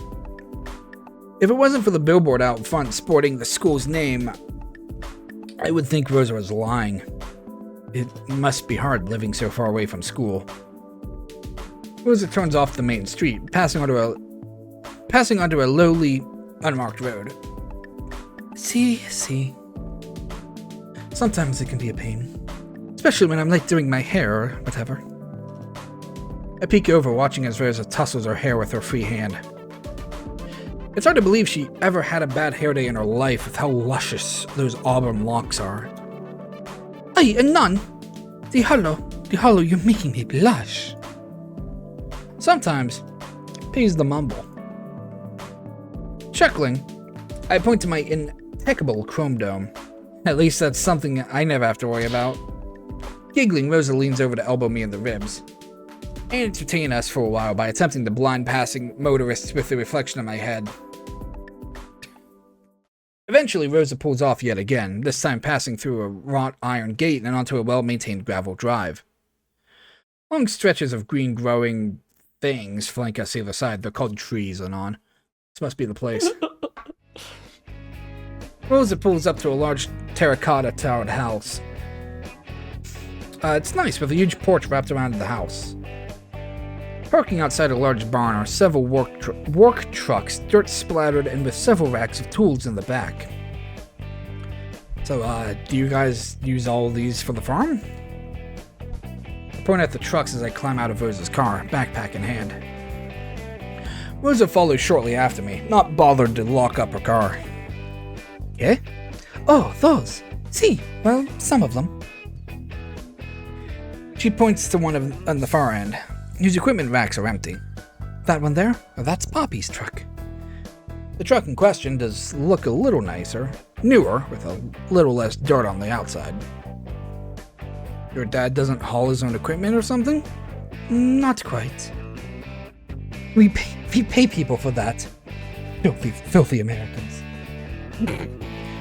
If it wasn't for the billboard out front sporting the school's name, I would think Rosa was lying. It must be hard living so far away from school. Rosa turns off the main street, passing onto a lowly, unmarked road. See. Sometimes it can be a pain. Especially when I'm late doing my hair or whatever. I peek over, watching as Rosa tussles her hair with her free hand. It's hard to believe she ever had a bad hair day in her life with how luscious those auburn locks are. Ay, and none. The hollow, you're making me blush. Sometimes, it pays the mumble. Chuckling, I point to my impeccable chrome dome. At least that's something I never have to worry about. Giggling, Rosa leans over to elbow me in the ribs and entertain us for a while by attempting to blind passing motorists with the reflection of my head. Eventually, Rosa pulls off yet again, this time passing through a wrought iron gate and onto a well-maintained gravel drive. Long stretches of green growing things flank us either side. They're called trees, Anon. This must be the place. Rosa pulls up to a large terracotta towered house. It's nice, with a huge porch wrapped around the house. Parking outside a large barn are several work trucks, dirt splattered, and with several racks of tools in the back. So, do you guys use all these for the farm? I point at the trucks as I climb out of Rosa's car, backpack in hand. Rosa follows shortly after me, not bothered to lock up her car. Yeah? Oh, those. See, well, some of them. She points to one on the far end, whose equipment racks are empty. That one there? Well, that's Poppy's truck. The truck in question does look a little nicer, newer, with a little less dirt on the outside. Your dad doesn't haul his own equipment or something? Not quite. We pay people for that. Filthy Americans.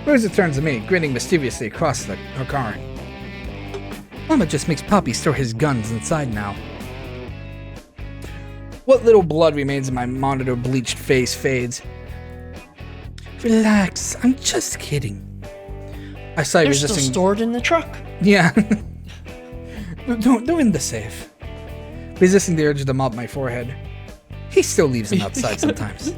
Rosa turns to me, grinning mischievously across her car. Mama just makes Poppy store his guns inside now. What little blood remains in my monitor bleached face fades. Relax, I'm just kidding. I sigh, They're resisting. still stored in the truck. Yeah. They're in the safe. Resisting the urge to mop my forehead. He still leaves them outside sometimes.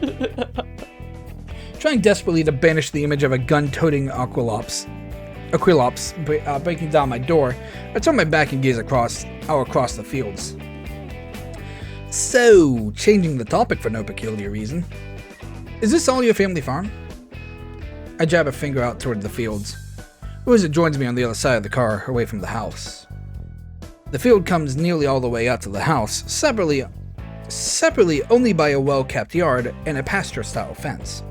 Trying desperately to banish the image of a gun-toting Aquilops breaking down my door, I turn my back and gaze across the fields. So, changing the topic for no peculiar reason. Is this all your family farm? I jab a finger out toward the fields. Rosa joins me on the other side of the car, away from the house. The field comes nearly all the way out to the house, separately only by a well-kept yard and a pasture-style fence.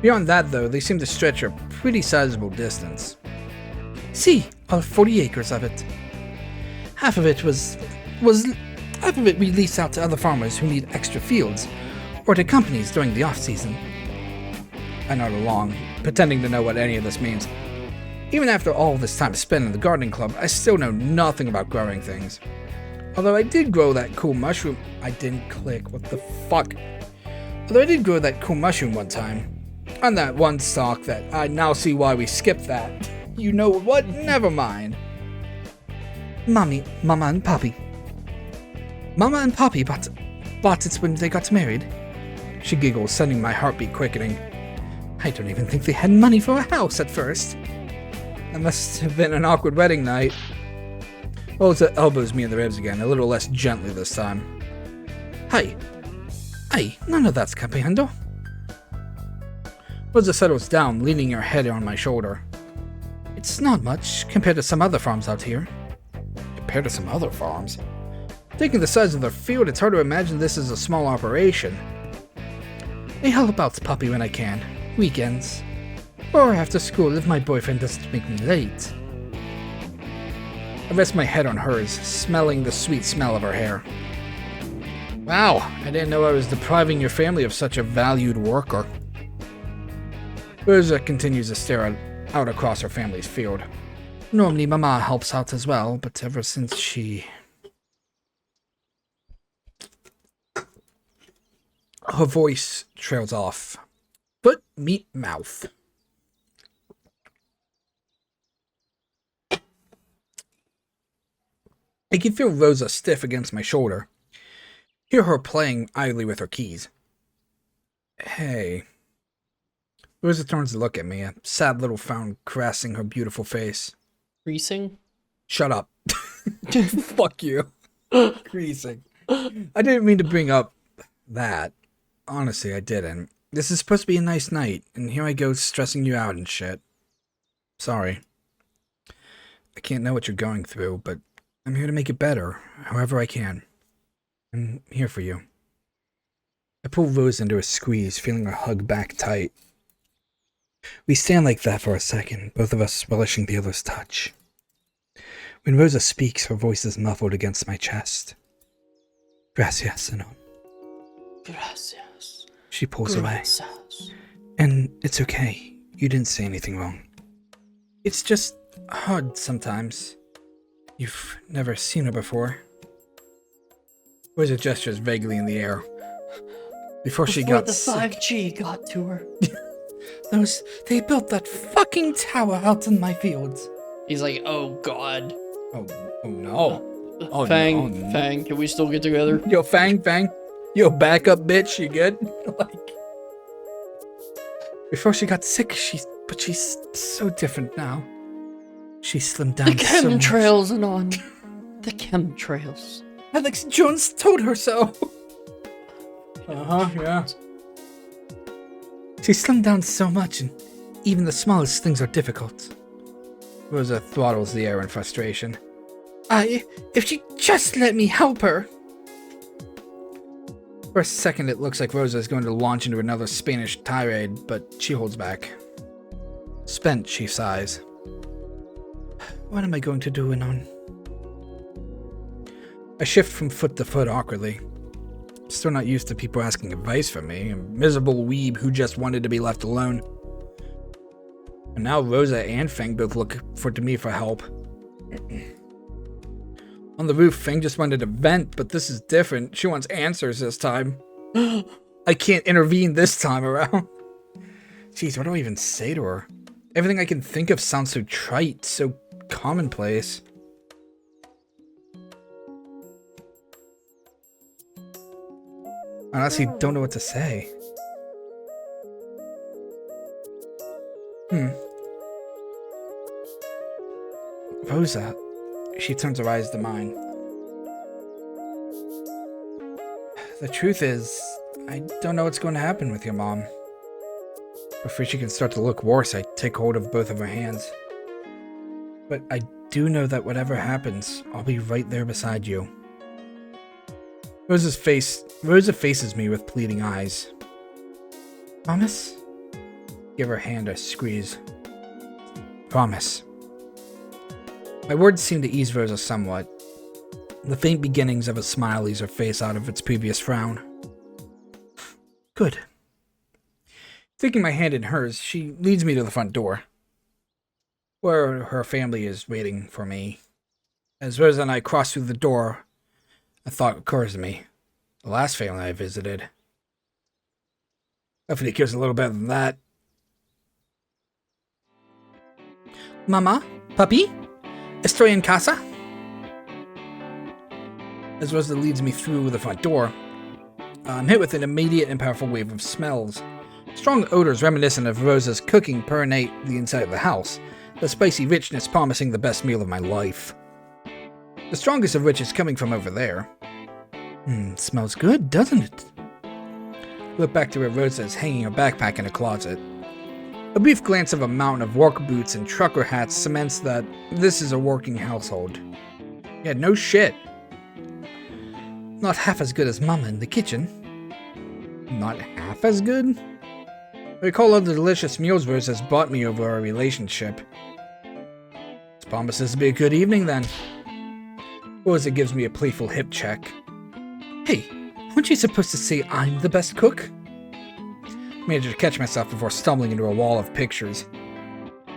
Beyond that, though, they seem to stretch a pretty sizable distance. See, all 40 acres of it. Half of it we lease out to other farmers who need extra fields, or to companies during the off-season. I nod along, pretending to know what any of this means. Even after all this time spent in the gardening club, I still know nothing about growing things. Although I did grow that cool mushroom... I didn't click, what the fuck? Although I did grow that cool mushroom one time. On that one stalk that I now see why we skipped that. You know what? Never mind. Mama and Poppy. Mama and Poppy bought it when they got married. She giggles, sending my heartbeat quickening. I don't even think they had money for a house at first. That must have been an awkward wedding night. Rosa elbows me in the ribs again, a little less gently this time. Hey, none of that's campeando. Rosa settles down, leaning her head on my shoulder. It's not much compared to some other farms out here. Compared to some other farms? Taking the size of their field, it's hard to imagine this is a small operation. I help out Poppy when I can, weekends, or after school if my boyfriend doesn't make me late. I rest my head on hers, smelling the sweet smell of her hair. Wow, I didn't know I was depriving your family of such a valued worker. Rosa continues to stare out across her family's field. Normally Mama helps out as well, but ever since she... Her voice trails off. Foot, meat, mouth. I can feel Rosa stiff against my shoulder. Hear her playing idly with her keys. Hey. Rosa turns to look at me, a sad little frown caressing her beautiful face. Greasing? Shut up. Fuck you. Greasing. I didn't mean to bring up that. Honestly, I didn't. This is supposed to be a nice night, and here I go stressing you out and shit. Sorry. I can't know what you're going through, but I'm here to make it better, however I can. I'm here for you. I pull Rose into a squeeze, feeling her hug back tight. We stand like that for a second, both of us relishing the other's touch. When Rosa speaks, her voice is muffled against my chest. Gracias, Snoot. Gracias. She pulls away. Gracias. And it's okay. You didn't say anything wrong. It's just hard sometimes. You've never seen her before. Rosa gestures vaguely in the air. Before she got the sick. 5G got to her. They built that fucking tower out in my fields. He's like, oh god. Oh no. Oh, Fang, no. Fang, can we still get together? Yo, Fang. Yo, back up, bitch. You good? Before she got sick, she's so different now. She slimmed down The so much. chemtrails, Anon. The chemtrails. Alex Jones told her so. Yeah. She slimmed down so much, and even the smallest things are difficult. Rosa throttles the air in frustration. If she just let me help her. For a second, it looks like Rosa is going to launch into another Spanish tirade, but she holds back. Spent, she sighs. What am I going to do, Anon? I shift from foot to foot awkwardly. Still not used to people asking advice from me, a miserable weeb who just wanted to be left alone. And now Rosa and Fang both look to me for help. On the roof, Fang just wanted to vent, but this is different. She wants answers this time. I can't intervene this time around. Jeez, what do I even say to her? Everything I can think of sounds so trite, so commonplace. I honestly don't know what to say. Rosa. She turns her eyes to mine. The truth is, I don't know what's going to happen with your mom. Before she can start to look worse, I take hold of both of her hands. But I do know that whatever happens, I'll be right there beside you. Rosa faces me with pleading eyes. Promise? Give her hand a squeeze. Promise. My words seem to ease Rosa somewhat. The faint beginnings of a smile ease her face out of its previous frown. Good. Taking my hand in hers, she leads me to the front door, where her family is waiting for me. As Rosa and I cross through the door, a thought occurs to me. The last family I visited. Hopefully it gives a little better than that. Mama? Papi? Estoy en casa? As Rosa leads me through the front door, I'm hit with an immediate and powerful wave of smells. Strong odors reminiscent of Rosa's cooking permeate the inside of the house, the spicy richness promising the best meal of my life. The strongest of which is coming from over there. Smells good, doesn't it? Look back to where Rosa is hanging her backpack in a closet. A brief glance of a mountain of work boots and trucker hats cements that this is a working household. Yeah, no shit. Not half as good as Mama in the kitchen. Not half as good? I recall all the delicious meals Rose has bought me over our relationship. This promises to be a good evening then. Rosa gives me a playful hip check. Hey, aren't you supposed to say I'm the best cook? I managed to catch myself before stumbling into a wall of pictures.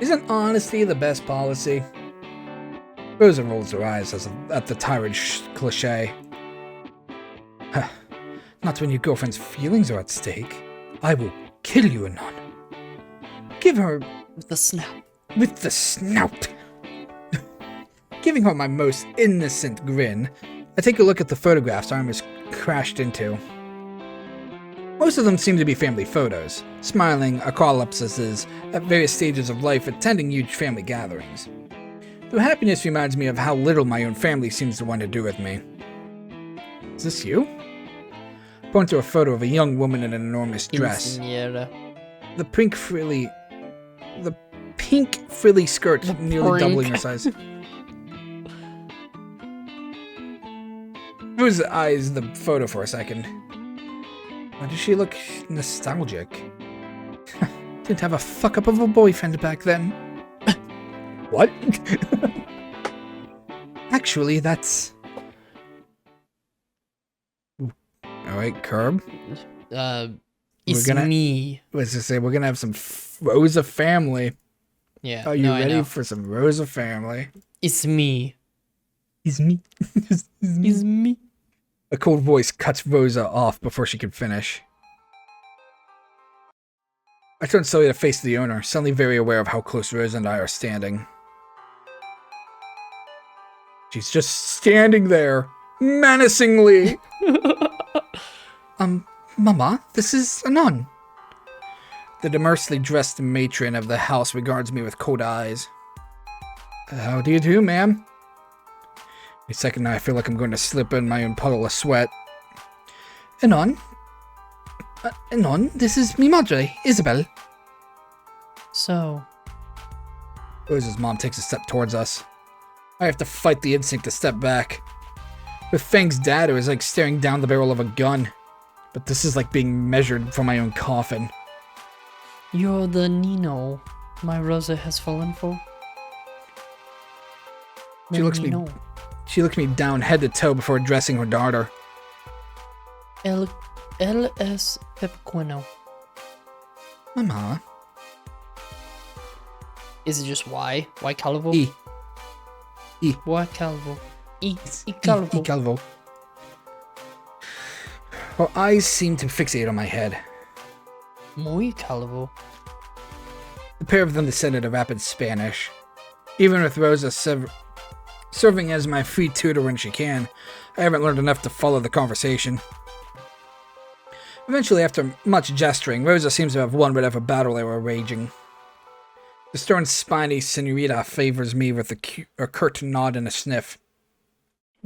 Isn't honesty the best policy? Rosa rolls her eyes at the tirade cliche. Not when your girlfriend's feelings are at stake. I will kill you, Anon. Give her... With the snout. With the snout. Giving her my most innocent grin, I take a look at the photographs I almost crashed into. Most of them seem to be family photos, smiling apocalypses at various stages of life attending huge family gatherings. Their happiness reminds me of how little my own family seems to want to do with me. Is this you? Point to a photo of a young woman in an enormous dress. Quinceañera. The pink frilly skirt nearly doubling her size. Rosa eyes the photo for a second. Why does she look nostalgic? Didn't have a fuck up of a boyfriend back then. What? Actually, that's... Alright, Curb. It's me. Let's just say we're gonna have some Rosa family. Yeah. Are you ready for some Rosa family? It's me. It's me. It's me. A cold voice cuts Rosa off before she can finish. I turn slowly to face the owner, suddenly very aware of how close Rosa and I are standing. She's just standing there, menacingly. Mama, this is Anon. The demurely dressed matron of the house regards me with cold eyes. How do you do, ma'am? A second now I feel like I'm going to slip in my own puddle of sweat. Anon, this is mi madre, Isabel. So? Rosa's mom takes a step towards us. I have to fight the instinct to step back. With Fang's dad, it was like staring down the barrel of a gun. But this is like being measured from my own coffin. You're the Nino my Rosa has fallen for? She looks me down head to toe before addressing her daughter. Él es Pepequino. Mama. Is it just Y? Y Calvo? E. Y Calvo. E Calvo. E Calvo. Her eyes seem to fixate on my head. Muy Calvo. The pair of them descended a rapid Spanish. Even with Rosa serving as my free tutor when she can, I haven't learned enough to follow the conversation. Eventually, after much gesturing, Rosa seems to have won whatever battle they were raging. The stern, spiny senorita favors me with a curt nod and a sniff.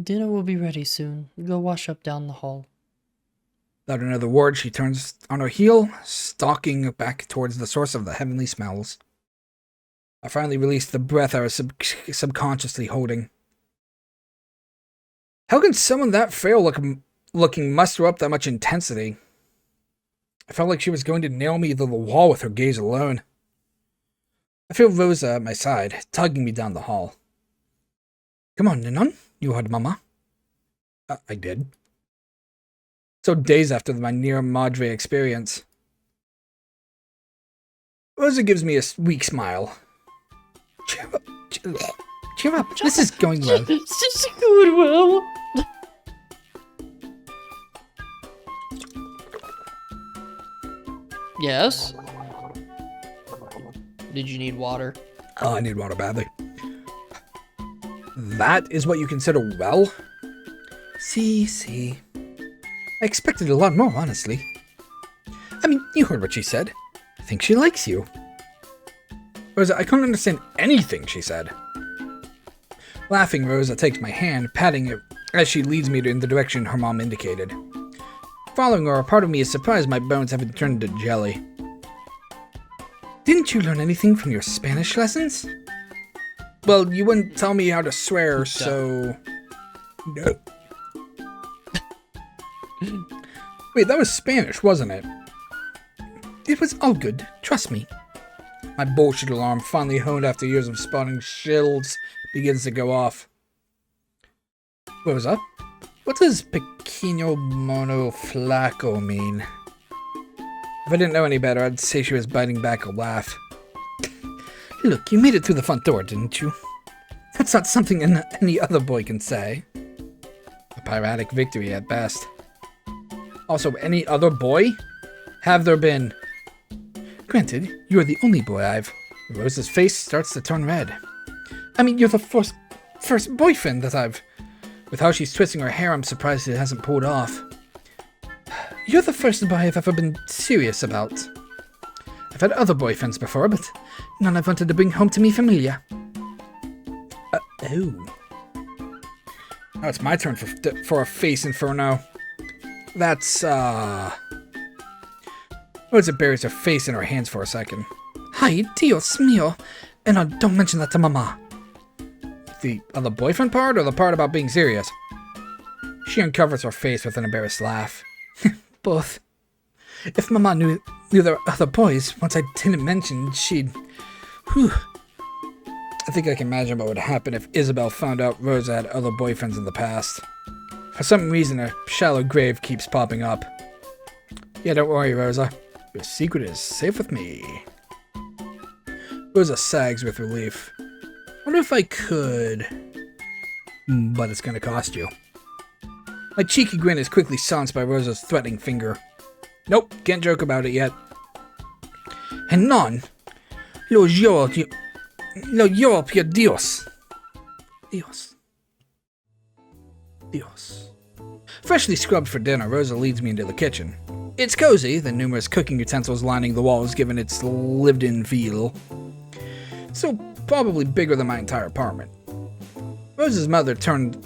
Dinner will be ready soon. Go wash up down the hall. Without another word, she turns on her heel, stalking back towards the source of the heavenly smells. I finally released the breath I was subconsciously holding. How can someone that frail looking muster up that much intensity? I felt like she was going to nail me to the wall with her gaze alone. I feel Rosa at my side, tugging me down the hall. Come on, Nanon, you heard Mama. I did. So days after my near Madre experience. Rosa gives me a weak smile. Cheer up. This is going well. It's just going well. Yes? Did you need water? Oh, I need water badly. That is what you consider well? See. I expected a lot more, honestly. I mean, you heard what she said. I think she likes you. Rosa, I couldn't understand anything she said. Laughing, Rosa takes my hand, patting it as she leads me in the direction her mom indicated. Following her, a part of me is surprised my bones haven't turned into jelly. Didn't you learn anything from your Spanish lessons? Well, you wouldn't tell me how to swear, so... No. Wait, that was Spanish, wasn't it? It was all good, trust me. My bullshit alarm, finally honed after years of spotting shills, begins to go off. Rosa, what does pequeño mono flaco mean? If I didn't know any better, I'd say she was biting back a laugh. Look, you made it through the front door, didn't you? That's not something any other boy can say. A pyrrhic victory at best. Also, any other boy? Have there been? Granted, you're the only boy I've... Rosa's face starts to turn red. I mean, you're the first boyfriend that I've... With how she's twisting her hair, I'm surprised it hasn't pulled off. You're the first boy I've ever been serious about. I've had other boyfriends before, but none I've wanted to bring home to mi familia. Oh. Now it's my turn for a face inferno. That's, Rosa buries her face in her hands for a second. Hi, Dios mío. And don't mention that to Mama. The other boyfriend part or the part about being serious? She uncovers her face with an embarrassed laugh. Both. If Mama knew there were other boys, once I didn't mention, she'd... Whew. I think I can imagine what would happen if Isabel found out Rosa had other boyfriends in the past. For some reason, a shallow grave keeps popping up. Yeah, don't worry, Rosa. Your secret is safe with me. Rosa sags with relief. Wonder if I could... But it's gonna cost you. My cheeky grin is quickly silenced by Rosa's threatening finger. Nope, can't joke about it yet. And none. Lo lloro, por Dios. Dios. Dios. Freshly scrubbed for dinner, Rosa leads me into the kitchen. It's cozy, the numerous cooking utensils lining the walls given its lived-in feel. So probably bigger than my entire apartment. Rosa's mother turns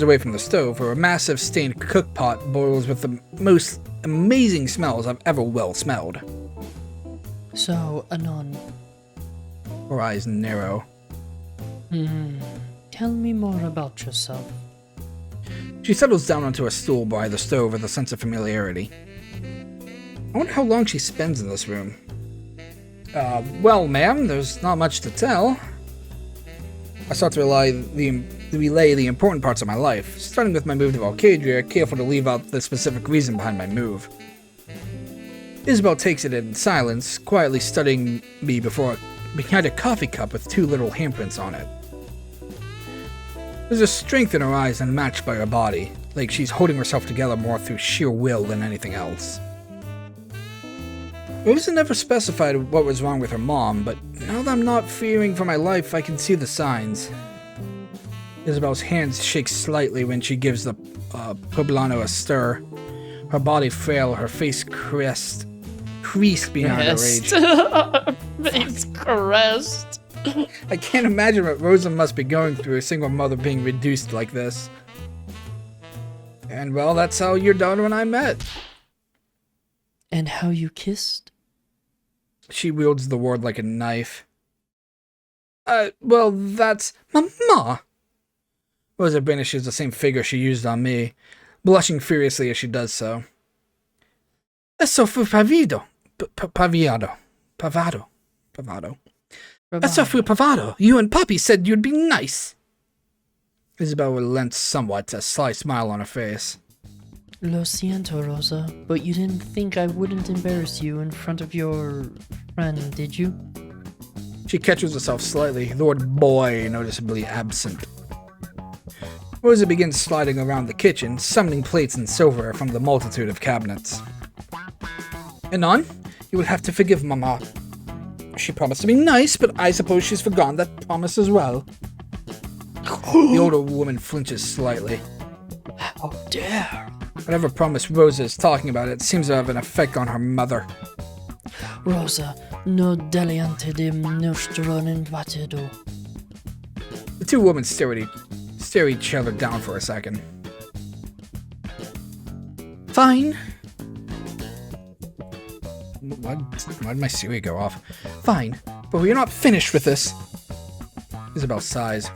away from the stove where a massive stained cookpot boils with the most amazing smells I've ever well smelled. So, Anon. Her eyes narrow. Tell me more about yourself. She settles down onto a stool by the stove with a sense of familiarity. I wonder how long she spends in this room. Well, ma'am, there's not much to tell. I start to relay the important parts of my life, starting with my move to Valcadria, careful to leave out the specific reason behind my move. Isabel takes it in silence, quietly studying me behind a coffee cup with 2 little handprints on it. There's a strength in her eyes unmatched by her body, like she's holding herself together more through sheer will than anything else. Rosa never specified what was wrong with her mom, but now that I'm not fearing for my life, I can see the signs. Isabel's hands shake slightly when she gives the poblano a stir. Her body frail, her face creased beyond her age. Face caressed. I can't imagine what Rosa must be going through, a single mother being reduced like this. And well, that's how your daughter and I met. And how you kissed? She wields the word like a knife. Well, that's... Mama! Rosa brandishes the same figure she used on me, blushing furiously as she does so. Eso fue pavido. Pavado. Eso fue pavado. You and Poppy said you'd be nice. Isabel relents somewhat, a sly smile on her face. Lo siento, Rosa, but you didn't think I wouldn't embarrass you in front of your friend, did you? She catches herself slightly, the word boy noticeably absent. Rosa begins sliding around the kitchen, summoning plates and silverware from the multitude of cabinets. Anon, you will have to forgive Mama. She promised to be nice, but I suppose she's forgotten that promise as well. The older woman flinches slightly. How dare! Whatever promise Rosa is talking about, it seems to have an effect on her mother. Rosa, no deliante de nostro invatido. The 2 women stare each other down for a second. Fine. Why'd my Siri go off? Fine, but we're not finished with this. Isabel sighs.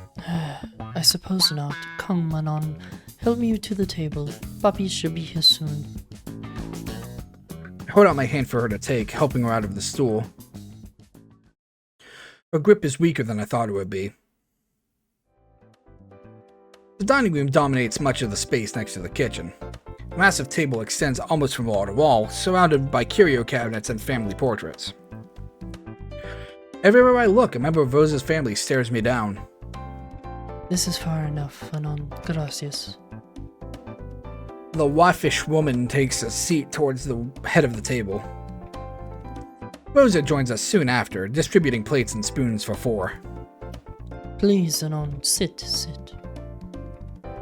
I suppose not. Come, Manon. Help me to the table. Papi should be here soon. I hold out my hand for her to take, helping her out of the stool. Her grip is weaker than I thought it would be. The dining room dominates much of the space next to the kitchen. A massive table extends almost from wall to wall, surrounded by curio cabinets and family portraits. Everywhere I look, a member of Rosa's family stares me down. This is far enough, Manon. Gracias. The waifish woman takes a seat towards the head of the table. Rosa joins us soon after, distributing plates and spoons for 4. Please, Manon, sit.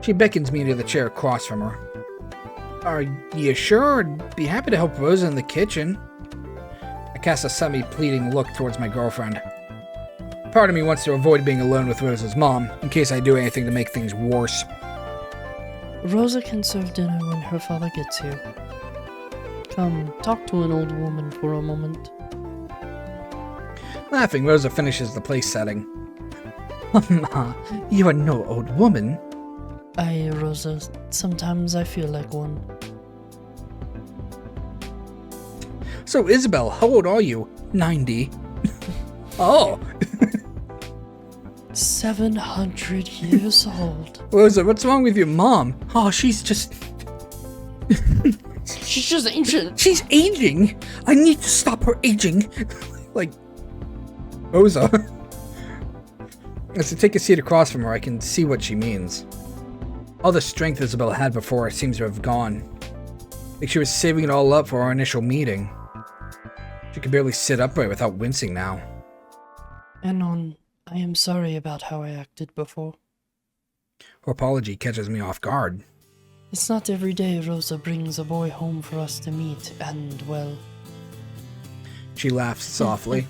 She beckons me to the chair across from her. Are you sure? I'd be happy to help Rosa in the kitchen. I cast a semi-pleading look towards my girlfriend. Part of me wants to avoid being alone with Rosa's mom, in case I do anything to make things worse. Rosa can serve dinner when her father gets here. Come, talk to an old woman for a moment. Laughing, Rosa finishes the place setting. Ma, you are no old woman. Aye, Rosa, sometimes I feel like one. So, Isabel, how old are you? 90. Oh. 700 years old. Rosa, what's wrong with your mom? Oh, she's just... She's just ancient. She's aging. I need to stop her aging. Like, Rosa. As I take a seat across from her, I can see what she means. All the strength Isabel had before seems to have gone. Like she was saving it all up for our initial meeting. She could barely sit upright without wincing now. Anon, I am sorry about how I acted before. Her apology catches me off guard. It's not every day Rosa brings a boy home for us to meet, and, well... She laughs softly.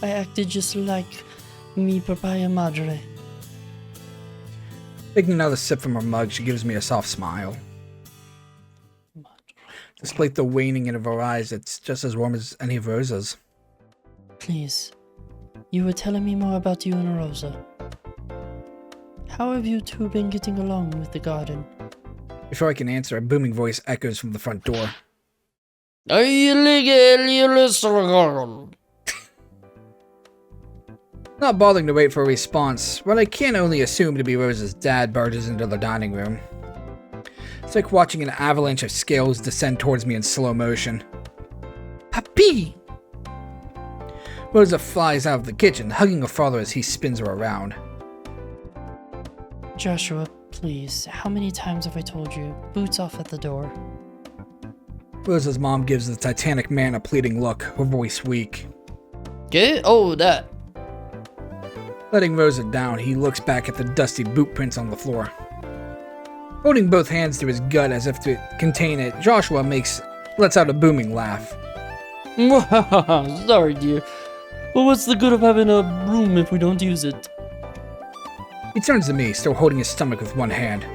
I acted just like mi papaya madre. Taking another sip from her mug, she gives me a soft smile. Despite the waning in her eyes, it's just as warm as any of Rosa's. Please, you were telling me more about you and Rosa. How have you two been getting along with the garden? Before I can answer, a booming voice echoes from the front door. Not bothering to wait for a response, what I can only assume to be Rosa's dad barges into the dining room. It's like watching an avalanche of scales descend towards me in slow motion. Papi! Rosa flies out of the kitchen, hugging her father as he spins her around. Joshua, please, how many times have I told you? Boots off at the door. Rosa's mom gives the Titanic man a pleading look, her voice weak. Get? Oh, that. Letting Rosa down, he looks back at the dusty boot prints on the floor. Holding both hands to his gut as if to contain it, Joshua lets out a booming laugh. Sorry, dear. Well, what's the good of having a room if we don't use it? He turns to me, still holding his stomach with one hand.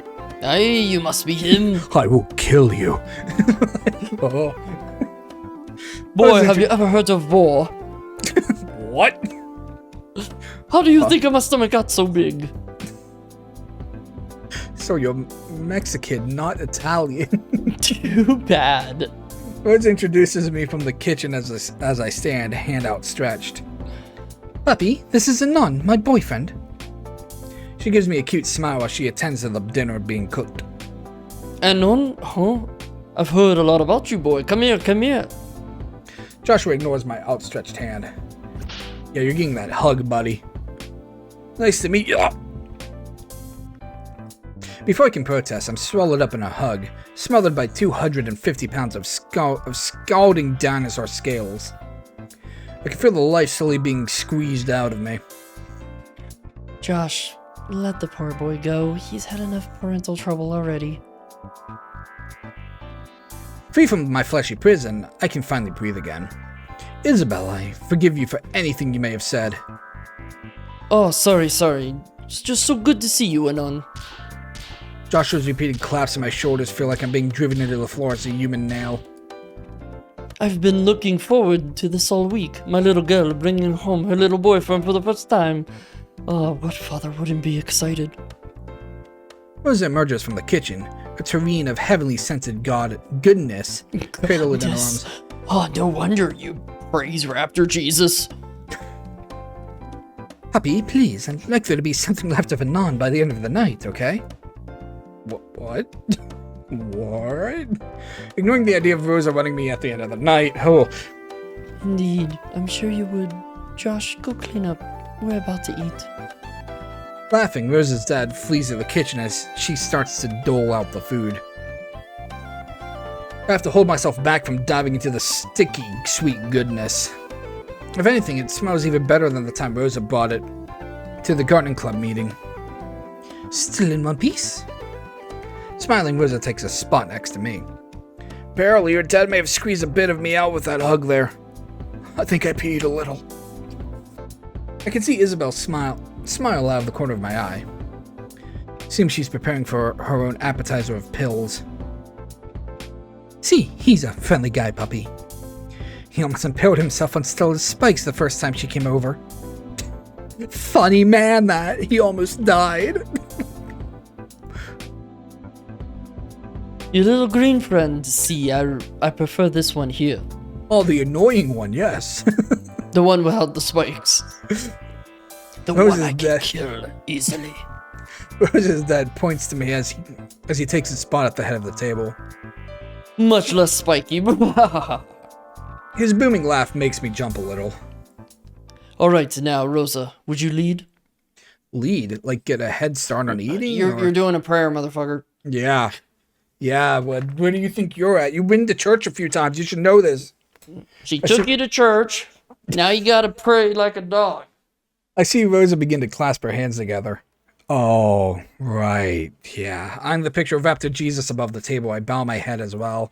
Aye, you must be him. I will kill you. Oh. Boy, have you ever heard of war? What? How do you think my stomach got so big? So you're Mexican, not Italian. Too bad. Rose introduces me from the kitchen as I stand, hand outstretched. Puppy, this is Anon, my boyfriend. She gives me a cute smile as she attends to the dinner being cooked. Anon? Huh? I've heard a lot about you, boy. Come here, come here. Joshua ignores my outstretched hand. Yeah, you're getting that hug, buddy. Nice to meet you. Before I can protest, I'm swallowed up in a hug, smothered by 250 pounds of scalding dinosaur scales. I can feel the life slowly being squeezed out of me. Josh, let the poor boy go. He's had enough parental trouble already. Free from my fleshy prison, I can finally breathe again. Isabel, I forgive you for anything you may have said. Oh, sorry. It's just so good to see you, Anon. Joshua's repeated claps on my shoulders feel like I'm being driven into the floor as a human nail. I've been looking forward to this all week. My little girl bringing home her little boyfriend for the first time. Oh, what father wouldn't be excited? Rosa emerges from the kitchen, a tureen of heavenly scented goodness cradled in her arms. Oh, no wonder you praise raptor Jesus. Puppy, please, I'd like there to be something left of Anon by the end of the night, okay? What? What? Ignoring the idea of Rosa running me at the end of the night, oh. Indeed, I'm sure you would. Josh, go clean up. We're about to eat. Laughing, Rosa's dad flees to the kitchen as she starts to dole out the food. I have to hold myself back from diving into the sticky, sweet goodness. If anything, it smells even better than the time Rosa brought it to the gardening club meeting. Still in one piece? Smiling, Rosa takes a spot next to me. Barely, your dad may have squeezed a bit of me out with that hug there. I think I peed a little. I can see Isabel smile out of the corner of my eye. Seems she's preparing for her own appetizer of pills. See, he's a friendly guy, puppy. He almost impaled himself on Stella's spikes the first time she came over. Funny man that. He almost died. Your little green friend, see, I prefer this one here. Oh, the annoying one, yes. The one without the spikes. The Rosa's one I can dead. kill easily. Rosa's dad points to me as he takes his spot at the head of the table. Much less spiky. His booming laugh makes me jump a little. Alright, now, Rosa, would you lead? Lead? Like get a head start on eating? You're doing a prayer, motherfucker. Yeah. Yeah, where do you think you're at? You've been to church a few times. You should know this. She took you to church. Now you gotta pray like a dog. I see Rosa begin to clasp her hands together. Oh, right. Yeah. I'm the picture wrapped of Jesus above the table. I bow my head as well.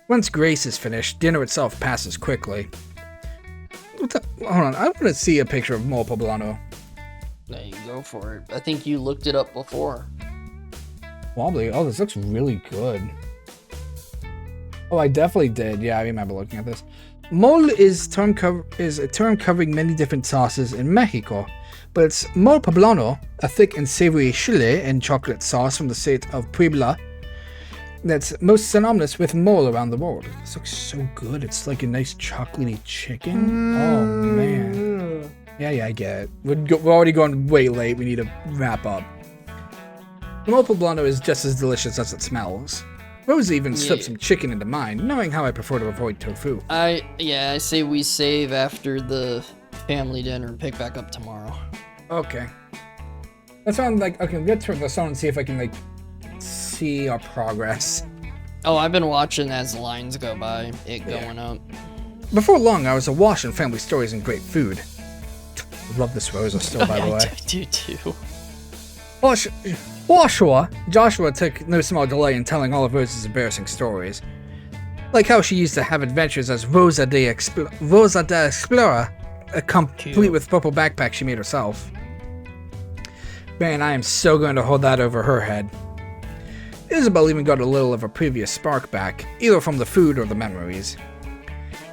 Once grace is finished, dinner itself passes quickly. Hold on. I want to see a picture of Mole Poblano. There you go for it. I think you looked it up before. Wobbly. Oh, this looks really good. Oh, I definitely did. Yeah, I remember looking at this. Mole is a term covering many different sauces in Mexico, but it's mole poblano, a thick and savory chile and chocolate sauce from the state of Puebla that's most synonymous with mole around the world. This looks so good. It's like a nice chocolatey chicken. Oh, man. Yeah, I get it. We're already going way late. We need to wrap up. The mole poblano is just as delicious as it smells. Rosa even slipped some chicken into mine, knowing how I prefer to avoid tofu. I say we save after the family dinner and pick back up tomorrow. Okay. That's why I'm like, okay, we'll turn this on and see if I can, like, see our progress. Oh, I've been watching as the lines go by, going up. Before long, I was awash in family stories and great food. Love this Rosa still, by the way. I do too. Joshua took no small delay in telling all of Rosa's embarrassing stories. Like how she used to have adventures as Rosa the Explorer, complete with purple backpack she made herself. Man, I am so going to hold that over her head. Isabel even got a little of a previous spark back, either from the food or the memories.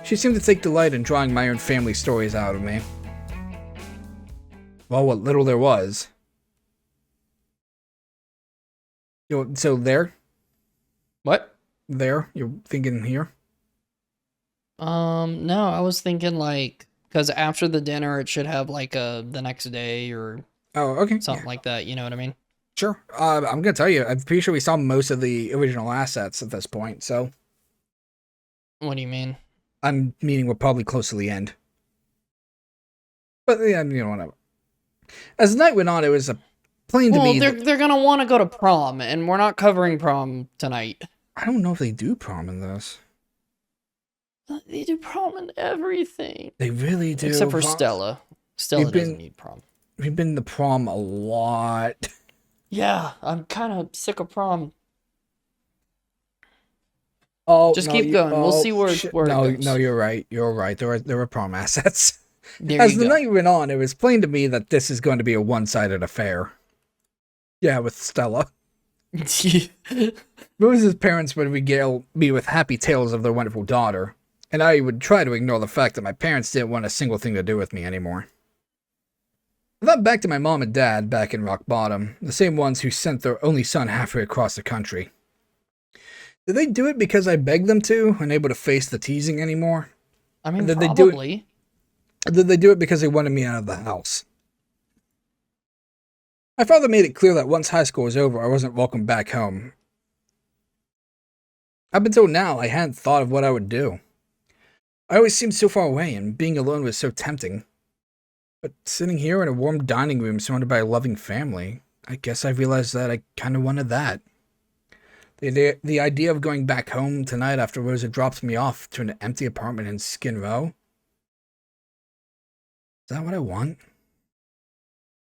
She seemed to take delight in drawing my own family stories out of me. Well, what little there was. So there? What? There? You're thinking here? No, I was thinking like, because after the dinner, it should have like the next day or something like that. You know what I mean? Sure. I'm gonna tell you, I'm pretty sure we saw most of the original assets at this point. So. What do you mean? I'm meaning we're probably close to the end. But yeah, whatever. As the night went on, it was plain to me. Well, they're gonna want to go to prom, and we're not covering prom tonight. I don't know if they do prom in this. They do prom and everything. They really do. Except for Stella. Stella doesn't need prom. We've been to prom a lot. Yeah, I'm kind of sick of prom. Oh, just keep going. We'll see where it goes. No, you're right. You're right. There were prom assets. As the night went on, it was plain to me that this is going to be a one-sided affair. Yeah, with Stella. Rose's parents would regale me with happy tales of their wonderful daughter, and I would try to ignore the fact that my parents didn't want a single thing to do with me anymore. I thought back to my mom and dad back in Rock Bottom, the same ones who sent their only son halfway across the country. Did they do it because I begged them to, unable to face the teasing anymore? I mean, did probably. Did they do it because they wanted me out of the house? My father made it clear that once high school was over, I wasn't welcome back home. Up until now, I hadn't thought of what I would do. I always seemed so far away, and being alone was so tempting. But sitting here in a warm dining room surrounded by a loving family, I guess I realized that I kind of wanted that. The idea of going back home tonight after Rosa dropped me off to an empty apartment in Skin Row? Is that what I want?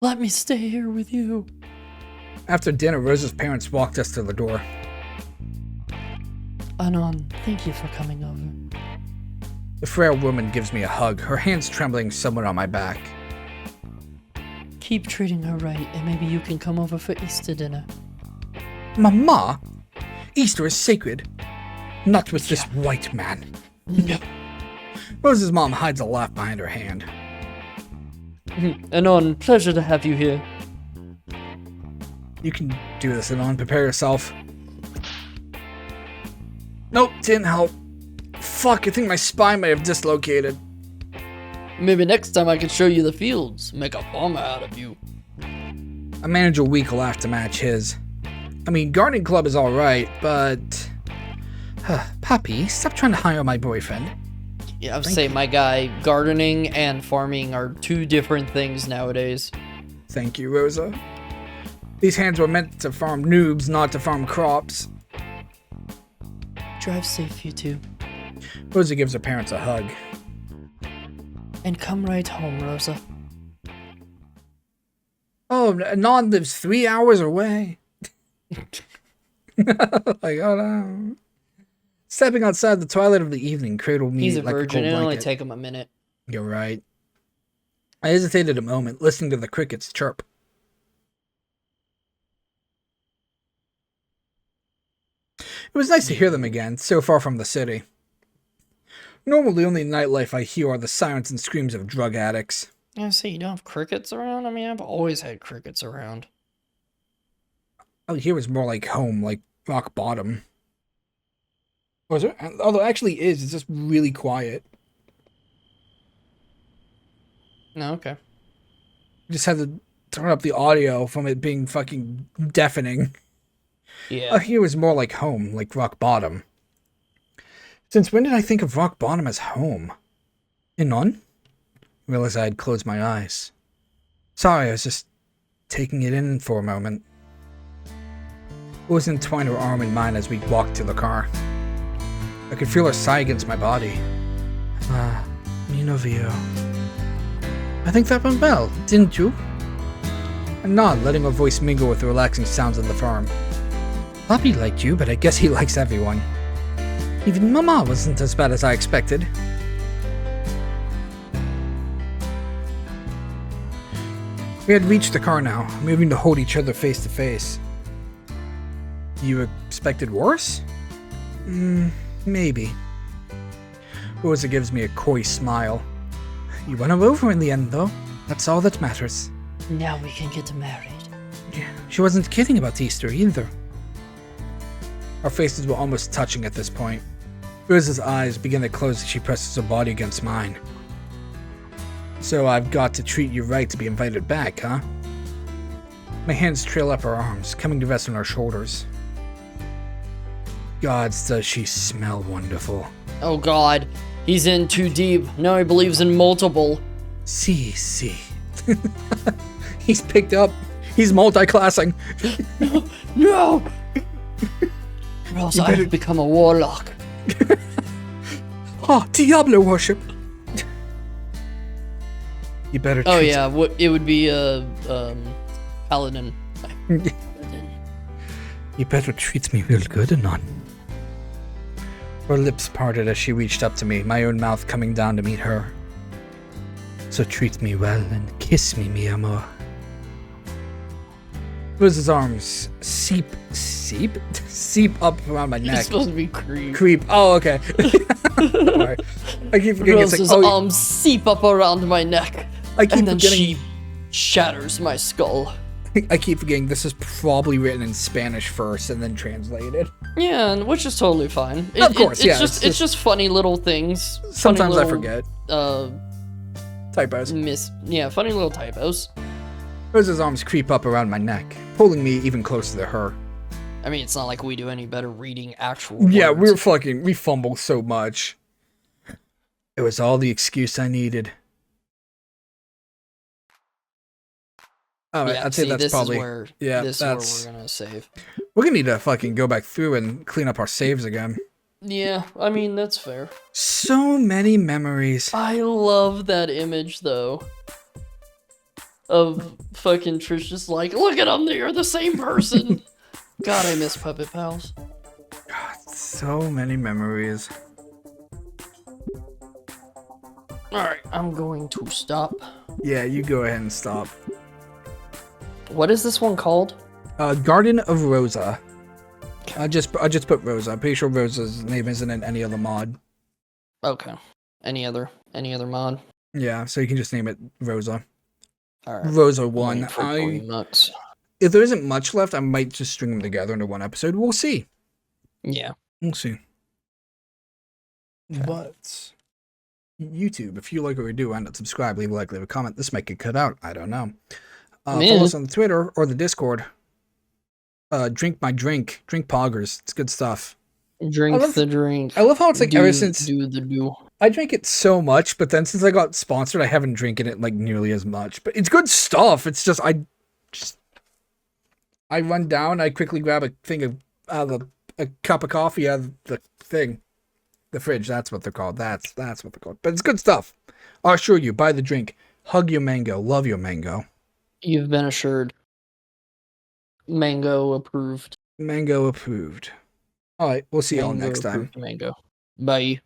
Let me stay here with you. After dinner, Rosa's parents walked us to the door. Anon, thank you for coming over. The frail woman gives me a hug, her hands trembling somewhat on my back. Keep treating her right, and maybe you can come over for Easter dinner. Mama, Easter is sacred. Not with this white man. No. Rosa's mom hides a laugh behind her hand. Anon, pleasure to have you here. You can do this, Anon. Prepare yourself. Nope, didn't help. Fuck, I think my spine may have dislocated. Maybe next time I can show you the fields. Make a farmer out of you. I manage a weak laugh to match his. I mean, gardening club is alright, but... Poppy, stop trying to hire my boyfriend. Yeah, I would say, my guy, gardening and farming are two different things nowadays. Thank you, Rosa. These hands were meant to farm noobs, not to farm crops. Drive safe, you two. Rosa gives her parents a hug. And come right home, Rosa. Oh, Non lives 3 hours away. Like, oh no. Stepping outside the twilight of the evening cradled me He's a like virgin. a cold It'll only blanket. take him a minute. You're right. I hesitated a moment, listening to the crickets chirp. It was nice to hear them again, so far from the city. Normally, only nightlife I hear are the sirens and screams of drug addicts. Yeah, see, you don't have crickets around? I mean, I've always had crickets around. All I hear is more like home, like rock bottom. Was it? Although it actually is, it's just really quiet. No, okay. You just had to turn up the audio from it being fucking deafening. Yeah. All I hear is more like home, like rock bottom. Since when did I think of rock bottom as home? And none? Realized I had closed my eyes. Sorry, I was just taking it in for a moment. Rosa entwined her arm in mine as we walked to the car. I could feel her sigh against my body. Mi novio. I think that went well, didn't you? I nod, letting her voice mingle with the relaxing sounds of the farm. Poppy liked you, but I guess he likes everyone. Even Mama wasn't as bad as I expected. We had reached the car now, moving to hold each other face to face. You expected worse? Maybe. Rosa gives me a coy smile. You won her over in the end, though. That's all that matters. Now we can get married. She wasn't kidding about Easter either. Our faces were almost touching at this point. Rosa's eyes begin to close as she presses her body against mine. So I've got to treat you right to be invited back, huh? My hands trail up her arms, coming to rest on her shoulders. Gods, does she smell wonderful. Oh god, he's in too deep. Now he believes in multiple. See. He's picked up. He's multi-classing. No! Or else I have become a warlock. Diablo worship. You better Oh treat yeah, it would be paladin. You better treat me real good, Anon. Her lips parted as she reached up to me, my own mouth coming down to meet her. So treat me well and kiss me, mi amor. Rosa's arms seep up around my It's neck. supposed to be creep. Creep. Oh, okay. Sorry. I keep forgetting it's Rosa's like, arms seep up around my neck. I keep And then forgetting. she shatters my skull. I keep forgetting this is probably written in Spanish first and then translated. Yeah, and which is totally fine. Of course, yeah, It's just funny little things. Sometimes funny I forget. Typos. Funny little typos. Rosa's arms creep up around my neck, pulling me even closer to her. I mean, it's not like we do any better reading actual Yeah, words. we fumble so much. It was all the excuse I needed. Alright, Yeah, I'd say that's this probably... is where, yeah, this that's... is where we're gonna save. We're gonna need to fucking go back through and clean up our saves again. Yeah, I mean, that's fair. So many memories. I love that image, though. Of fucking Trish just like, look at them, they're the same person. God, I miss Puppet Pals. God, so many memories. Alright, I'm going to stop. Yeah, you go ahead and stop. What is this one called? Garden of Rosa. I just put Rosa. I'm pretty sure Rosa's name isn't in any other mod. Okay. Any other mod? Yeah, so you can just name it Rosa. All right. Rosa I'm 1. waiting for Green Mux. If there isn't much left, I might just string them together into one episode. We'll see. Yeah. We'll see. Okay. But YouTube, if you like what we do, why not subscribe, leave a like, leave a comment. This might get cut out. I don't know. Follow us on the Twitter or the Discord. Drink my drink. Drink poggers. It's good stuff. Drink the drink. I love how it's like ever since do the do. I drink it so much, but then since I got sponsored, I haven't drinking it like nearly as much. But it's good stuff. It's just I run down, I quickly grab a thing of a cup of coffee out of the thing, the fridge. That's what they're called. That's what they're called. But it's good stuff. I assure you, buy the drink. Hug your mango. Love your mango. You've been assured. Mango approved. Mango approved. All right, we'll see y'all next time. Mango. Bye.